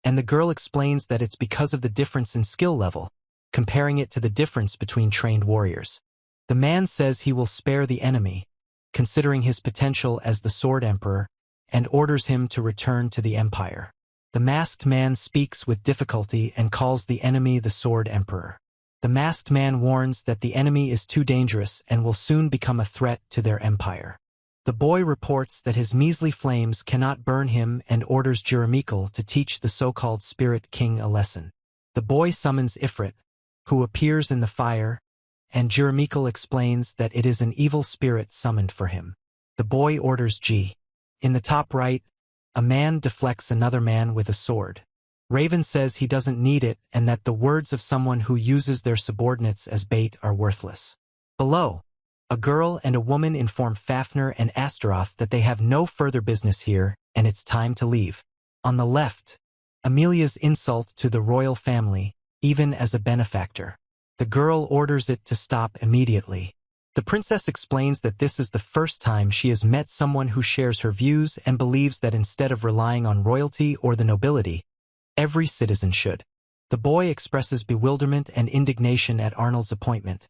and the girl explains that it's because of the difference in skill level, comparing it to the difference between trained warriors. The man says he will spare the enemy, considering his potential as the Sword Emperor, and orders him to return to the Empire. The masked man speaks with difficulty and calls the enemy the Sword Emperor. The masked man warns that the enemy is too dangerous and will soon become a threat to their empire. The boy reports that his measly flames cannot burn him and orders Jeremichael to teach the so-called Spirit King a lesson. The boy summons Ifrit, who appears in the fire, and Jeremichael explains that it is an evil spirit summoned for him. The boy orders G. In the top right, a man deflects another man with a sword. Raven says he doesn't need it and that the words of someone who uses their subordinates as bait are worthless. Below, a girl and a woman inform Fafnir and Astaroth that they have no further business here and it's time to leave. On the left, Amelia's insult to the royal family, even as a benefactor. The girl orders it to stop immediately. The princess explains that this is the first time she has met someone who shares her views and believes that instead of relying on royalty or the nobility, every citizen should. The boy expresses bewilderment and indignation at Arnold's appointment,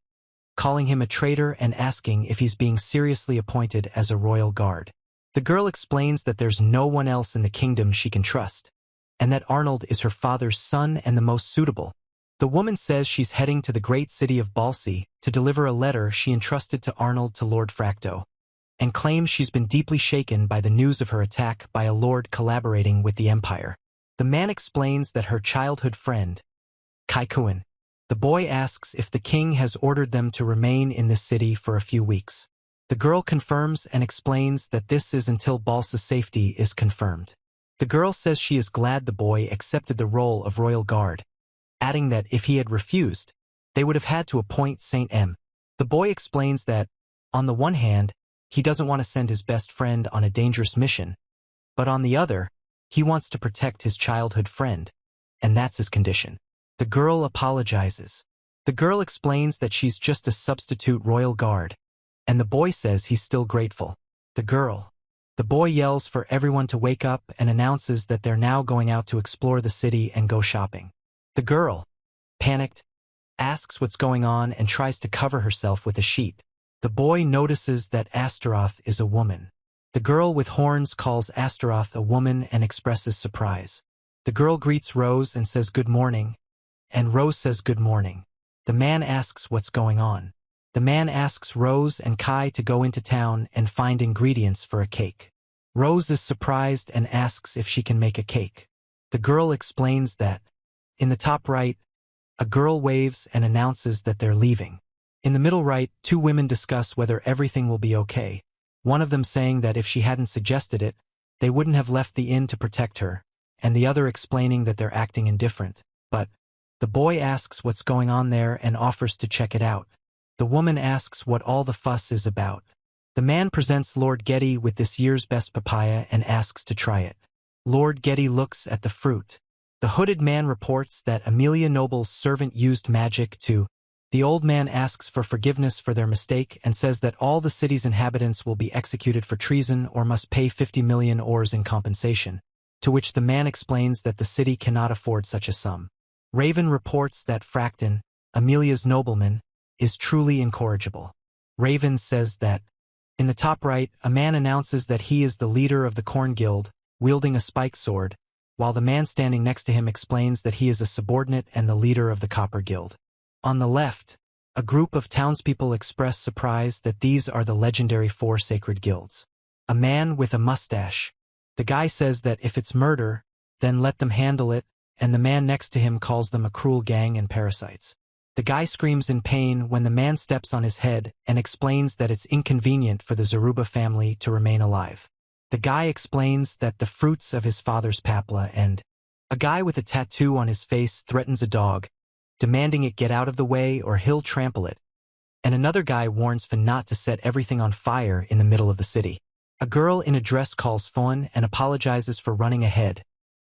calling him a traitor and asking if he's being seriously appointed as a royal guard. The girl explains that there's no one else in the kingdom she can trust, and that Arnold is her father's son and the most suitable. The woman says she's heading to the great city of Balsi to deliver a letter she entrusted to Arnold to Lord Fracto, and claims she's been deeply shaken by the news of her attack by a lord collaborating with the Empire. The man explains that her childhood friend, Kaikuin. The boy asks if the king has ordered them to remain in this city for a few weeks. The girl confirms and explains that this is until Balsa's safety is confirmed. The girl says she is glad the boy accepted the role of royal guard, adding that if he had refused, they would have had to appoint Saint M. The boy explains that, on the one hand, he doesn't want to send his best friend on a dangerous mission, but on the other, he wants to protect his childhood friend, and that's his condition. The girl apologizes. The girl explains that she's just a substitute royal guard, and the boy says he's still grateful. The boy yells for everyone to wake up and announces that they're now going out to explore the city and go shopping. The girl, panicked, asks what's going on and tries to cover herself with a sheet. The boy notices that Astaroth is a woman. The girl with horns calls Astaroth a woman and expresses surprise. The girl greets Rose and says good morning, and Rose says good morning. The man asks what's going on. The man asks Rose and Kai to go into town and find ingredients for a cake. Rose is surprised and asks if she can make a cake. The girl explains that, in the top right, a girl waves and announces that they're leaving. In the middle right, two women discuss whether everything will be okay, one of them saying that if she hadn't suggested it, they wouldn't have left the inn to protect her, and the other explaining that they're acting indifferent. But the boy asks what's going on there and offers to check it out. The woman asks what all the fuss is about. The man presents Lord Getty with this year's best papaya and asks to try it. Lord Getty looks at the fruit. The hooded man reports that Amelia Noble's servant used magic to. The old man asks for forgiveness for their mistake and says that all the city's inhabitants will be executed for treason or must pay 50 million ores in compensation, to which the man explains that the city cannot afford such a sum. Raven reports that Fracton, Amelia's nobleman, is truly incorrigible. Raven says that, in the top right, a man announces that he is the leader of the Corn Guild, wielding a spike sword, while the man standing next to him explains that he is a subordinate and the leader of the Copper Guild. On the left, a group of townspeople express surprise that these are the legendary 4 sacred guilds. A man with a mustache. The guy says that if it's murder, then let them handle it, and the man next to him calls them a cruel gang and parasites. The guy screams in pain when the man steps on his head and explains that it's inconvenient for the Zaruba family to remain alive. The guy explains that the fruits of his father's papla and a guy with a tattoo on his face threatens a dog, demanding it get out of the way or he'll trample it. And another guy warns Finn not to set everything on fire in the middle of the city. A girl in a dress calls Fon and apologizes for running ahead,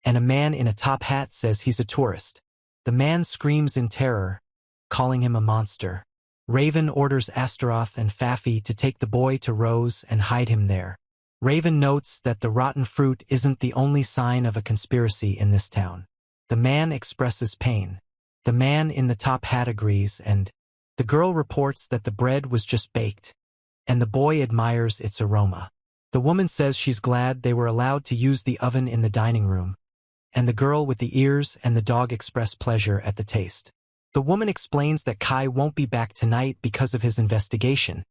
and a man in a top hat says he's a tourist. The man screams in terror, calling him a monster. Raven orders Astaroth and Faffy to take the boy to Rose and hide him there. Raven notes that the rotten fruit isn't the only sign of a conspiracy in this town. The man expresses pain. The man in the top hat agrees, and the girl reports that the bread was just baked, and the boy admires its aroma. The woman says she's glad they were allowed to use the oven in the dining room, and the girl with the ears and the dog express pleasure at the taste. The woman explains that Kai won't be back tonight because of his investigation,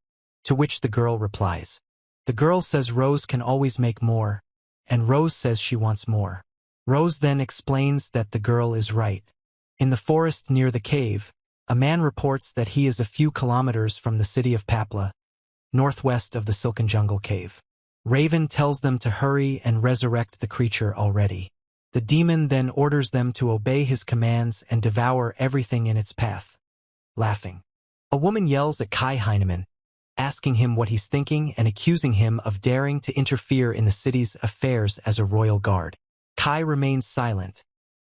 to which the girl replies. The girl says Rose can always make more, and Rose says she wants more. Rose then explains that the girl is right. In the forest near the cave, A man reports that he is a few kilometers from the city of Papla, northwest of the Silken Jungle Cave. Raven tells them to hurry and resurrect the creature already. The demon then orders them to obey his commands and devour everything in its path. Laughing. A woman yells at Heinemann, asking him what he's thinking and accusing him of daring to interfere in the city's affairs as a royal guard. Kai remains silent,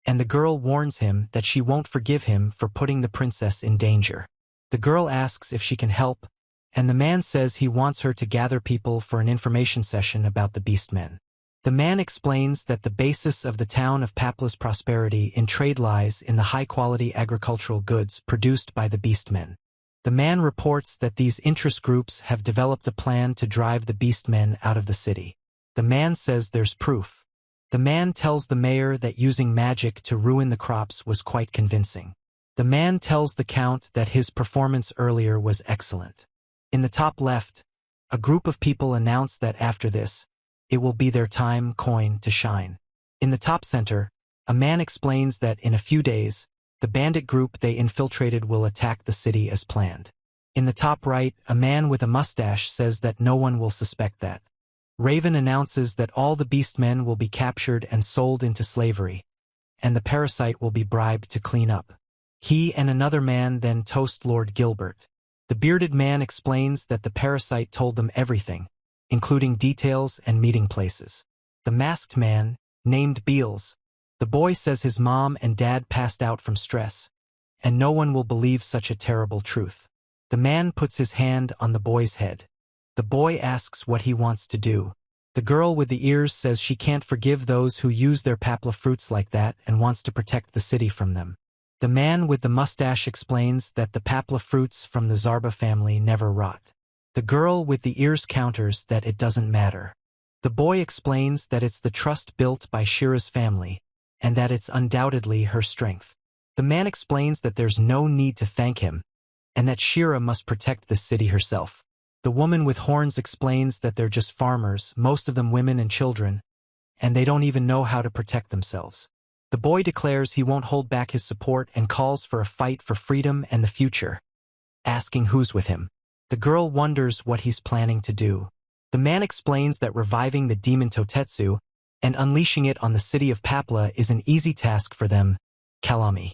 and the girl warns him that she won't forgive him for putting the princess in danger. The girl asks if she can help, and the man says he wants her to gather people for an information session about the beastmen. The man explains that the basis of the town of Papla's prosperity in trade lies in the high-quality agricultural goods produced by the beastmen. The man reports that these interest groups have developed a plan to drive the beastmen out of the city. The man says there's proof. The man tells the mayor that using magic to ruin the crops was quite convincing. The man tells the count that his performance earlier was excellent. In the top left, a group of people announce that after this, it will be their time to shine. In the top center, a man explains that in a few days, the bandit group they infiltrated will attack the city as planned. In the top right, a man with a mustache says that no one will suspect that. Raven announces that all the beastmen will be captured and sold into slavery, and the parasite will be bribed to clean up. He and another man then toast Lord Gilbert. The bearded man explains that the parasite told them everything, including details and meeting places. The masked man, named Beals, the boy says his mom and dad passed out from stress, and no one will believe such a terrible truth. The man puts his hand on the boy's head. The boy asks what he wants to do. The girl with the ears says she can't forgive those who use their Papla fruits like that and wants to protect the city from them. The man with the mustache explains that the Papla fruits from the Zarba family never rot. The girl with the ears counters that it doesn't matter. The boy explains that it's the trust built by Shira's family, and that it's undoubtedly her strength. The man explains that there's no need to thank him, and that Shira must protect the city herself. The woman with horns explains that they're just farmers, most of them women and children, and they don't even know how to protect themselves. The boy declares he won't hold back his support and calls for a fight for freedom and the future, asking who's with him. The girl wonders what he's planning to do. The man explains that reviving the demon Totetsu and unleashing it on the city of Papla is an easy task for them, Kalami.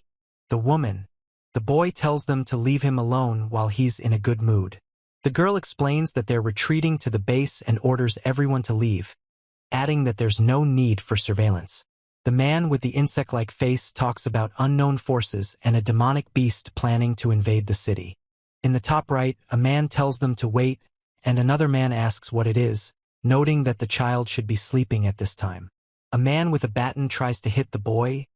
The boy tells them to leave him alone while he's in a good mood. The girl explains that they're retreating to the base and orders everyone to leave, adding that there's no need for surveillance. The man with the insect-like face talks about unknown forces and a demonic beast planning to invade the city. In the top right, a man tells them to wait, and another man asks what it is, noting that the child should be sleeping at this time. A man with a baton tries to hit the boy,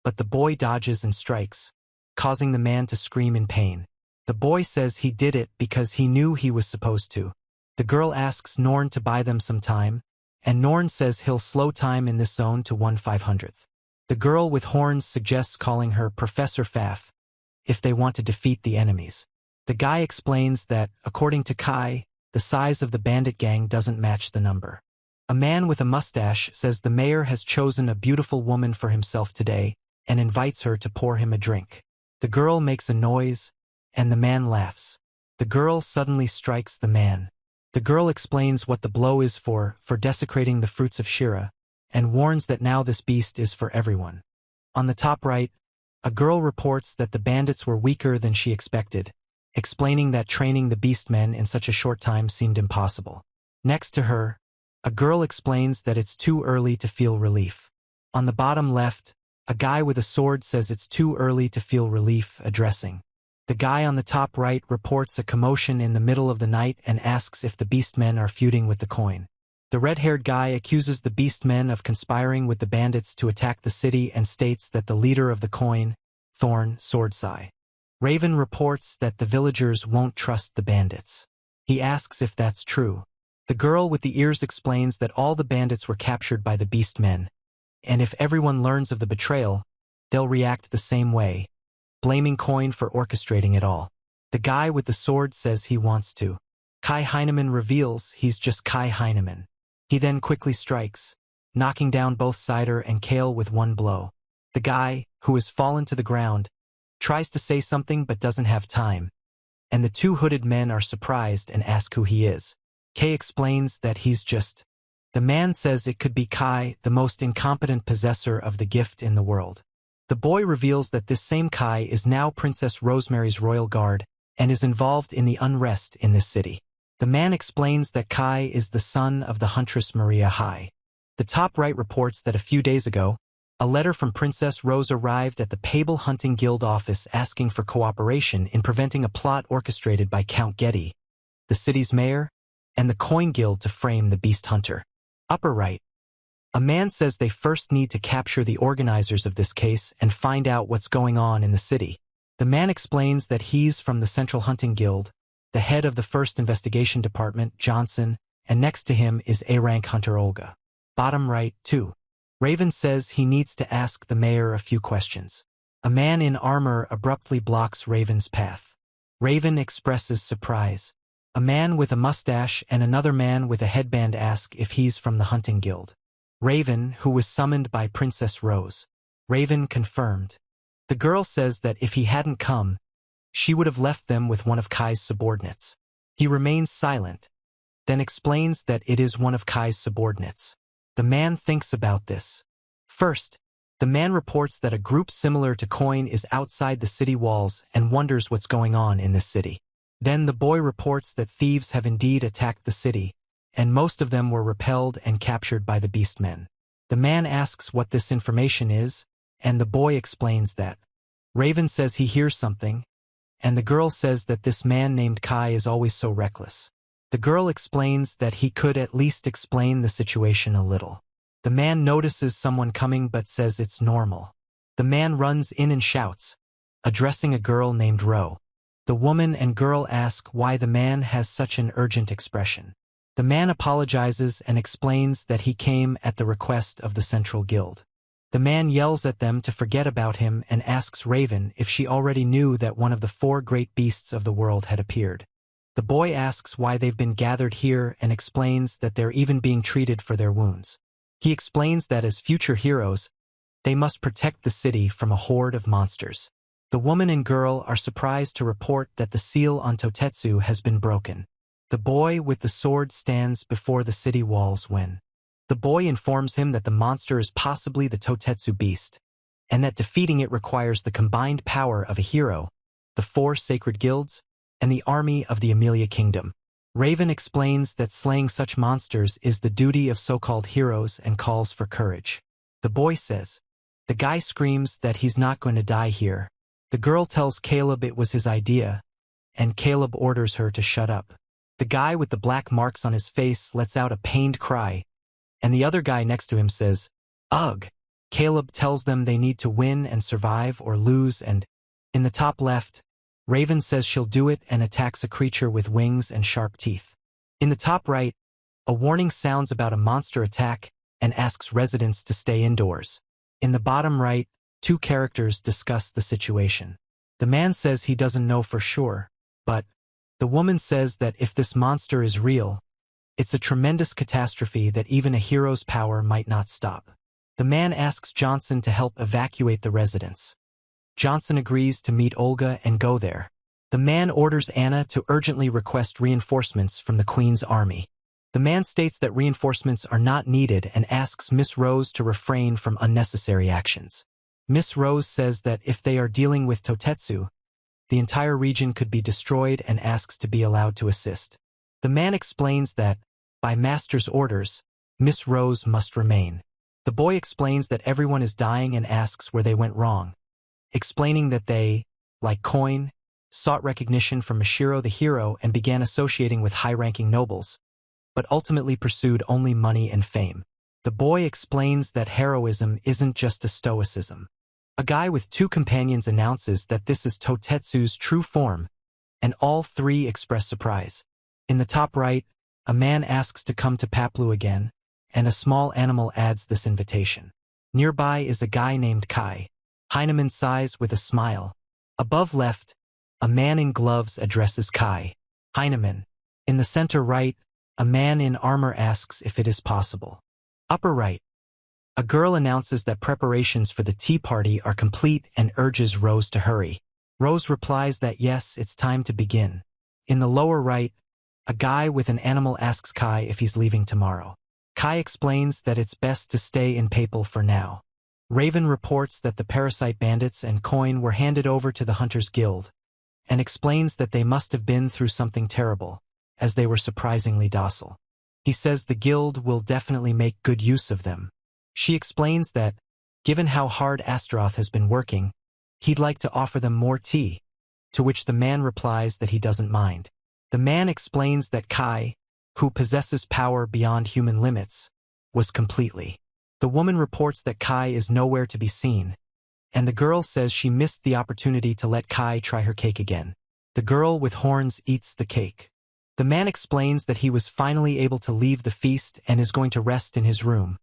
but the boy dodges and strikes, causing the man to scream in pain. The boy says he did it because he knew he was supposed to. The girl asks Norn to buy them some time, and Norn says he'll slow time in this zone to 1/500th. The girl with horns suggests calling her Professor Faf if they want to defeat the enemies. The guy explains that, according to Kai, the size of the bandit gang doesn't match the number. A man with a mustache says the mayor has chosen a beautiful woman for himself today and invites her to pour him a drink. The girl makes a noise, and the man laughs. The girl suddenly strikes the man. The girl explains what the blow is for desecrating the fruits of Shira, and warns that now this beast is for everyone. On the top right, a girl reports that the bandits were weaker than she expected, explaining that training the beastmen in such a short time seemed impossible. Next to her, a girl explains that it's too early to feel relief. On the bottom left, a guy with a sword says it's too early to feel relief addressing. The guy on the top right reports a commotion in the middle of the night and asks if the beastmen are feuding with the coin. The red-haired guy accuses the beastmen of conspiring with the bandits to attack the city and states that the leader of the coin, Thorn Swordsai. Raven reports that the villagers won't trust the bandits. He asks if that's true. The girl with the ears explains that all the bandits were captured by the beastmen, and if everyone learns of the betrayal, they'll react the same way, blaming Coin for orchestrating it all. The guy with the sword says he wants to. Heinemann reveals he's just Heinemann. He then quickly strikes, knocking down both Cider and Kale with one blow. The guy, who has fallen to the ground, tries to say something but doesn't have time, and the two hooded men are surprised and ask who he is. Kay explains that he's just. The man says it could be Kai, the most incompetent possessor of the gift in the world. The boy reveals that this same Kai is now Princess Rosemary's royal guard and is involved in the unrest in this city. The man explains that Kai is the son of the huntress Maria Hai. The top right reports that a few days ago, a letter from Princess Rose arrived at the Pable Hunting Guild office asking for cooperation in preventing a plot orchestrated by Count Getty, the city's mayor, and the Coin Guild to frame the beast hunter. Upper right. A man says they first need to capture the organizers of this case and find out what's going on in the city. The man explains that he's from the Central Hunting Guild, the head of the First Investigation Department, Johnson, and next to him is A-rank hunter Olga. Bottom right, 2. Raven says he needs to ask the mayor a few questions. A man in armor abruptly blocks Raven's path. Raven expresses surprise. A man with a mustache and another man with a headband ask if he's from the hunting guild. Raven, who was summoned by Princess Rose. Raven confirmed. The girl says that if he hadn't come, she would have left them with one of Kai's subordinates. He remains silent, then explains that it is one of Kai's subordinates. The man thinks about this. First, the man reports that a group similar to Coin is outside the city walls and wonders what's going on in this city. Then the boy reports that thieves have indeed attacked the city, and most of them were repelled and captured by the beastmen. The man asks what this information is, and the boy explains that. Raven says he hears something, and the girl says that this man named Kai is always so reckless. The girl explains that he could at least explain the situation a little. The man notices someone coming but says it's normal. The man runs in and shouts, addressing a girl named Ro. The woman and girl ask why the man has such an urgent expression. The man apologizes and explains that he came at the request of the Central Guild. The man yells at them to forget about him and asks Raven if she already knew that one of the 4 great beasts of the world had appeared. The boy asks why they've been gathered here and explains that they're even being treated for their wounds. He explains that as future heroes, they must protect the city from a horde of monsters. The woman and girl are surprised to report that the seal on Totetsu has been broken. The boy with the sword stands before the city walls when the boy informs him that the monster is possibly the Totetsu beast, and that defeating it requires the combined power of a hero, the 4 sacred guilds, and the army of the Amelia Kingdom. Raven explains that slaying such monsters is the duty of so-called heroes and calls for courage. The boy says. The guy screams that he's not going to die here. The girl tells Caleb it was his idea, and Caleb orders her to shut up. The guy with the black marks on his face lets out a pained cry, and the other guy next to him says, "Ugh." Caleb tells them they need to win and survive or lose, and, in the top left, Raven says she'll do it and attacks a creature with wings and sharp teeth. In the top right, a warning sounds about a monster attack and asks residents to stay indoors. In the bottom right, 2 characters discuss the situation. The man says he doesn't know for sure, but the woman says that if this monster is real, it's a tremendous catastrophe that even a hero's power might not stop. The man asks Johnson to help evacuate the residents. Johnson agrees to meet Olga and go there. The man orders Anna to urgently request reinforcements from the Queen's army. The man states that reinforcements are not needed and asks Miss Rose to refrain from unnecessary actions. Miss Rose says that if they are dealing with Totetsu, the entire region could be destroyed and asks to be allowed to assist. The man explains that, by Master's orders, Miss Rose must remain. The boy explains that everyone is dying and asks where they went wrong, explaining that they, like Coin, sought recognition from Mashiro the hero and began associating with high-ranking nobles, but ultimately pursued only money and fame. The boy explains that heroism isn't just a stoicism. A guy with 2 companions announces that this is Totetsu's true form, and all 3 express surprise. In the top right, a man asks to come to Paplu again, and a small animal adds this invitation. Nearby is a guy named Kai. Heinemann sighs with a smile. Above left, a man in gloves addresses Kai. Heinemann. In the center right, a man in armor asks if it is possible. Upper right. A girl announces that preparations for the tea party are complete and urges Rose to hurry. Rose replies that yes, it's time to begin. In the lower right, a guy with an animal asks Kai if he's leaving tomorrow. Kai explains that it's best to stay in Papal for now. Raven reports that the parasite bandits and coin were handed over to the Hunters Guild, and explains that they must have been through something terrible, as they were surprisingly docile. He says the guild will definitely make good use of them. She explains that, given how hard Astaroth has been working, he'd like to offer them more tea, to which the man replies that he doesn't mind. The man explains that Kai, who possesses power beyond human limits, was completely. The woman reports that Kai is nowhere to be seen, and the girl says she missed the opportunity to let Kai try her cake again. The girl with horns eats the cake. The man explains that he was finally able to leave the feast and is going to rest in his room,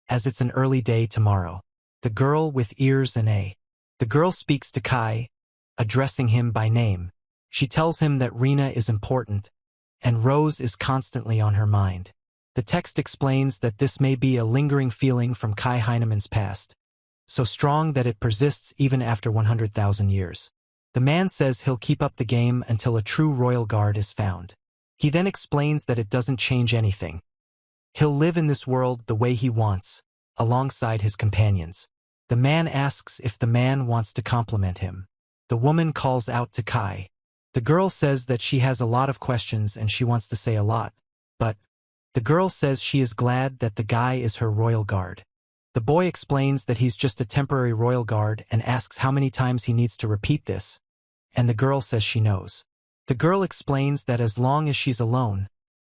as it's an early day tomorrow. The girl with ears and a. The girl speaks to Kai, addressing him by name. She tells him that Rena is important, and Rose is constantly on her mind. The text explains that this may be a lingering feeling from Kai Heinemann's past, so strong that it persists even after 100,000 years. The man says he'll keep up the game until a true royal guard is found. He then explains that it doesn't change anything. He'll live in this world the way he wants, alongside his companions. The man asks if the man wants to compliment him. The woman calls out to Kai. The girl says that she has a lot of questions and she wants to say a lot, but the girl says she is glad that the guy is her royal guard. The boy explains that he's just a temporary royal guard and asks how many times he needs to repeat this, and the girl says she knows. The girl explains that as long as she's alone,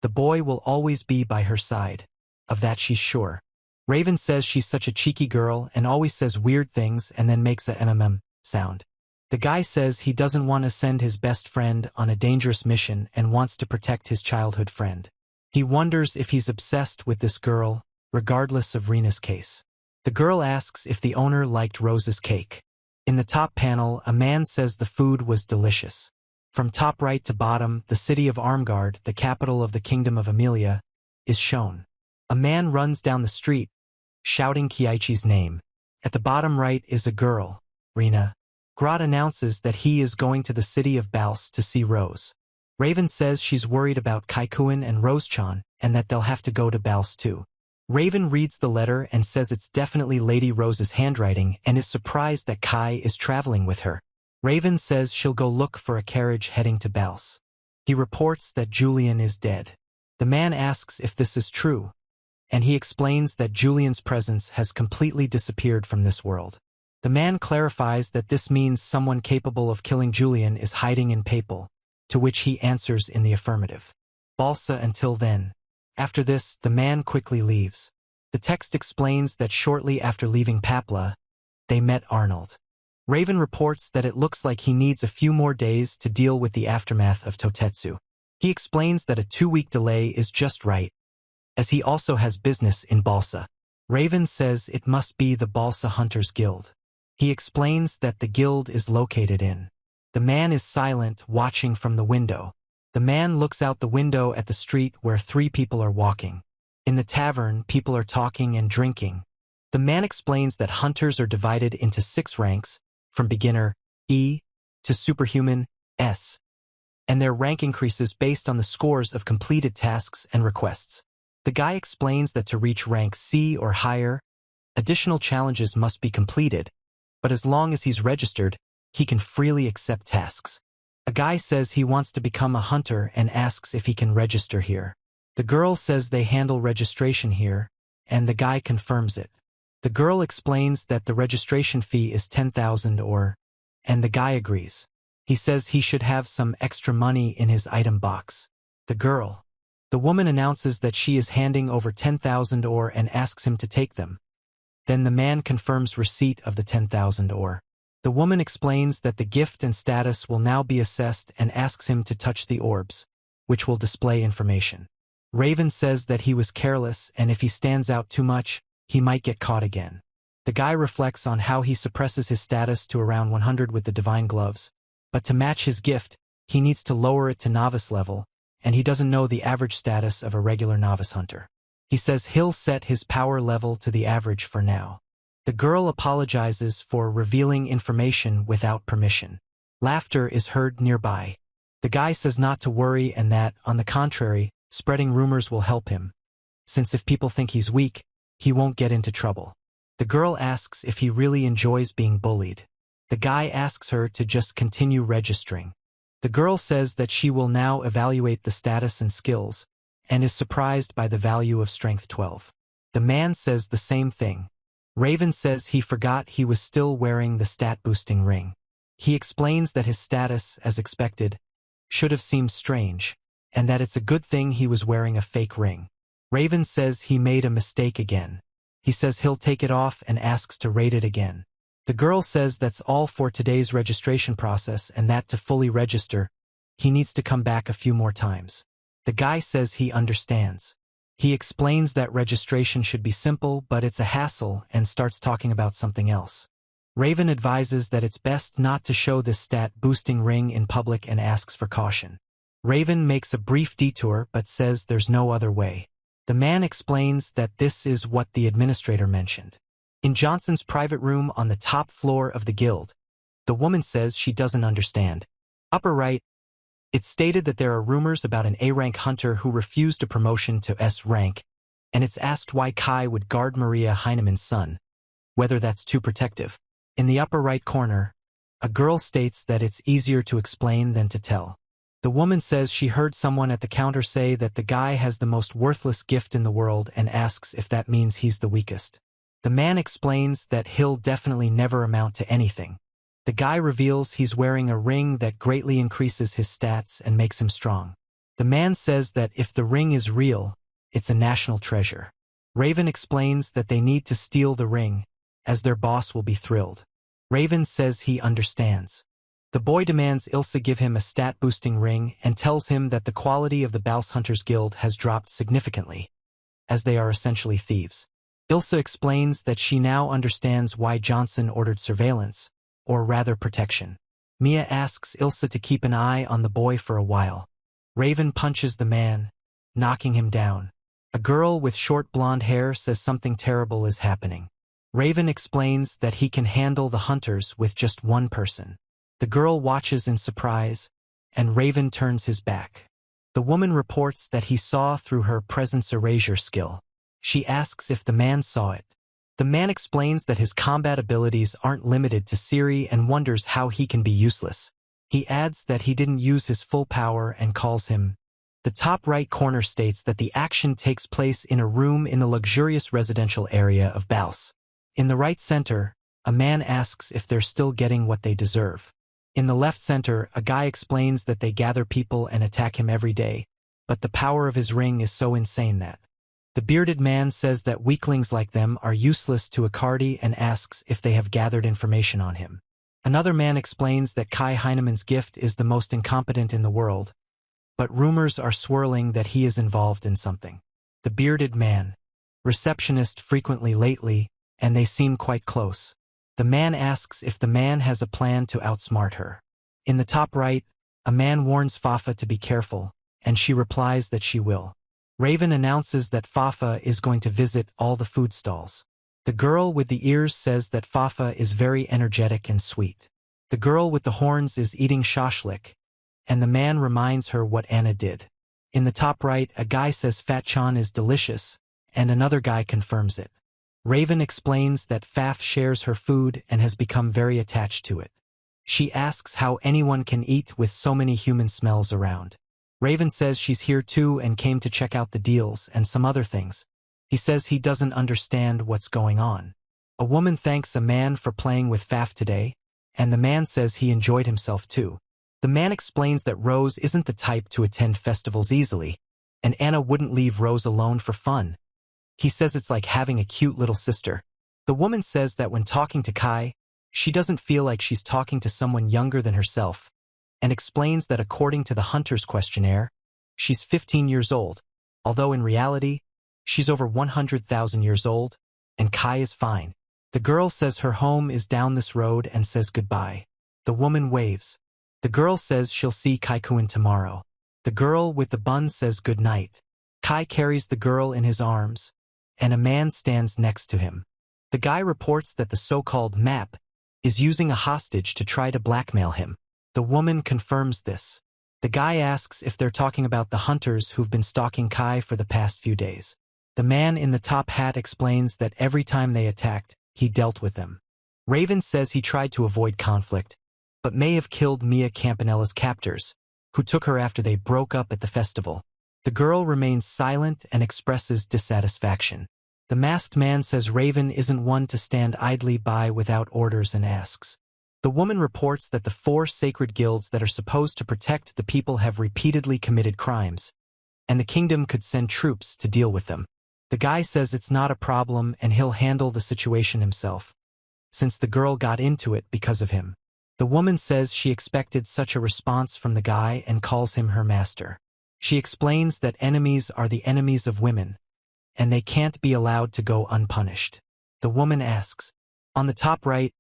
the boy will always be by her side. Of that she's sure. Raven says she's such a cheeky girl and always says weird things and then makes a sound. The guy says he doesn't want to send his best friend on a dangerous mission and wants to protect his childhood friend. He wonders if he's obsessed with this girl, regardless of Rena's case. The girl asks if the owner liked Rose's cake. In the top panel, a man says the food was delicious. From top right to bottom, the city of Armgard, the capital of the Kingdom of Amelia, is shown. A man runs down the street, shouting Kiichi's name. At the bottom right is a girl, Rena. Grodd announces that he is going to the city of Bals to see Rose. Raven says she's worried about Kaikuin and Rose-chan, and that they'll have to go to Bals too. Raven reads the letter and says it's definitely Lady Rose's handwriting and is surprised that Kai is traveling with her. Raven says she'll go look for a carriage heading to Bals. He reports that Julian is dead. The man asks if this is true, and he explains that Julian's presence has completely disappeared from this world. The man clarifies that this means someone capable of killing Julian is hiding in Papal, to which he answers in the affirmative. Balsa until then. After this, the man quickly leaves. The text explains that shortly after leaving Papla, they met Arnold. Raven reports that it looks like he needs a few more days to deal with the aftermath of Totetsu. He explains that a 2-week delay is just right, as he also has business in Balsa. Raven says it must be the Balsa Hunters Guild. He explains that the guild is located in. The man is silent, watching from the window. The man looks out the window at the street where 3 people are walking. In the tavern, people are talking and drinking. The man explains that hunters are divided into 6 ranks, from beginner, E, to superhuman, S, and their rank increases based on the scores of completed tasks and requests. The guy explains that to reach rank C or higher, additional challenges must be completed, but as long as he's registered, he can freely accept tasks. A guy says he wants to become a hunter and asks if he can register here. The girl says they handle registration here, and the guy confirms it. The girl explains that the registration fee is 10,000 and the guy agrees. He says he should have some extra money in his item box. The woman announces that she is handing over 10,000 and asks him to take them. Then the man confirms receipt of the 10,000 . The woman explains that the gift and status will now be assessed and asks him to touch the orbs, which will display information. Raven says that he was careless and if he stands out too much, he might get caught again. The guy reflects on how he suppresses his status to around 100 with the divine gloves, but to match his gift, he needs to lower it to novice level, and he doesn't know the average status of a regular novice hunter. He says he'll set his power level to the average for now. The girl apologizes for revealing information without permission. Laughter is heard nearby. The guy says not to worry and that, on the contrary, spreading rumors will help him, since if people think he's weak, he won't get into trouble. The girl asks if he really enjoys being bullied. The guy asks her to just continue registering. The girl says that she will now evaluate the status and skills, and is surprised by the value of strength 12. The man says the same thing. Raven says he forgot he was still wearing the stat-boosting ring. He explains that his status, as expected, should have seemed strange, and that it's a good thing he was wearing a fake ring. Raven says he made a mistake again. He says he'll take it off and asks to rate it again. The girl says that's all for today's registration process and that to fully register, he needs to come back a few more times. The guy says he understands. He explains that registration should be simple, but it's a hassle, and starts talking about something else. Raven advises that it's best not to show this stat-boosting ring in public and asks for caution. Raven makes a brief detour but says there's no other way. The man explains that this is what the administrator mentioned. In Johnson's private room on the top floor of the guild, the woman says she doesn't understand. Upper right, it's stated that there are rumors about an A-rank hunter who refused a promotion to S rank, and it's asked why Kai would guard Maria Heinemann's son, whether that's too protective. In the upper right corner, a girl states that it's easier to explain than to tell. The woman says she heard someone at the counter say that the guy has the most worthless gift in the world and asks if that means he's the weakest. The man explains that he'll definitely never amount to anything. The guy reveals he's wearing a ring that greatly increases his stats and makes him strong. The man says that if the ring is real, it's a national treasure. Raven explains that they need to steal the ring, as their boss will be thrilled. Raven says he understands. The boy demands Ilsa give him a stat-boosting ring and tells him that the quality of the Baus Hunters Guild has dropped significantly, as they are essentially thieves. Ilsa explains that she now understands why Johnson ordered surveillance, or rather protection. Mia asks Ilsa to keep an eye on the boy for a while. Raven punches the man, knocking him down. A girl with short blonde hair says something terrible is happening. Raven explains that he can handle the hunters with just one person. The girl watches in surprise, and Raven turns his back. The woman reports that he saw through her presence erasure skill. She asks if the man saw it. The man explains that his combat abilities aren't limited to Siri and wonders how he can be useless. He adds that he didn't use his full power and calls him. The top right corner states that the action takes place in a room in the luxurious residential area of Baus. In the right center, a man asks if they're still getting what they deserve. In the left center, a guy explains that they gather people and attack him every day, but the power of his ring is so insane that. The bearded man says that weaklings like them are useless to Akkardi and asks if they have gathered information on him. Another man explains that Kai Heinemann's gift is the most incompetent in the world, but rumors are swirling that he is involved in something. The bearded man. Receptionist frequently lately, and they seem quite close. The man asks if the man has a plan to outsmart her. In the top right, a man warns Fafa to be careful, and she replies that she will. Raven announces that Fafa is going to visit all the food stalls. The girl with the ears says that Fafa is very energetic and sweet. The girl with the horns is eating shashlik, and the man reminds her what Anna did. In the top right, a guy says Fat Chan is delicious, and another guy confirms it. Raven explains that Faf shares her food and has become very attached to it. She asks how anyone can eat with so many human smells around. Raven says she's here too and came to check out the deals and some other things. He says he doesn't understand what's going on. A woman thanks a man for playing with Faf today, and the man says he enjoyed himself too. The man explains that Rose isn't the type to attend festivals easily, and Anna wouldn't leave Rose alone for fun. He says it's like having a cute little sister. The woman says that when talking to Kai, she doesn't feel like she's talking to someone younger than herself, and explains that according to the Hunter's questionnaire, she's 15 years old, although in reality, she's over 100,000 years old, and Kai is fine. The girl says her home is down this road and says goodbye. The woman waves. The girl says she'll see Kai-kun tomorrow. The girl with the bun says good night. Kai carries the girl in his arms, and a man stands next to him. The guy reports that the so-called map is using a hostage to try to blackmail him. The woman confirms this. The guy asks if they're talking about the hunters who've been stalking Kai for the past few days. The man in the top hat explains that every time they attacked, he dealt with them. Raven says he tried to avoid conflict, but may have killed Mia Campanella's captors, who took her after they broke up at the festival. The girl remains silent and expresses dissatisfaction. The masked man says Raven isn't one to stand idly by without orders and asks. The woman reports that the 4 sacred guilds that are supposed to protect the people have repeatedly committed crimes, and the kingdom could send troops to deal with them. The guy says it's not a problem and he'll handle the situation himself, since the girl got into it because of him. The woman says she expected such a response from the guy and calls him her master. She explains that enemies are the enemies of women, and they can't be allowed to go unpunished. The woman asks. On the top right,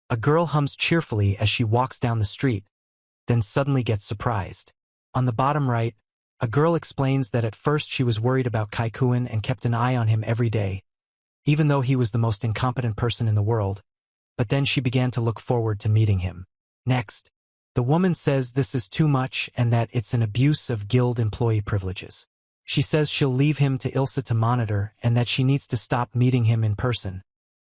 a girl hums cheerfully as she walks down the street, then suddenly gets surprised. On the bottom right, a girl explains that at first she was worried about Kaikuin and kept an eye on him every day, even though he was the most incompetent person in the world, but then she began to look forward to meeting him. Next, the woman says this is too much and that it's an abuse of guild employee privileges. She says she'll leave him to Ilsa to monitor and that she needs to stop meeting him in person,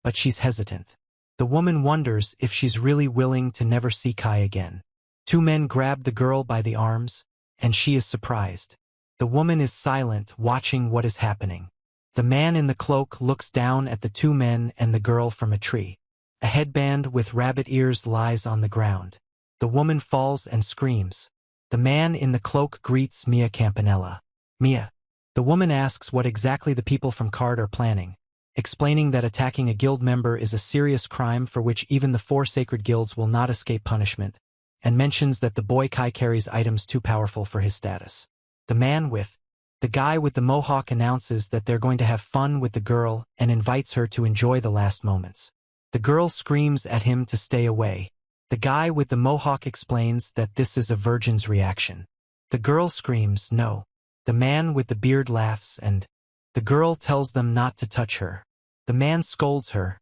but she's hesitant. The woman wonders if she's really willing to never see Kai again. 2 men grab the girl by the arms, and she is surprised. The woman is silent, watching what is happening. The man in the cloak looks down at the 2 men and the girl from a tree. A headband with rabbit ears lies on the ground. The woman falls and screams. The man in the cloak greets Mia Campanella. Mia. The woman asks what exactly the people from Card are planning, explaining that attacking a guild member is a serious crime for which even the 4 sacred guilds will not escape punishment, and mentions that the boy Kai carries items too powerful for his status. The guy with the mohawk announces that they're going to have fun with the girl and invites her to enjoy the last moments. The girl screams at him to stay away. The guy with the mohawk explains that this is a virgin's reaction. The girl screams, no. The man with the beard laughs and the girl tells them not to touch her. The man scolds her,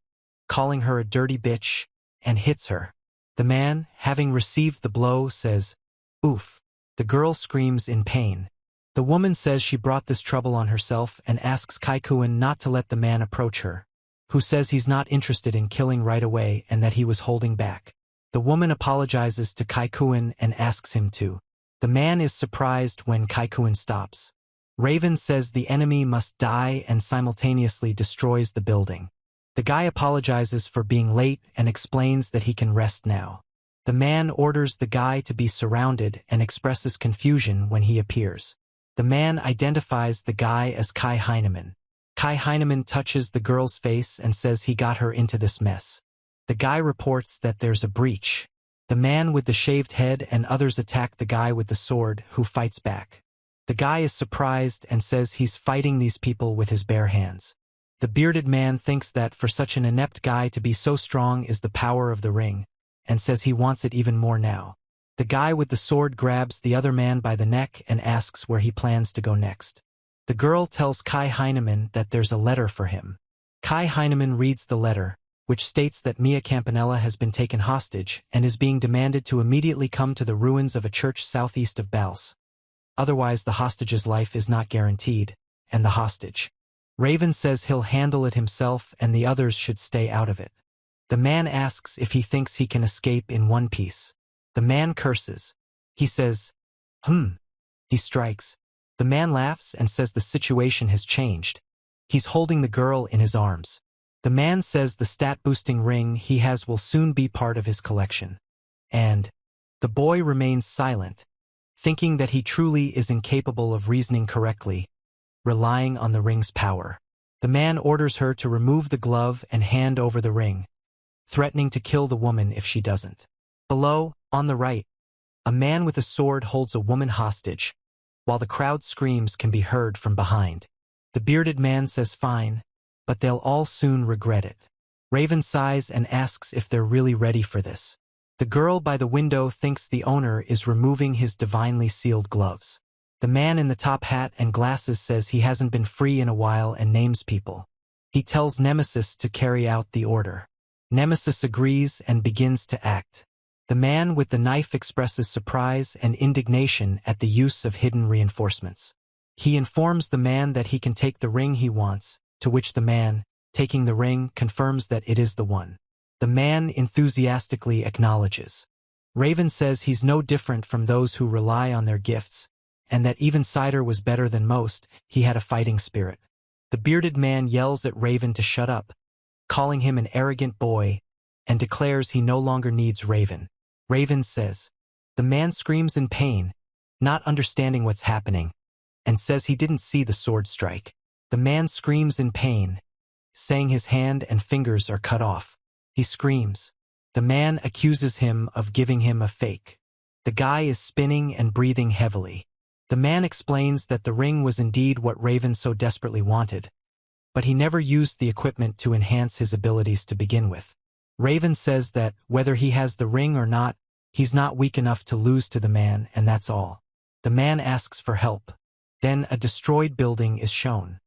calling her a dirty bitch, and hits her. The man, having received the blow, says, oof. The girl screams in pain. The woman says she brought this trouble on herself and asks Kaikuin not to let the man approach her, who says he's not interested in killing right away and that he was holding back. The woman apologizes to Kaikuin and asks him to. The man is surprised when Kaikuin stops. Raven says the enemy must die and simultaneously destroys the building. The guy apologizes for being late and explains that he can rest now. The man orders the guy to be surrounded and expresses confusion when he appears. The man identifies the guy as Kai Heinemann. Kai Heinemann touches the girl's face and says he got her into this mess. The guy reports that there's a breach. The man with the shaved head and others attack the guy with the sword, who fights back. The guy is surprised and says he's fighting these people with his bare hands. The bearded man thinks that for such an inept guy to be so strong is the power of the ring, and says he wants it even more now. The guy with the sword grabs the other man by the neck and asks where he plans to go next. The girl tells Kai Heinemann that there's a letter for him. Kai Heinemann reads the letter, which states that Mia Campanella has been taken hostage and is being demanded to immediately come to the ruins of a church southeast of Bals. Otherwise the hostage's life is not guaranteed, and the hostage. Raven says he'll handle it himself and the others should stay out of it. The man asks if he thinks he can escape in one piece. The man curses. He says, He strikes. The man laughs and says the situation has changed. He's holding the girl in his arms. The man says the stat-boosting ring he has will soon be part of his collection. And the boy remains silent, thinking that he truly is incapable of reasoning correctly, relying on the ring's power. The man orders her to remove the glove and hand over the ring, threatening to kill the woman if she doesn't. Below, on the right, a man with a sword holds a woman hostage, while the crowd screams can be heard from behind. The bearded man says fine, but they'll all soon regret it. Raven sighs and asks if they're really ready for this. The girl by the window thinks the owner is removing his divinely sealed gloves. The man in the top hat and glasses says he hasn't been free in a while and names people. He tells Nemesis to carry out the order. Nemesis agrees and begins to act. The man with the knife expresses surprise and indignation at the use of hidden reinforcements. He informs the man that he can take the ring he wants, to which the man, taking the ring, confirms that it is the one. The man enthusiastically acknowledges. Raven says he's no different from those who rely on their gifts, and that even Cider was better than most, he had a fighting spirit. The bearded man yells at Raven to shut up, calling him an arrogant boy, and declares he no longer needs Raven. Raven says. The man screams in pain, not understanding what's happening, and says he didn't see the sword strike. The man screams in pain, saying his hand and fingers are cut off. He screams. The man accuses him of giving him a fake. The guy is spinning and breathing heavily. The man explains that the ring was indeed what Raven so desperately wanted, but he never used the equipment to enhance his abilities to begin with. Raven says that, whether he has the ring or not, he's not weak enough to lose to the man, and that's all. The man asks for help. Then a destroyed building is shown.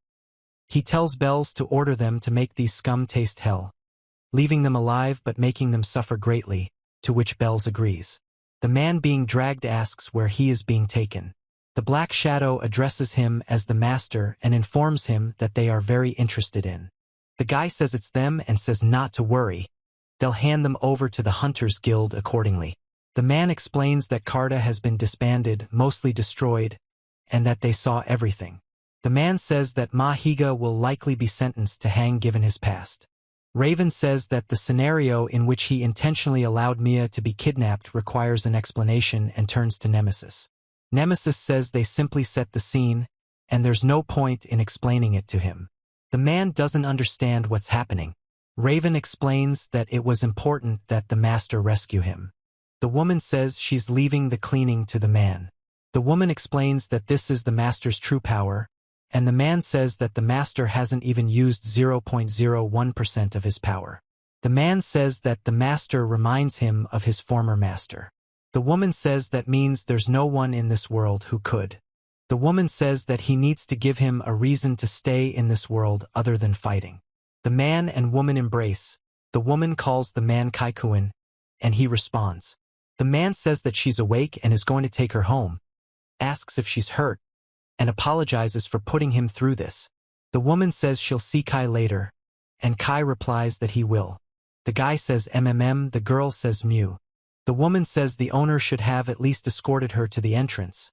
He tells Bells to order them to make these scum taste hell, leaving them alive but making them suffer greatly, to which Bells agrees. The man being dragged asks where he is being taken. The Black Shadow addresses him as the master and informs him that they are very interested in. The guy says it's them and says not to worry. They'll hand them over to the Hunters Guild accordingly. The man explains that Carta has been disbanded, mostly destroyed, and that they saw everything. The man says that Mahiga will likely be sentenced to hang given his past. Raven says that the scenario in which he intentionally allowed Mia to be kidnapped requires an explanation and turns to Nemesis. Nemesis says they simply set the scene, and there's no point in explaining it to him. The man doesn't understand what's happening. Raven explains that it was important that the master rescue him. The woman says she's leaving the cleaning to the man. The woman explains that this is the master's true power, and the man says that the master hasn't even used 0.01% of his power. The man says that the master reminds him of his former master. The woman says that means there's no one in this world who could. The woman says that he needs to give him a reason to stay in this world other than fighting. The man and woman embrace. The woman calls the man Kaikuin, and he responds. The man says that she's awake and is going to take her home, asks if she's hurt, and apologizes for putting him through this. The woman says she'll see Kai later, and Kai replies that he will. The guy says MMM, the girl says Mew. The woman says the owner should have at least escorted her to the entrance,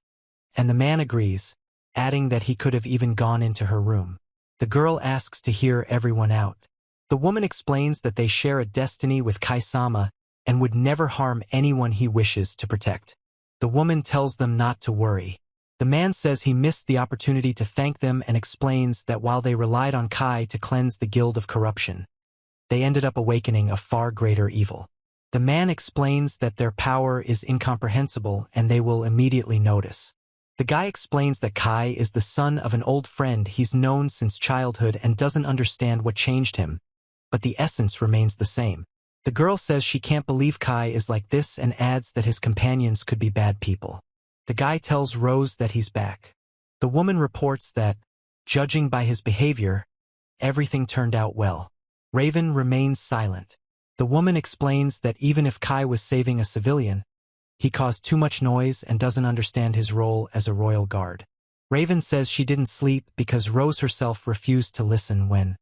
and the man agrees, adding that he could have even gone into her room. The girl asks to hear everyone out. The woman explains that they share a destiny with Kai-sama and would never harm anyone he wishes to protect. The woman tells them not to worry. The man says he missed the opportunity to thank them and explains that while they relied on Kai to cleanse the guild of corruption, they ended up awakening a far greater evil. The man explains that their power is incomprehensible and they will immediately notice. The guy explains that Kai is the son of an old friend he's known since childhood and doesn't understand what changed him, but the essence remains the same. The girl says she can't believe Kai is like this and adds that his companions could be bad people. The guy tells Rose that he's back. The woman reports that, judging by his behavior, everything turned out well. Raven remains silent. The woman explains that even if Kai was saving a civilian, he caused too much noise and doesn't understand his role as a royal guard. Raven says she didn't sleep because Rose herself refused to listen when.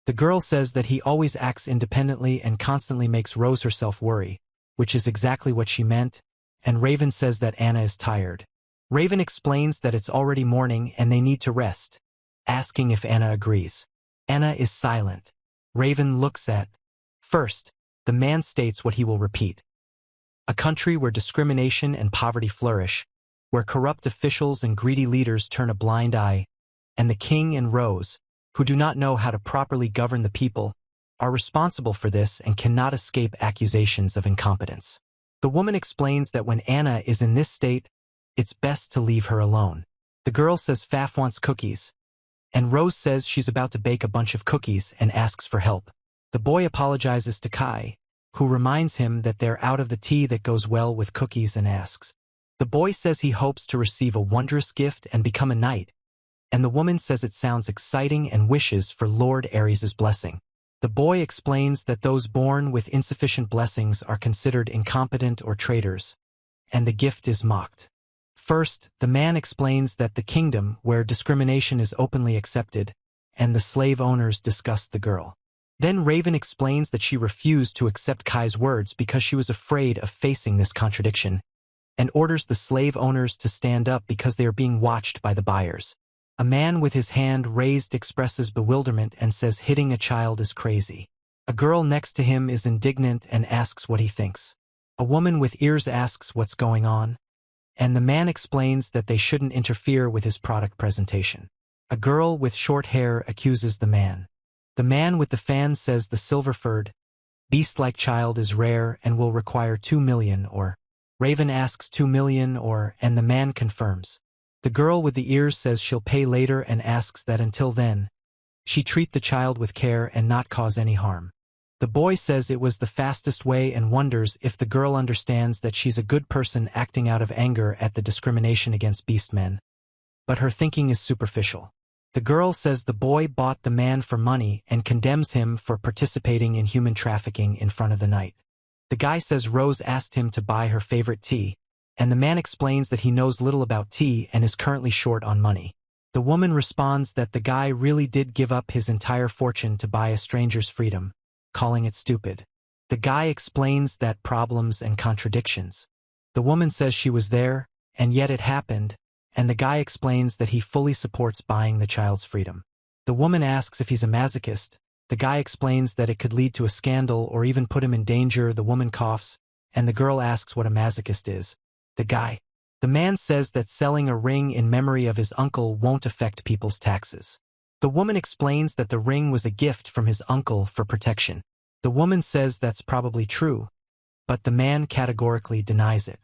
The girl says that he always acts independently and constantly makes Rose herself worry, which is exactly what she meant, and Raven says that Anna is tired. Raven explains that it's already morning and they need to rest, asking if Anna agrees. Anna is silent. Raven looks at. First, the man states what he will repeat. A country where discrimination and poverty flourish, where corrupt officials and greedy leaders turn a blind eye, and the king and Rose, who do not know how to properly govern the people, are responsible for this and cannot escape accusations of incompetence. The woman explains that when Anna is in this state, it's best to leave her alone. The girl says Faf wants cookies, and Rose says she's about to bake a bunch of cookies and asks for help. The boy apologizes to Kai, who reminds him that they're out of the tea that goes well with cookies and asks. The boy says he hopes to receive a wondrous gift and become a knight, and the woman says it sounds exciting and wishes for Lord Ares' blessing. The boy explains that those born with insufficient blessings are considered incompetent or traitors, and the gift is mocked. First, the man explains that the kingdom, where discrimination is openly accepted, and the slave owners disgust the girl. Then Raven explains that she refused to accept Kai's words because she was afraid of facing this contradiction, and orders the slave owners to stand up because they are being watched by the buyers. A man with his hand raised expresses bewilderment and says hitting a child is crazy. A girl next to him is indignant and asks what he thinks. A woman with ears asks what's going on, and the man explains that they shouldn't interfere with his product presentation. A girl with short hair accuses the man. The man with the fan says the silver-furred, beast-like child is rare and will require 2 million or. Raven asks 2 million or, and the man confirms. The girl with the ears says she'll pay later and asks that until then, she treat the child with care and not cause any harm. The boy says it was the fastest way and wonders if the girl understands that she's a good person acting out of anger at the discrimination against beastmen. But her thinking is superficial. The girl says the boy bought the man for money and condemns him for participating in human trafficking in front of the night. The guy says Rose asked him to buy her favorite tea, and the man explains that he knows little about tea and is currently short on money. The woman responds that the guy really did give up his entire fortune to buy a stranger's freedom, calling it stupid. The guy explains that problems and contradictions. The woman says she was there, and yet it happened, and the guy explains that he fully supports buying the child's freedom. The woman asks if he's a masochist. The guy explains that it could lead to a scandal or even put him in danger. The woman coughs, and the girl asks what a masochist is. The man says that selling a ring in memory of his uncle won't affect people's taxes. The woman explains that the ring was a gift from his uncle for protection. The woman says that's probably true, but the man categorically denies it.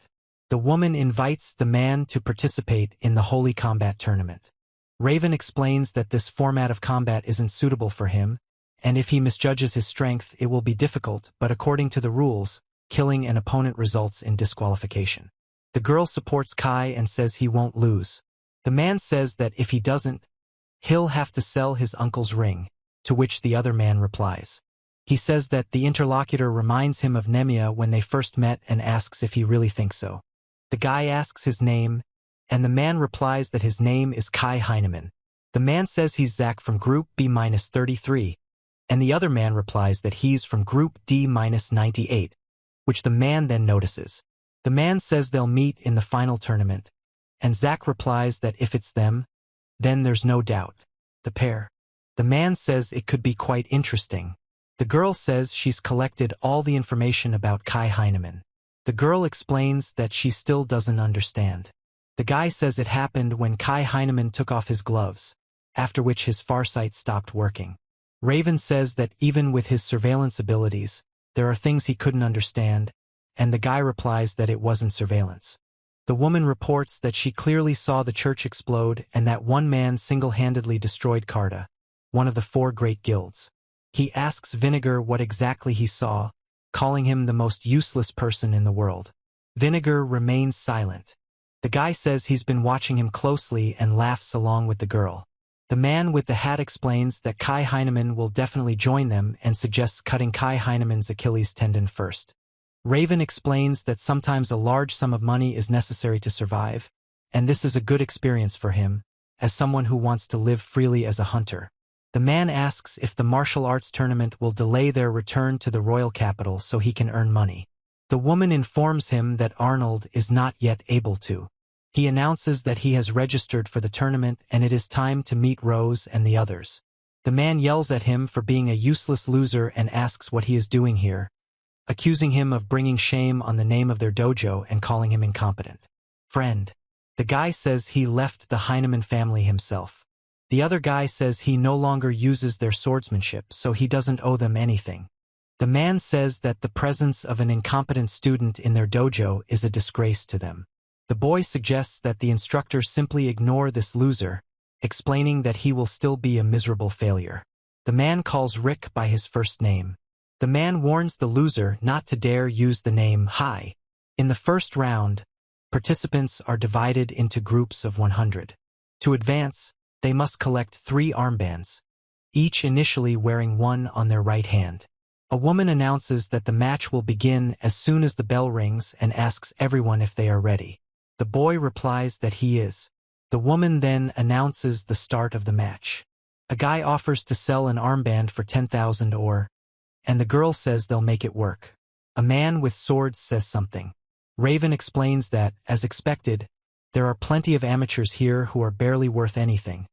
The woman invites the man to participate in the Holy Combat tournament. Raven explains that this format of combat isn't suitable for him, and if he misjudges his strength it will be difficult, but according to the rules, killing an opponent results in disqualification. The girl supports Kai and says he won't lose. The man says that if he doesn't, he'll have to sell his uncle's ring, to which the other man replies. He says that the interlocutor reminds him of Nemia when they first met and asks if he really thinks so. The guy asks his name, and the man replies that his name is Kai Heinemann. The man says he's Zach from Group B-33, and the other man replies that he's from Group D-98, which the man then notices. The man says they'll meet in the final tournament, and Zach replies that if it's them, then there's no doubt. The pair. The man says it could be quite interesting. The girl says she's collected all the information about Kai Heinemann. The girl explains that she still doesn't understand. The guy says it happened when Kai Heinemann took off his gloves, after which his farsight stopped working. Raven says that even with his surveillance abilities, there are things he couldn't understand, and the guy replies that it wasn't surveillance. The woman reports that she clearly saw the church explode and that one man single-handedly destroyed Carta, one of the 4 great guilds. He asks Vinegar what exactly he saw, calling him the most useless person in the world. Vinegar remains silent. The guy says he's been watching him closely and laughs along with the girl. The man with the hat explains that Kai Heinemann will definitely join them and suggests cutting Kai Heinemann's Achilles tendon first. Raven explains that sometimes a large sum of money is necessary to survive, and this is a good experience for him, as someone who wants to live freely as a hunter. The man asks if the martial arts tournament will delay their return to the royal capital so he can earn money. The woman informs him that Arnold is not yet able to. He announces that he has registered for the tournament and it is time to meet Rose and the others. The man yells at him for being a useless loser and asks what he is doing here, accusing him of bringing shame on the name of their dojo and calling him incompetent. Friend. The guy says he left the Heinemann family himself. The other guy says he no longer uses their swordsmanship, so he doesn't owe them anything. The man says that the presence of an incompetent student in their dojo is a disgrace to them. The boy suggests that the instructor simply ignore this loser, explaining that he will still be a miserable failure. The man calls Rick by his first name. The man warns the loser not to dare use the name Hai. In the first round, participants are divided into groups of 100. To advance, they must collect 3 armbands. each initially wearing one on their right hand. A woman announces that the match will begin as soon as the bell rings and asks everyone if they are ready. The boy replies that he is. The woman then announces the start of the match. A guy offers to sell an armband for 10,000 ore, and the girl says they'll make it work. A man with swords says something. Raven explains that, as expected, there are plenty of amateurs here who are barely worth anything,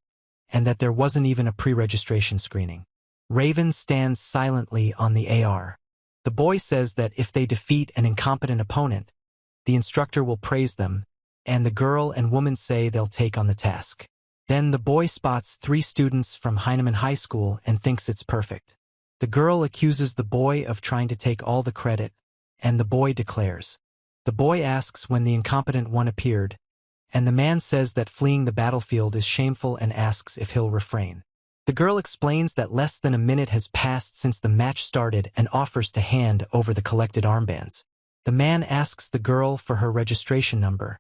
and that there wasn't even a pre-registration screening. Raven stands silently on the AR. The boy says that if they defeat an incompetent opponent, the instructor will praise them, and the girl and woman say they'll take on the task. Then the boy spots 3 students from Heinemann High School and thinks it's perfect. The girl accuses the boy of trying to take all the credit, and the boy declares. The boy asks when the incompetent one appeared, and the man says that fleeing the battlefield is shameful and asks if he'll refrain. The girl explains that less than a minute has passed since the match started and offers to hand over the collected armbands. The man asks the girl for her registration number,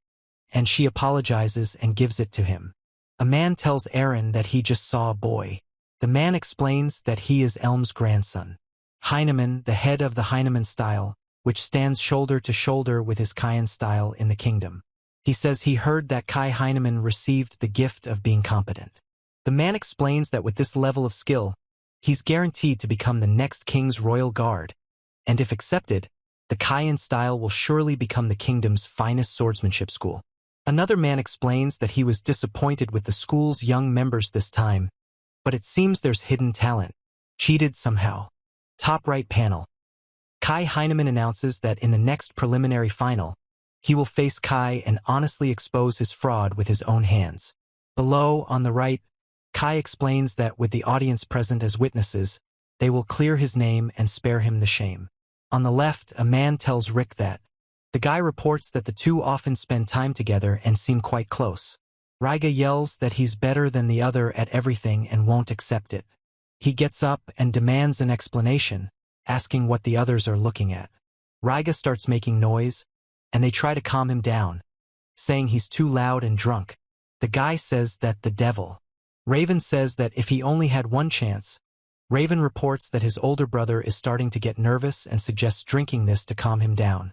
and she apologizes and gives it to him. A man tells Aaron that he just saw a boy. The man explains that he is Elm's grandson. Heinemann, the head of the Heinemann style, which stands shoulder to shoulder with his Kayan style in the kingdom. He says he heard that Kai Heinemann received the gift of being competent. The man explains that with this level of skill, he's guaranteed to become the next king's royal guard, and if accepted, the Kayan style will surely become the kingdom's finest swordsmanship school. Another man explains that he was disappointed with the school's young members this time, but it seems there's hidden talent. Cheated somehow. Top right panel. Kai Heinemann announces that in the next preliminary final, he will face Kai and honestly expose his fraud with his own hands. Below, on the right, Kai explains that with the audience present as witnesses, they will clear his name and spare him the shame. On the left, a man tells Rick that. The guy reports that the two often spend time together and seem quite close. Riga yells that he's better than the other at everything and won't accept it. He gets up and demands an explanation, asking what the others are looking at. Riga starts making noise, and they try to calm him down, saying he's too loud and drunk. The guy says that the devil. Raven says that if he only had one chance. Raven reports that his older brother is starting to get nervous and suggests drinking this to calm him down,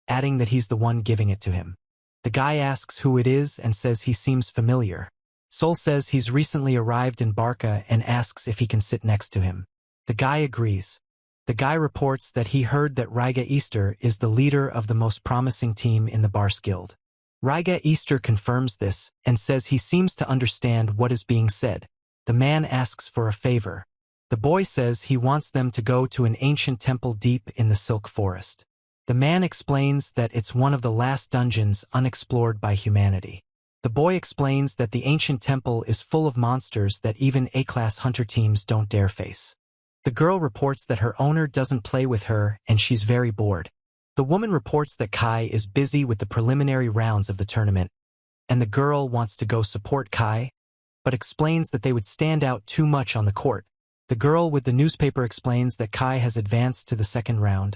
adding that he's the one giving it to him. The guy asks who it is and says he seems familiar. Sol says he's recently arrived in Barca and asks if he can sit next to him. The guy agrees. The guy reports that he heard that Riga Easter is the leader of the most promising team in the Bars Guild. Riga Easter confirms this and says he seems to understand what is being said. The man asks for a favor. The boy says he wants them to go to an ancient temple deep in the Silk Forest. The man explains that it's one of the last dungeons unexplored by humanity. The boy explains that the ancient temple is full of monsters that even A-class hunter teams don't dare face. The girl reports that her owner doesn't play with her and she's very bored. The woman reports that Kai is busy with the preliminary rounds of the tournament, and the girl wants to go support Kai, but explains that they would stand out too much on the court. The girl with the newspaper explains that Kai has advanced to the second round,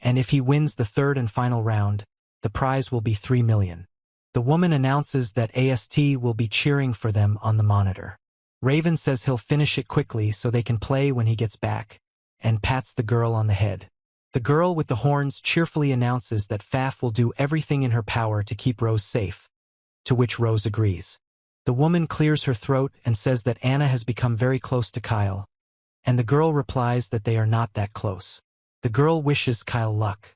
and if he wins the third and final round, the prize will be 3 million. The woman announces that AST will be cheering for them on the monitor. Raven says he'll finish it quickly so they can play when he gets back, and pats the girl on the head. The girl with the horns cheerfully announces that Faf will do everything in her power to keep Rose safe, to which Rose agrees. The woman clears her throat and says that Anna has become very close to Kyle, and the girl replies that they are not that close. The girl wishes Kyle luck.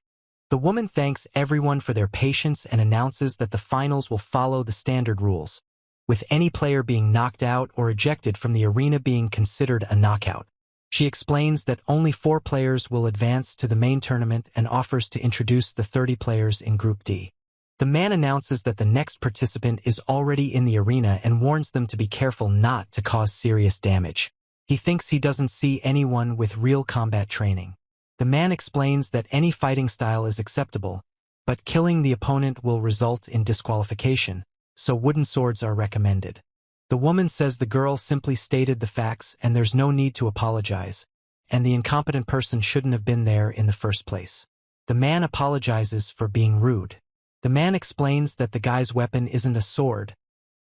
The woman thanks everyone for their patience and announces that the finals will follow the standard rules, with any player being knocked out or ejected from the arena being considered a knockout. She explains that only 4 players will advance to the main tournament and offers to introduce the 30 players in Group D. The man announces that the next participant is already in the arena and warns them to be careful not to cause serious damage. He thinks he doesn't see anyone with real combat training. The man explains that any fighting style is acceptable, but killing the opponent will result in disqualification, so wooden swords are recommended. The woman says the girl simply stated the facts and there's no need to apologize, and the incompetent person shouldn't have been there in the first place. The man apologizes for being rude. The man explains that the guy's weapon isn't a sword,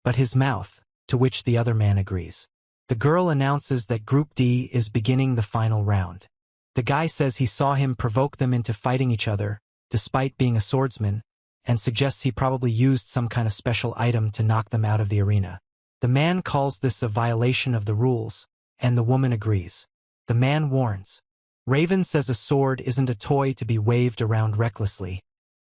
but his mouth, to which the other man agrees. The girl announces that Group D is beginning the final round. The guy says he saw him provoke them into fighting each other, despite being a swordsman, and suggests he probably used some kind of special item to knock them out of the arena. The man calls this a violation of the rules, and the woman agrees. The man warns. Raven says a sword isn't a toy to be waved around recklessly,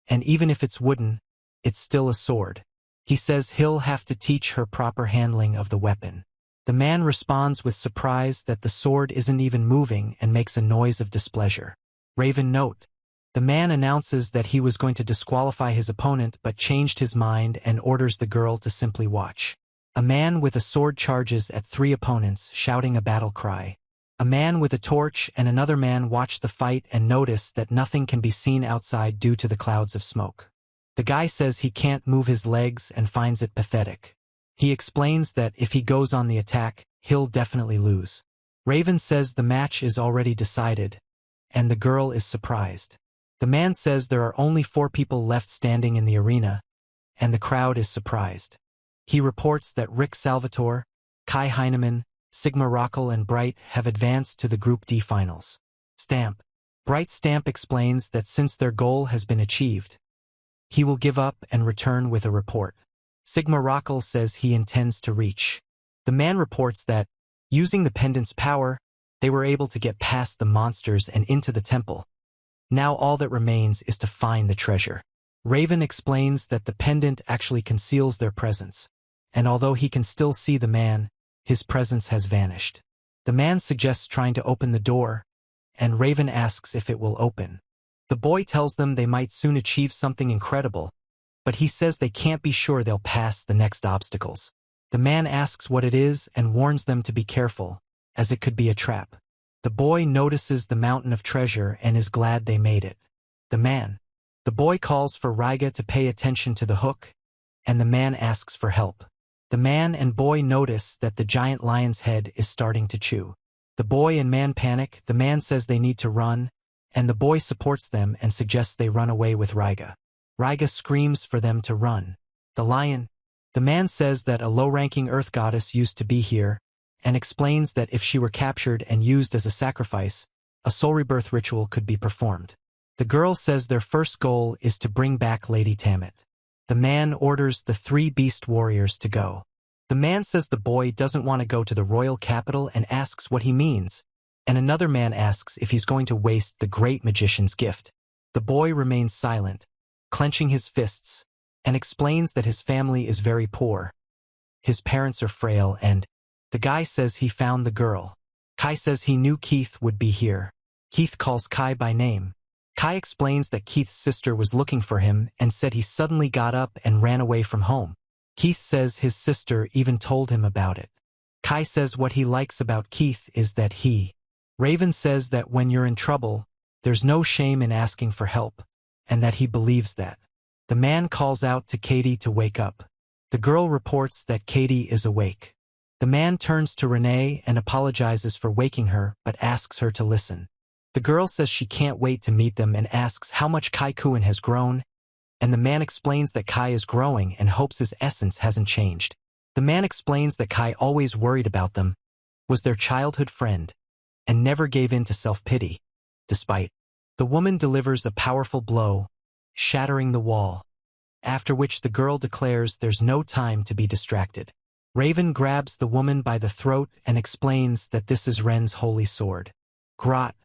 and even if it's wooden, it's still a sword. He says he'll have to teach her proper handling of the weapon. The man responds with surprise that the sword isn't even moving and makes a noise of displeasure. Raven note. The man announces that he was going to disqualify his opponent but changed his mind and orders the girl to simply watch. A man with a sword charges at 3 opponents, shouting a battle cry. A man with a torch and another man watch the fight and notice that nothing can be seen outside due to the clouds of smoke. The guy says he can't move his legs and finds it pathetic. He explains that if he goes on the attack, he'll definitely lose. Raven says the match is already decided, and the girl is surprised. The man says there are only 4 people left standing in the arena, and the crowd is surprised. He reports that Rick Salvatore, Kai Heinemann, Sigma Rockel and Bright have advanced to the Group D finals. Stamp. Bright Stamp explains that since their goal has been achieved, he will give up and return with a report. Sigma Rockel says he intends to reach. The man reports that, using the pendant's power, they were able to get past the monsters and into the temple. Now all that remains is to find the treasure. Raven explains that the pendant actually conceals their presence, and although he can still see the man, his presence has vanished. The man suggests trying to open the door, and Raven asks if it will open. The boy tells them they might soon achieve something incredible, but he says they can't be sure they'll pass the next obstacles. The man asks what it is and warns them to be careful, as it could be a trap. The boy notices the mountain of treasure and is glad they made it. The boy calls for Raiga to pay attention to the hook, and the man asks for help. The man and boy notice that the giant lion's head is starting to chew. The boy and man panic. The man says they need to run, and the boy supports them and suggests they run away with Raiga. Raiga screams for them to run. The man says that a low-ranking earth goddess used to be here, and explains that if she were captured and used as a sacrifice, a soul rebirth ritual could be performed. The girl says their first goal is to bring back Lady Tammet. The man orders the 3 beast warriors to go. The man says the boy doesn't want to go to the royal capital and asks what he means, and another man asks if he's going to waste the great magician's gift. The boy remains silent, clenching his fists, and explains that his family is very poor. His parents are frail and the guy says he found the girl. Kai says he knew Keith would be here. Keith calls Kai by name. Kai explains that Keith's sister was looking for him and said he suddenly got up and ran away from home. Keith says his sister even told him about it. Kai says what he likes about Keith is that Raven says that when you're in trouble, there's no shame in asking for help, and that he believes that. The man calls out to Katie to wake up. The girl reports that Katie is awake. The man turns to Renee and apologizes for waking her but asks her to listen. The girl says she can't wait to meet them and asks how much Kai Kuan has grown, and the man explains that Kai is growing and hopes his essence hasn't changed. The man explains that Kai always worried about them, was their childhood friend, and never gave in to self-pity, despite. The woman delivers a powerful blow, shattering the wall, after which the girl declares there's no time to be distracted. Raven grabs the woman by the throat and explains that this is Ren's holy sword. Grot,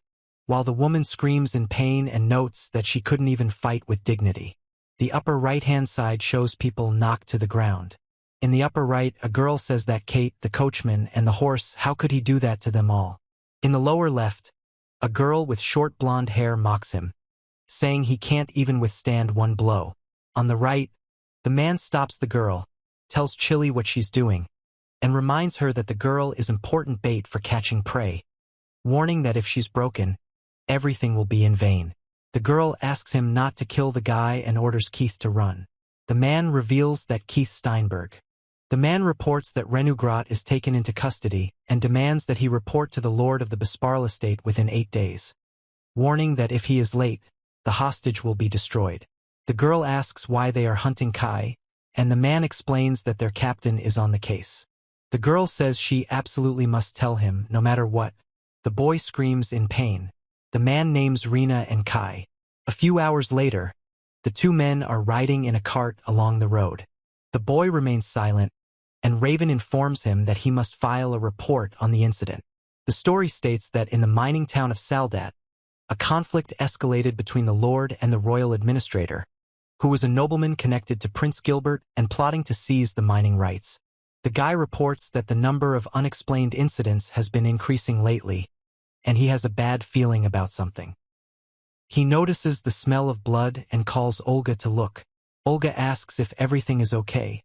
while the woman screams in pain and notes that she couldn't even fight with dignity. The upper right-hand side shows people knocked to the ground. In the upper right, a girl says that Kate, the coachman, and the horse, how could he do that to them all? In the lower left, a girl with short blonde hair mocks him, saying he can't even withstand one blow. On the right, the man stops the girl, tells Chili what she's doing, and reminds her that the girl is important bait for catching prey, warning that if she's broken, everything will be in vain. The girl asks him not to kill the guy and orders Keith to run. The man reveals that Keith Steinberg. The man reports that Renu Grot is taken into custody and demands that he report to the Lord of the Besparl estate within 8 days, warning that if he is late, the hostage will be destroyed. The girl asks why they are hunting Kai, and the man explains that their captain is on the case. The girl says she absolutely must tell him, no matter what. The boy screams in pain. The man names Rina and Kai. A few hours later, the two men are riding in a cart along the road. The boy remains silent, and Raven informs him that he must file a report on the incident. The story states that in the mining town of Saldat, a conflict escalated between the Lord and the royal administrator, who was a nobleman connected to Prince Gilbert and plotting to seize the mining rights. The guy reports that the number of unexplained incidents has been increasing lately, and he has a bad feeling about something. He notices the smell of blood and calls Olga to look. Olga asks if everything is okay,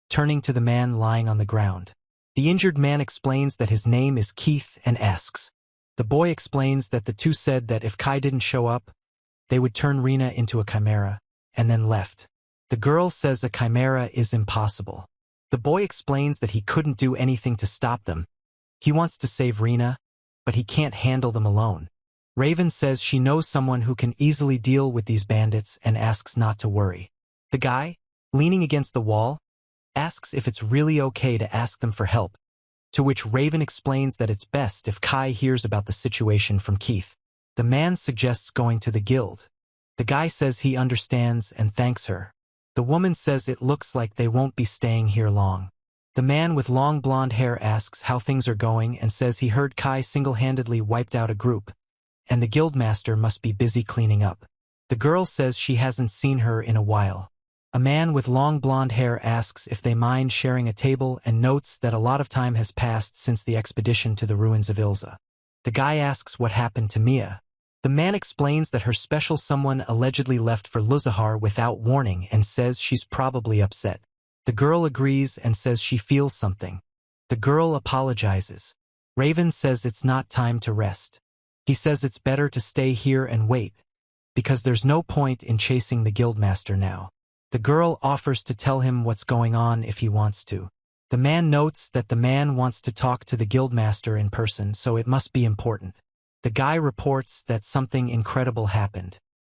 turning to the man lying on the ground. The injured man explains that his name is Keith and asks. The boy explains that the two said that if Kai didn't show up, they would turn Rina into a chimera, and then left. The girl says a chimera is impossible. The boy explains that he couldn't do anything to stop them. He wants to save Rina, but he can't handle them alone. Raven says she knows someone who can easily deal with these bandits and asks not to worry. The guy, leaning against the wall, asks if it's really okay to ask them for help, to which Raven explains that it's best if Kai hears about the situation from Keith. The man suggests going to the guild. The guy says he understands and thanks her. The woman says it looks like they won't be staying here long. The man with long blonde hair asks how things are going and says he heard Kai single-handedly wiped out a group, and the guildmaster must be busy cleaning up. The girl says she hasn't seen her in a while. A man with long blonde hair asks if they mind sharing a table and notes that a lot of time has passed since the expedition to the ruins of Ilza. The guy asks what happened to Mia. The man explains that her special someone allegedly left for Luzahar without warning and says she's probably upset. The girl agrees and says she feels something. The girl apologizes. Raven says it's not time to rest. He says it's better to stay here and wait, because there's no point in chasing the guildmaster now. The girl offers to tell him what's going on if he wants to. The man notes that the man wants to talk to the guildmaster in person, so it must be important. The guy reports that something incredible happened.